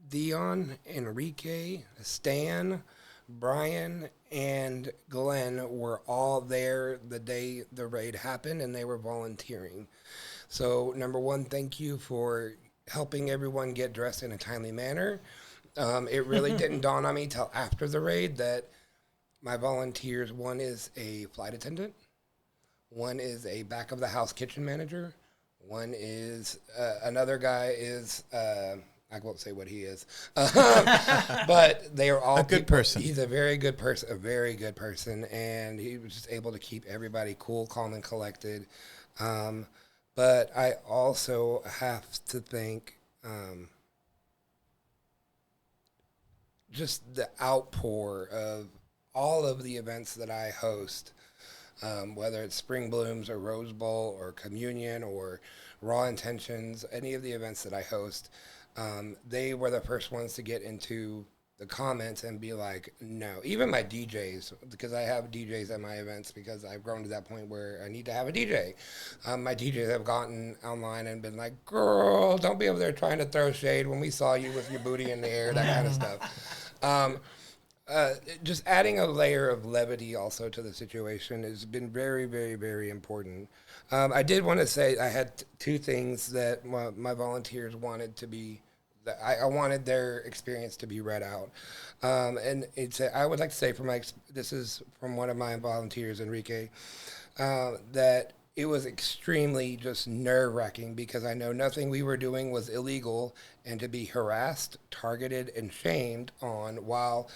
Dion, Enrique, Stan, Brian, and Glenn were all there the day the raid happened, and they were volunteering. So, number one, thank you for helping everyone get dressed in a timely manner. It really didn't dawn on me till after the raid that my volunteers, one is a flight attendant, one is a back of the house kitchen manager, one is another guy is I won't say what he is, but they are all A good person. He's a very good person, and he was just able to keep everybody cool, calm, and collected. But I also have to thank just the outpour of all of the events that I host, whether it's Spring Blooms or Rose Bowl or Communion or Raw Intentions, any of the events that I host. They were the first ones to get into the comments and be like, no. Even my DJs, because I have DJs at my events because I've grown to that point where I need to have a DJ. My DJs have gotten online and been like, girl, don't be over there trying to throw shade when we saw you with your booty in the air, that kind of stuff. Just adding a layer of levity also to the situation has been very, very, very important. I did want to say I had two things that my volunteers wanted to be, that I wanted their experience to be read out. And I would like to say this is from one of my volunteers, Enrique, that it was extremely just nerve-wracking because I know nothing we were doing was illegal, and to be harassed, targeted, and shamed on while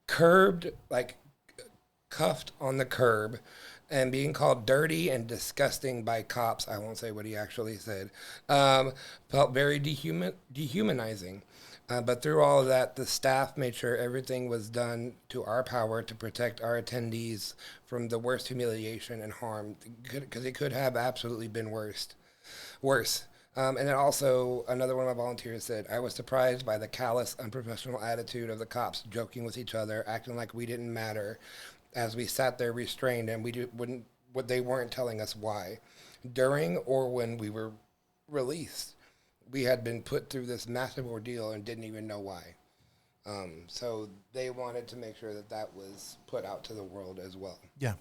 curbed, like cuffed on the curb, and being called dirty and disgusting by cops, I won't say what he actually said, felt very dehumanizing. But through all of that, the staff made sure everything was done to our power to protect our attendees from the worst humiliation and harm, because it could have absolutely been worse. And then also, another one of my volunteers said, I was surprised by the callous, unprofessional attitude of the cops, joking with each other, acting like we didn't matter, as we sat there restrained and they weren't telling us why. During or when we were released, we had been put through this massive ordeal and didn't even know why. So they wanted to make sure that was put out to the world as well. Yeah.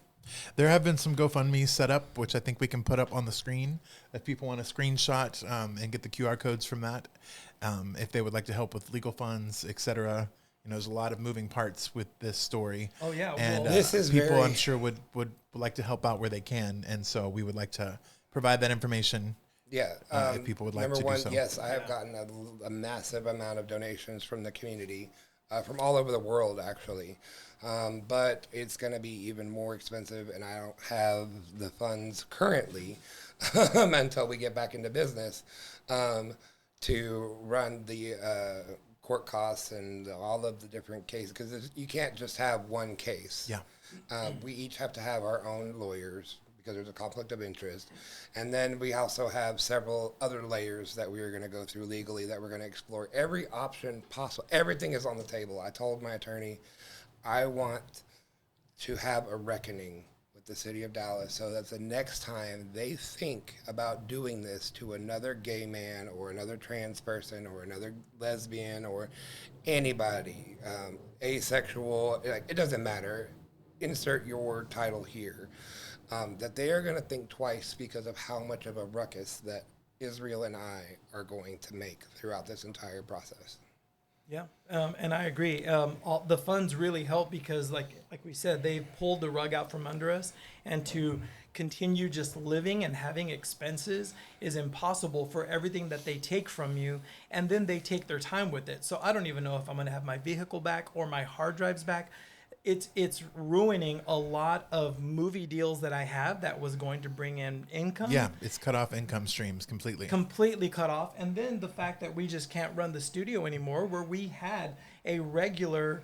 There have been some GoFundMe set up, which I think we can put up on the screen if people want to screenshot and get the QR codes from that. If they would like to help with legal funds, etc. There's a lot of moving parts with this story. Oh yeah, and this is people I'm sure would like to help out where they can, and so we would like to provide that information. Yeah, if people would like number to one, do so. yes, I have gotten a massive amount of donations from the community, from all over the world, actually. But it's going to be even more expensive, and I don't have the funds currently until we get back into business to run the court costs and all of the different cases, because you can't just have one case. Yeah. We each have to have our own lawyers because there's a conflict of interest. And then we also have several other layers that we are going to go through legally that we're going to explore every option possible. Everything is on the table. I told my attorney, I want to have a reckoning with the city of Dallas so that the next time they think about doing this to another gay man or another trans person or another lesbian or anybody, asexual, it doesn't matter, insert your title here, that they are going to think twice because of how much of a ruckus that Israel and I are going to make throughout this entire process. Yeah, and I agree. The funds really help because, like we said, they've pulled the rug out from under us, and to continue just living and having expenses is impossible for everything that they take from you, and then they take their time with it. So I don't even know if I'm going to have my vehicle back or my hard drives back. It's ruining a lot of movie deals that I have that was going to bring in income. Yeah, it's cut off income streams completely. Completely cut off. And then the fact that we just can't run the studio anymore, where we had a regular,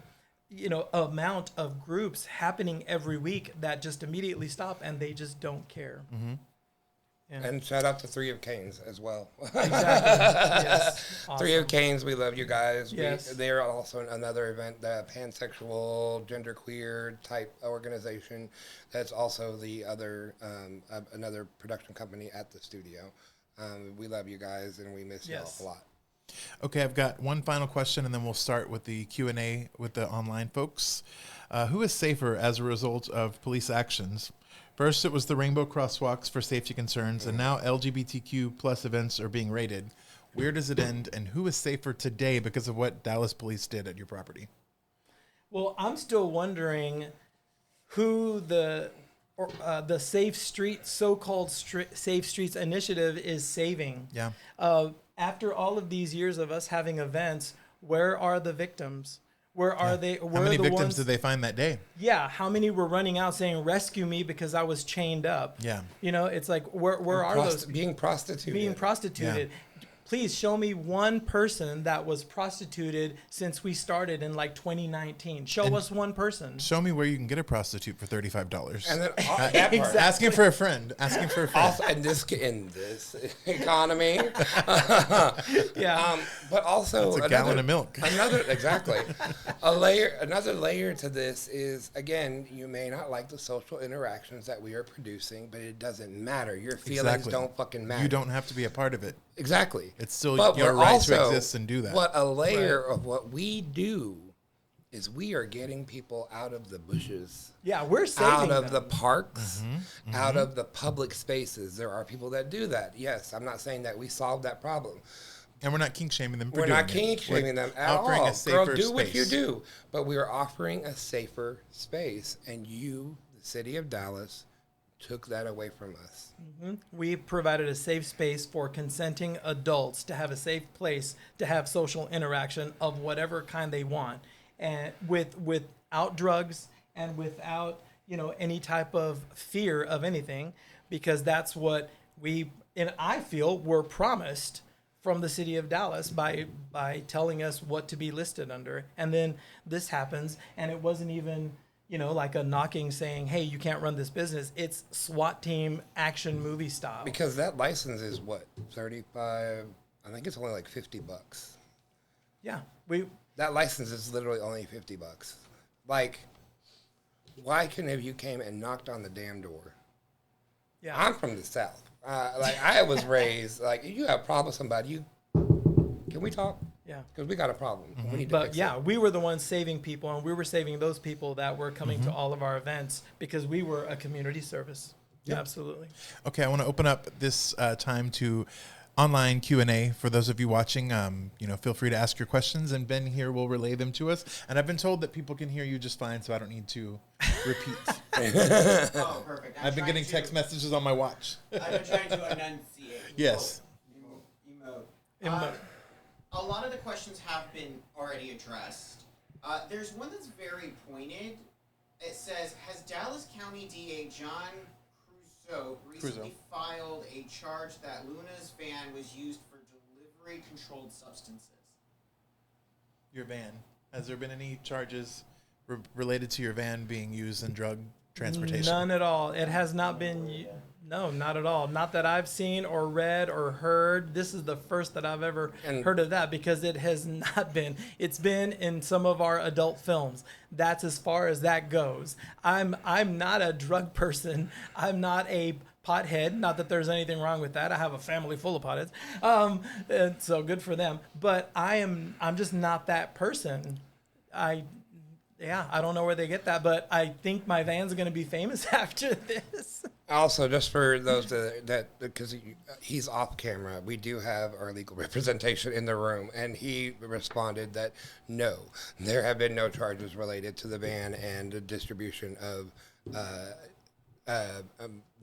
amount of groups happening every week that just immediately stop, and they just don't care. Mm-hmm. Yeah. And shout out to Three of Canes as well. Exactly. Yes. Awesome. Three of Canes, we love you guys. Yes. They're also another event, the pansexual, genderqueer type organization. That's also the other, another production company at the studio. We love you guys, and we miss y'all a lot. Okay, I've got one final question, and then we'll start with the Q&A with the online folks. Who is safer as a result of police actions? First, it was the rainbow crosswalks for safety concerns, and now LGBTQ plus events are being raided. Where does it end, and who is safer today because of what Dallas police did at your property? Well, I'm still wondering who the Safe Streets, so-called Safe Streets initiative is saving. Yeah. After all of these years of us having events, where are the victims? Where are they? Where How many the victims ones, did they find that day? Yeah, how many were running out saying, rescue me because I was chained up? Yeah. It's like, where are those? Being prostituted. Being prostituted. please show me one person that was prostituted since we started in like 2019. Show us one person. Show me where you can get a prostitute for $35. And then that part. Exactly. Asking for a friend. Also, in this economy, Yeah. but also It's a gallon of milk. Another layer to this is, again, you may not like the social interactions that we are producing, but it doesn't matter. Your feelings don't fucking matter. You don't have to be a part of it. Exactly. It's still But your we're right also, to exist and do that. What a layer of what we do is we are getting people out of the bushes. Yeah, we're saving out of them. the parks, out of the public spaces. There are people that do that. Yes, I'm not saying that we solved that problem. And we're not kink shaming them for We're doing not it. kink shaming them at offering all. a safer Girl, do what space. you do. But we are offering a safer space. And you, the city of Dallas, took that away from us. We provided a safe space for consenting adults to have a safe place to have social interaction of whatever kind they want, and without drugs and without any type of fear of anything, because that's what I feel we're promised from the city of Dallas by telling us what to be listed under. And then this happens, and it wasn't even like a knocking saying, hey, you can't run this business. It's SWAT team action movie style. Because that license is what, 35? I think it's only like $50. Yeah, That license is literally only $50. Like, why couldn't have you came and knocked on the damn door? yeah. I'm from the South. I was raised, like, you have a problem with somebody, can we talk? Yeah. Because we got a problem. We need to But fix yeah, it. we were the ones saving people, and we were saving those people that were coming to all of our events because we were a community service. Yep. Absolutely. Okay, I want to open up this time to online Q&A for those of you watching. Feel free to ask your questions, and Ben here will relay them to us. And I've been told that people can hear you just fine, so I don't need to repeat. Oh, perfect. I've been getting text messages on my watch. I've been trying to enunciate. Yes. Emote. A lot of the questions have been already addressed. There's one that's very pointed. It says, has Dallas County DA John Crusoe recently filed a charge that Luna's van was used for delivery-controlled substances? Your van. Has there been any charges related to your van being used in drug transportation? None at all. It has not been. No, not at all. Not that I've seen or read or heard. This is the first that I've ever heard of that, because it has not been. It's been in some of our adult films. That's as far as that goes. I'm not a drug person. I'm not a pothead. Not that there's anything wrong with that. I have a family full of potheads. And so good for them. But I'm just not that person. I don't know where they get that, but I think my van's going to be famous after this. Also, just for those that because he's off camera, we do have our legal representation in the room, and he responded that no, there have been no charges related to the ban and the distribution of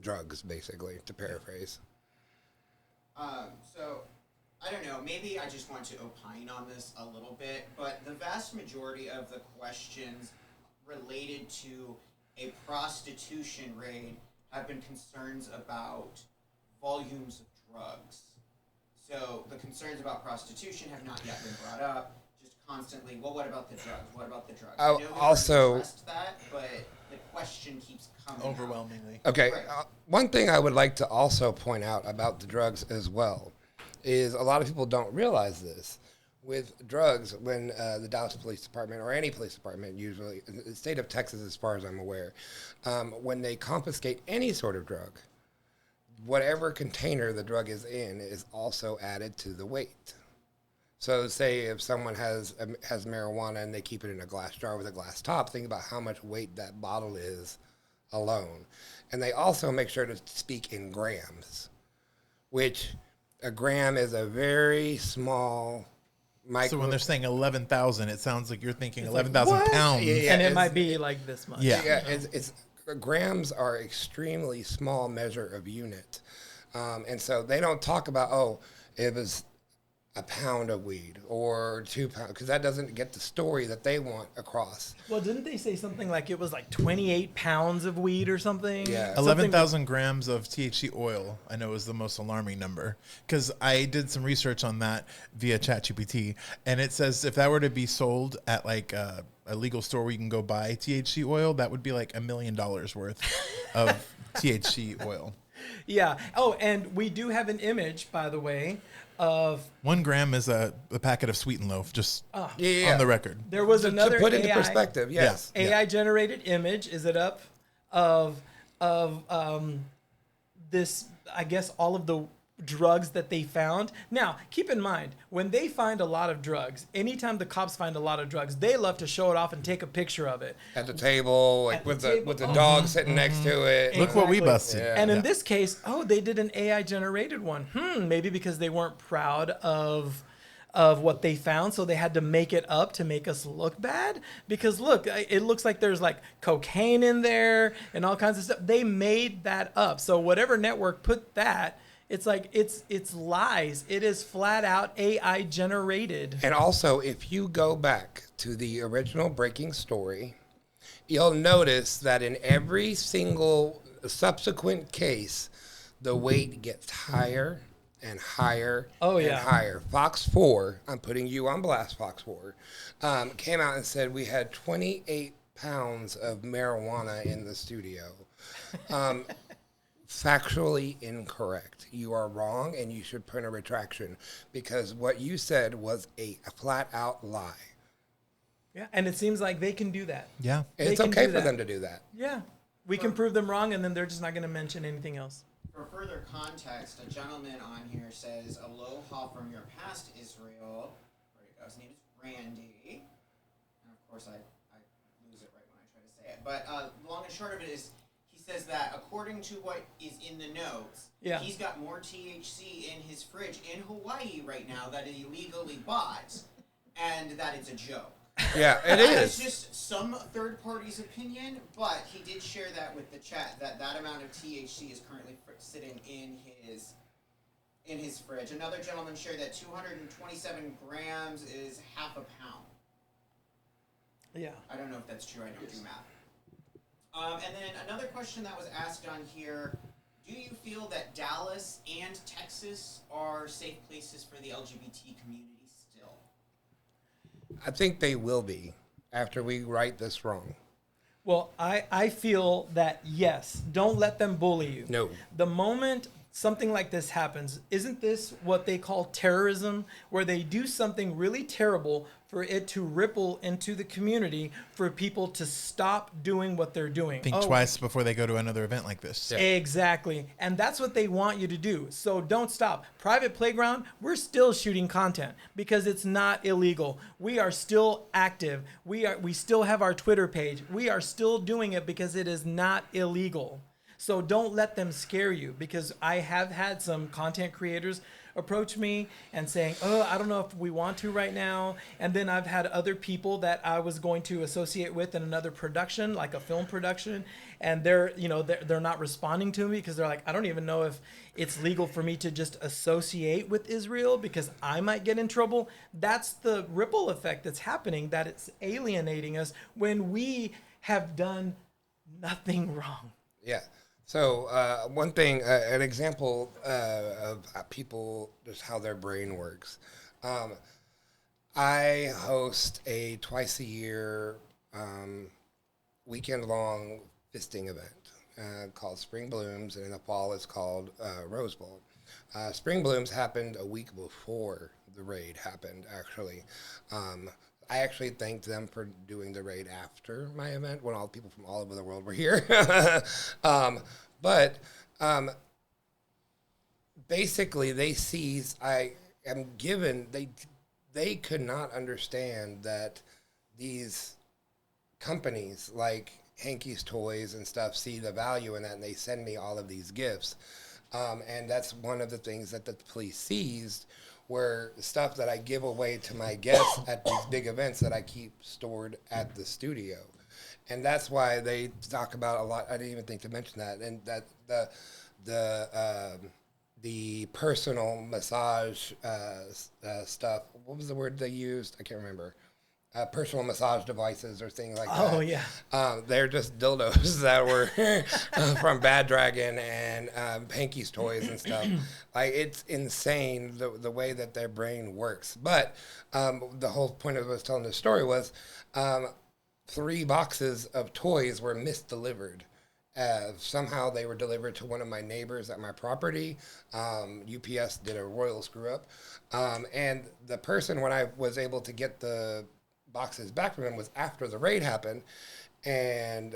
drugs, basically, to paraphrase. So, I don't know, maybe I just want to opine on this a little bit, but the vast majority of the questions related to a prostitution raid have been concerns about volumes of drugs. So the concerns about prostitution have not yet been brought up. Just constantly, well, what about the drugs? What about the drugs? I know we've also addressed that, but the question keeps coming Overwhelmingly. Okay, Right. one thing I would like to also point out about the drugs as well is a lot of people don't realize this. With drugs, when the Dallas Police Department, or any police department usually, in the state of Texas as far as I'm aware, when they confiscate any sort of drug, whatever container the drug is in is also added to the weight. So say if someone has marijuana and they keep it in a glass jar with a glass top, think about how much weight that bottle is alone. And they also make sure to speak in grams, which a gram is a very small micro. So when they're saying 11,000, it sounds like you're thinking 11,000 what? pounds. Yeah, And it it's- might be like this much. Yeah. Yeah, it's grams are extremely small measure of unit, and so they don't talk about it was a pound of weed or 2 pounds, because that doesn't get the story that they want across. Well, didn't they say something like it was like 28 pounds of weed or something? Yeah. 11,000 grams of THC oil, I know, is the most alarming number, because I did some research on that via ChatGPT, and it says if that were to be sold at like a legal store where you can go buy THC oil, that would be like $1 million worth of THC oil. Yeah. Oh, and we do have an image, by the way, of 1 gram is a packet of Sweet and Loaf, just Yeah. on the record. there was another To put into AI perspective, yes. AI generated image. Is it up of this? I guess all of the drugs that they found. Now, keep in mind, when they find a lot of drugs, anytime the cops find a lot of drugs, they love to show it off and take a picture of it. At the table, like At with the the table. with the dog sitting next to it. Look what we Exactly. busted. Yeah. And in this case, they did an AI generated one. Maybe because they weren't proud of what they found, so they had to make it up to make us look bad. Because look, it looks like there's like cocaine in there and all kinds of stuff. They made that up. So whatever network put that, it's like it's lies. It is flat out AI generated. And also, if you go back to the original Breaking story, you'll notice that in every single subsequent case, the weight gets higher and higher and higher. Fox 4, I'm putting you on blast, Fox 4, came out and said we had 28 pounds of marijuana in the studio. Factually incorrect. You are wrong, and you should print a retraction, because what you said was a flat-out lie. Yeah, and it seems like they can do that. Yeah. It's can okay do for that. them to do that. Yeah, we can prove them wrong, and then they're just not going to mention anything else. For further context, a gentleman on here says, "Aloha from your past, Israel." Where'd it go? His name is Randy. And of course, I lose it right when I try to say it. But long and short of it is, he says that according to what is in the notes, he's got more THC in his fridge in Hawaii right now that he illegally bought, and that it's a joke. Yeah, it It's is. just some third party's opinion, but he did share that with the chat, that amount of THC is currently sitting in his fridge. Another gentleman shared that 227 grams is half a pound. Yeah. I don't know if that's true. I don't do math. And then another question that was asked on here: do you feel that Dallas and Texas are safe places for the LGBT community still? I think they will be after we right this wrong. Well, I feel that, yes, don't let them bully you. No. The moment something like this happens, isn't this what they call terrorism, where they do something really terrible for it to ripple into the community, for people to stop doing what they're doing? Think twice before they go to another event like this. Yeah. Exactly. And that's what they want you to do. So don't stop. Private Playground, we're still shooting content because it's not illegal. We are still active. We still have our Twitter page. We are still doing it because it is not illegal. So don't let them scare you, because I have had some content creators approach me and saying, I don't know if we want to right now. And then I've had other people that I was going to associate with in another production, like a film production, and they're not responding to me because they're like, I don't even know if it's legal for me to just associate with Israel because I might get in trouble. That's the ripple effect that's happening, that it's alienating us when we have done nothing wrong. Yeah. So one thing, an example of people, just how their brain works. I host a twice a year weekend-long fisting event called Spring Blooms, and in the fall it's called Rose Bowl. Spring Blooms happened a week before the raid happened, actually. I actually thanked them for doing the raid after my event when all people from all over the world were here. But basically, they seized. I am given. They could not understand that these companies like Hanky's Toys and stuff see the value in that, and they send me all of these gifts. And that's one of the things that the police seized, were stuff that I give away to my guests at these big events that I keep stored at the studio. And that's why they talk about a lot. I didn't even think to mention that. And that the the personal massage stuff. What was the word they used? I can't remember. Personal massage devices or things like that. Oh, yeah. They're just dildos that were from Bad Dragon and Hanky's Toys and stuff. Like, it's insane the way that their brain works. But the whole point of us telling this story was 3 boxes of toys were misdelivered. Somehow they were delivered to one of my neighbors at my property. UPS did a royal screw up. And the person, when I was able to get the boxes back from him, was after the raid happened. And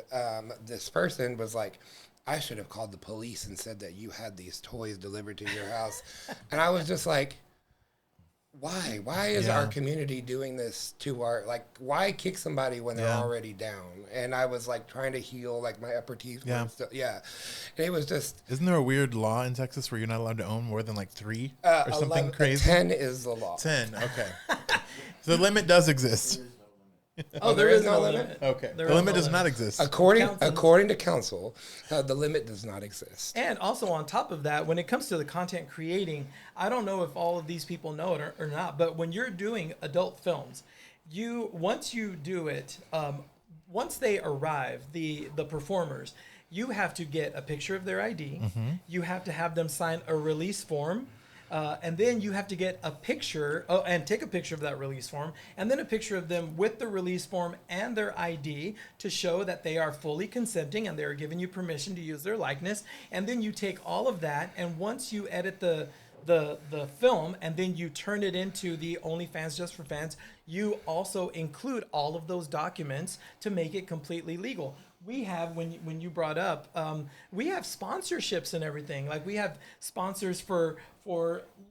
this person was like, I should have called the police and said that you had these toys delivered to your house. And I was just like, why? Why is our community doing this to why kick somebody when they're already down? And I was like trying to heal like my upper teeth. And it was just. Isn't there a weird law in Texas where you're not allowed to own more than like 3 or something crazy? 10 is the law. 10, okay. So the limit does exist. There is no limit. Okay. There The is limit no does not exist. According to council, the limit does not exist. And also on top of that, when it comes to the content creating, I don't know if all of these people know it or not, but when you're doing adult films, once you do it, once they arrive, the performers, you have to get a picture of their ID. Mm-hmm. You have to have them sign a release form. And then you have to get a picture and take a picture of that release form, and then a picture of them with the release form and their ID to show that they are fully consenting and they are giving you permission to use their likeness. And then you take all of that, and once you edit the film and then you turn it into the OnlyFans Just for Fans, you also include all of those documents to make it completely legal. We have, when you brought up, we have sponsorships and everything. Like, we have sponsors for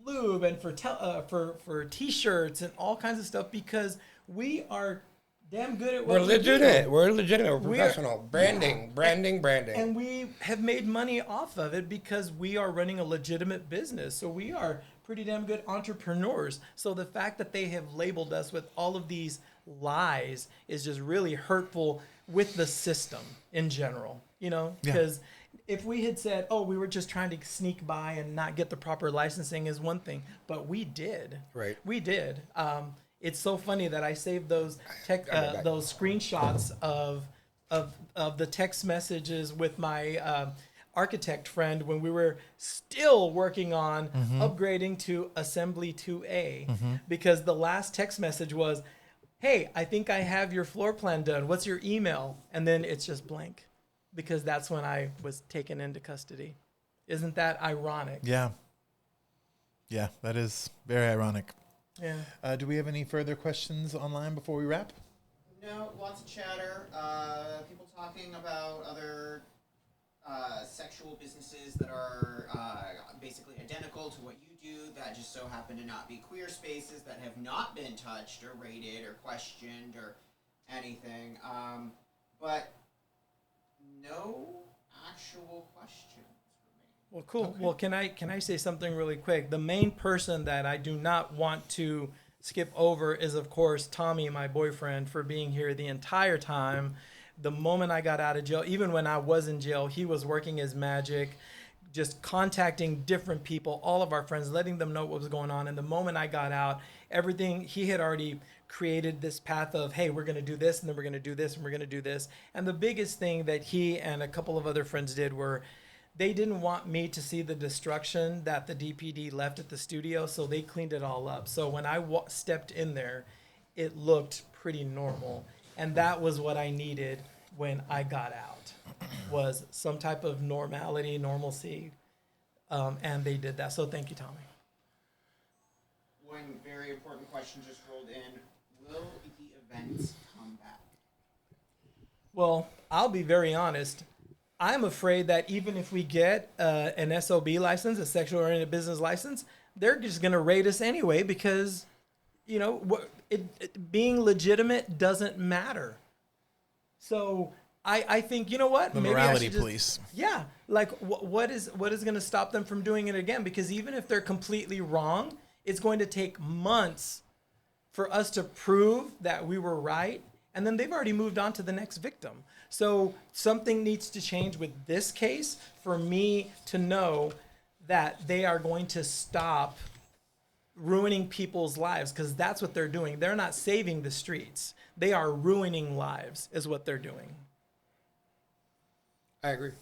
lube and for T-shirts and all kinds of stuff, because we are damn good at what we do. We're legitimate. We're professional. Branding. And we have made money off of it because we are running a legitimate business. So we are pretty damn good entrepreneurs. So the fact that they have labeled us with all of these lies is just really hurtful with the system in general, because if we had said, we were just trying to sneak by and not get the proper licensing is one thing, but we did. Right. We did. It's so funny that I saved those those screenshots of the text messages with my architect friend when we were still working on upgrading to Assembly 2A, because the last text message was, hey, I think I have your floor plan done. What's your email? And then it's just blank, because that's when I was taken into custody. Isn't that ironic? Yeah. Yeah, that is very ironic. Yeah. Do we have any further questions online before we wrap? No, lots of chatter. People talking about other sexual businesses that are basically identical to what you do, that just so happen to not be queer spaces, that have not been touched or rated or questioned or anything. But no actual questions remain. Well, cool. Okay. Well, can I say something really quick? The main person that I do not want to skip over is, of course, Tommy, my boyfriend, for being here the entire time. The moment I got out of jail, even when I was in jail, he was working his magic, just contacting different people, all of our friends, letting them know what was going on. And the moment I got out, everything, he had already created this path of, hey, we're going to do this, and then we're going to do this, and we're going to do this. And the biggest thing that he and a couple of other friends did were, they didn't want me to see the destruction that the DPD left at the studio, so they cleaned it all up. So when I stepped in there, it looked pretty normal. And that was what I needed when I got out, was some type of normalcy. And they did that. So thank you, Tommy. One very important question just rolled in. Will the events come back? Well, I'll be very honest. I'm afraid that even if we get an SOB license, a sexual oriented business license, they're just going to raid us anyway, because, being legitimate doesn't matter. So I think, you know what? The Maybe morality I should just, police. Yeah. Like, what is going to stop them from doing it again? Because even if they're completely wrong, it's going to take months for us to prove that we were right. And then they've already moved on to the next victim. So something needs to change with this case for me to know that they are going to stop ruining people's lives, because that's what they're doing. They're not saving the streets. They are ruining lives is what they're doing. I agree.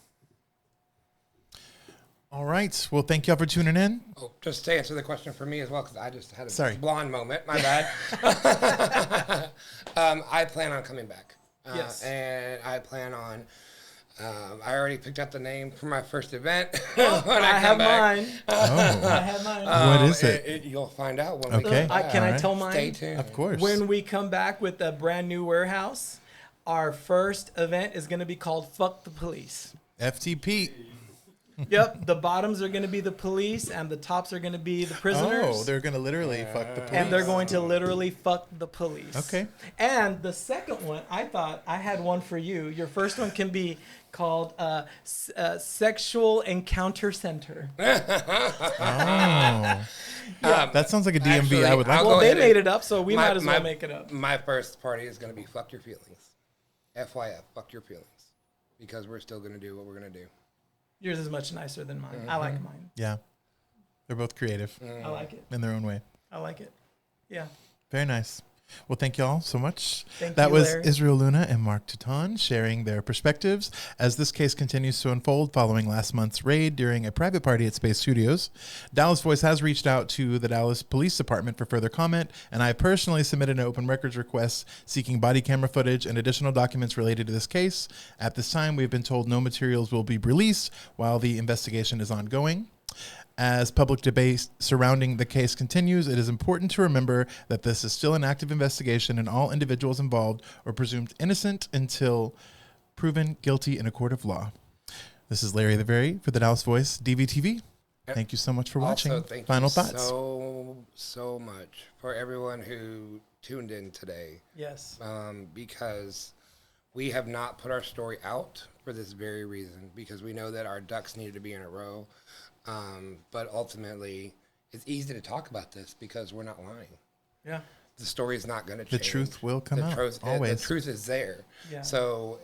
All right. Well, thank y'all for tuning in. Oh, just to answer the question for me as well, because I just had a Sorry. blonde moment. My bad. I plan on coming back. Yes. And I plan on. I already picked out the name for my first event. I have mine. Oh, I have mine. what is it? You'll find out when Okay. we come back. Can I Alright. tell mine? Stay tuned. Of course. When we come back with a brand new warehouse, our first event is going to be called Fuck the Police. FTP. Yep, the bottoms are going to be the police and the tops are going to be the prisoners. Oh, they're going to literally fuck the police. and they're going to literally fuck the police. Okay. And the second one, I thought I had one for you. Your first one can be called Sexual Encounter Center. Oh. That sounds like a DMV Actually, I would like. I'll Well, go they ahead made and- it up, so we might as well make it up. My first party is going to be fuck your feelings. FYF, fuck your feelings. Because we're still going to do what we're going to do. Yours is much nicer than mine. I like mine. Yeah. They're both creative I like it. in their own way. I like it. Yeah. Very nice. Well, thank you all so much. Thank That you, was Larry. Israel Luna and Marc Tuton sharing their perspectives as this case continues to unfold following last month's raid during a private party at Spayse Studios. Dallas Voice has reached out to the Dallas Police Department for further comment, and I personally submitted an open records request seeking body camera footage and additional documents related to this case. At this time, we've been told no materials will be released while the investigation is ongoing. As public debate surrounding the case continues, it is important to remember that this is still an active investigation and all individuals involved are presumed innocent until proven guilty in a court of law. This is Larry the Very for the Dallas Voice DVTV. Thank you so much for watching. Also, thank Final you thoughts? so much for everyone who tuned in today. Yes. Because we have not put our story out for this very reason, because we know that our ducks needed to be in a row. But ultimately, it's easy to talk about this because we're not lying. Yeah. The story is not going to change. The truth will come out, always. The truth is there. Yeah. So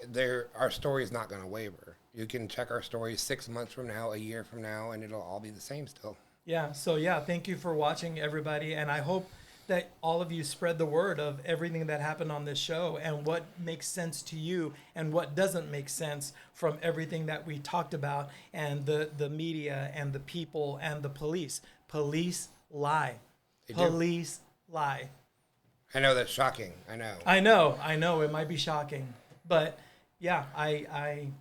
our story is not going to waver. You can check our story 6 months from now, a year from now, and it'll all be the same still. Yeah. So, yeah, thank you for watching, everybody. And I hope that all of you spread the word of everything that happened on this show and what makes sense to you and what doesn't make sense from everything that we talked about and the media and the people and the police. Police lie. Police lie. I know that's shocking. I know. I know it might be shocking, but yeah,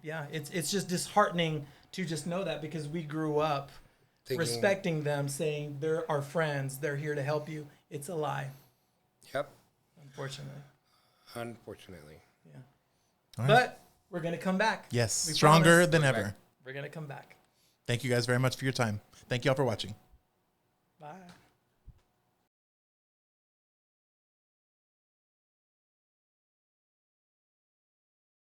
it's just disheartening to just know that, because we grew up respecting them, saying they're our friends, they're here to help you. It's a lie. Yep. Unfortunately. Yeah. All right. But we're going to come back. Yes, We stronger promise. than ever. We're going to come back. Thank you guys very much for your time. Thank you all for watching.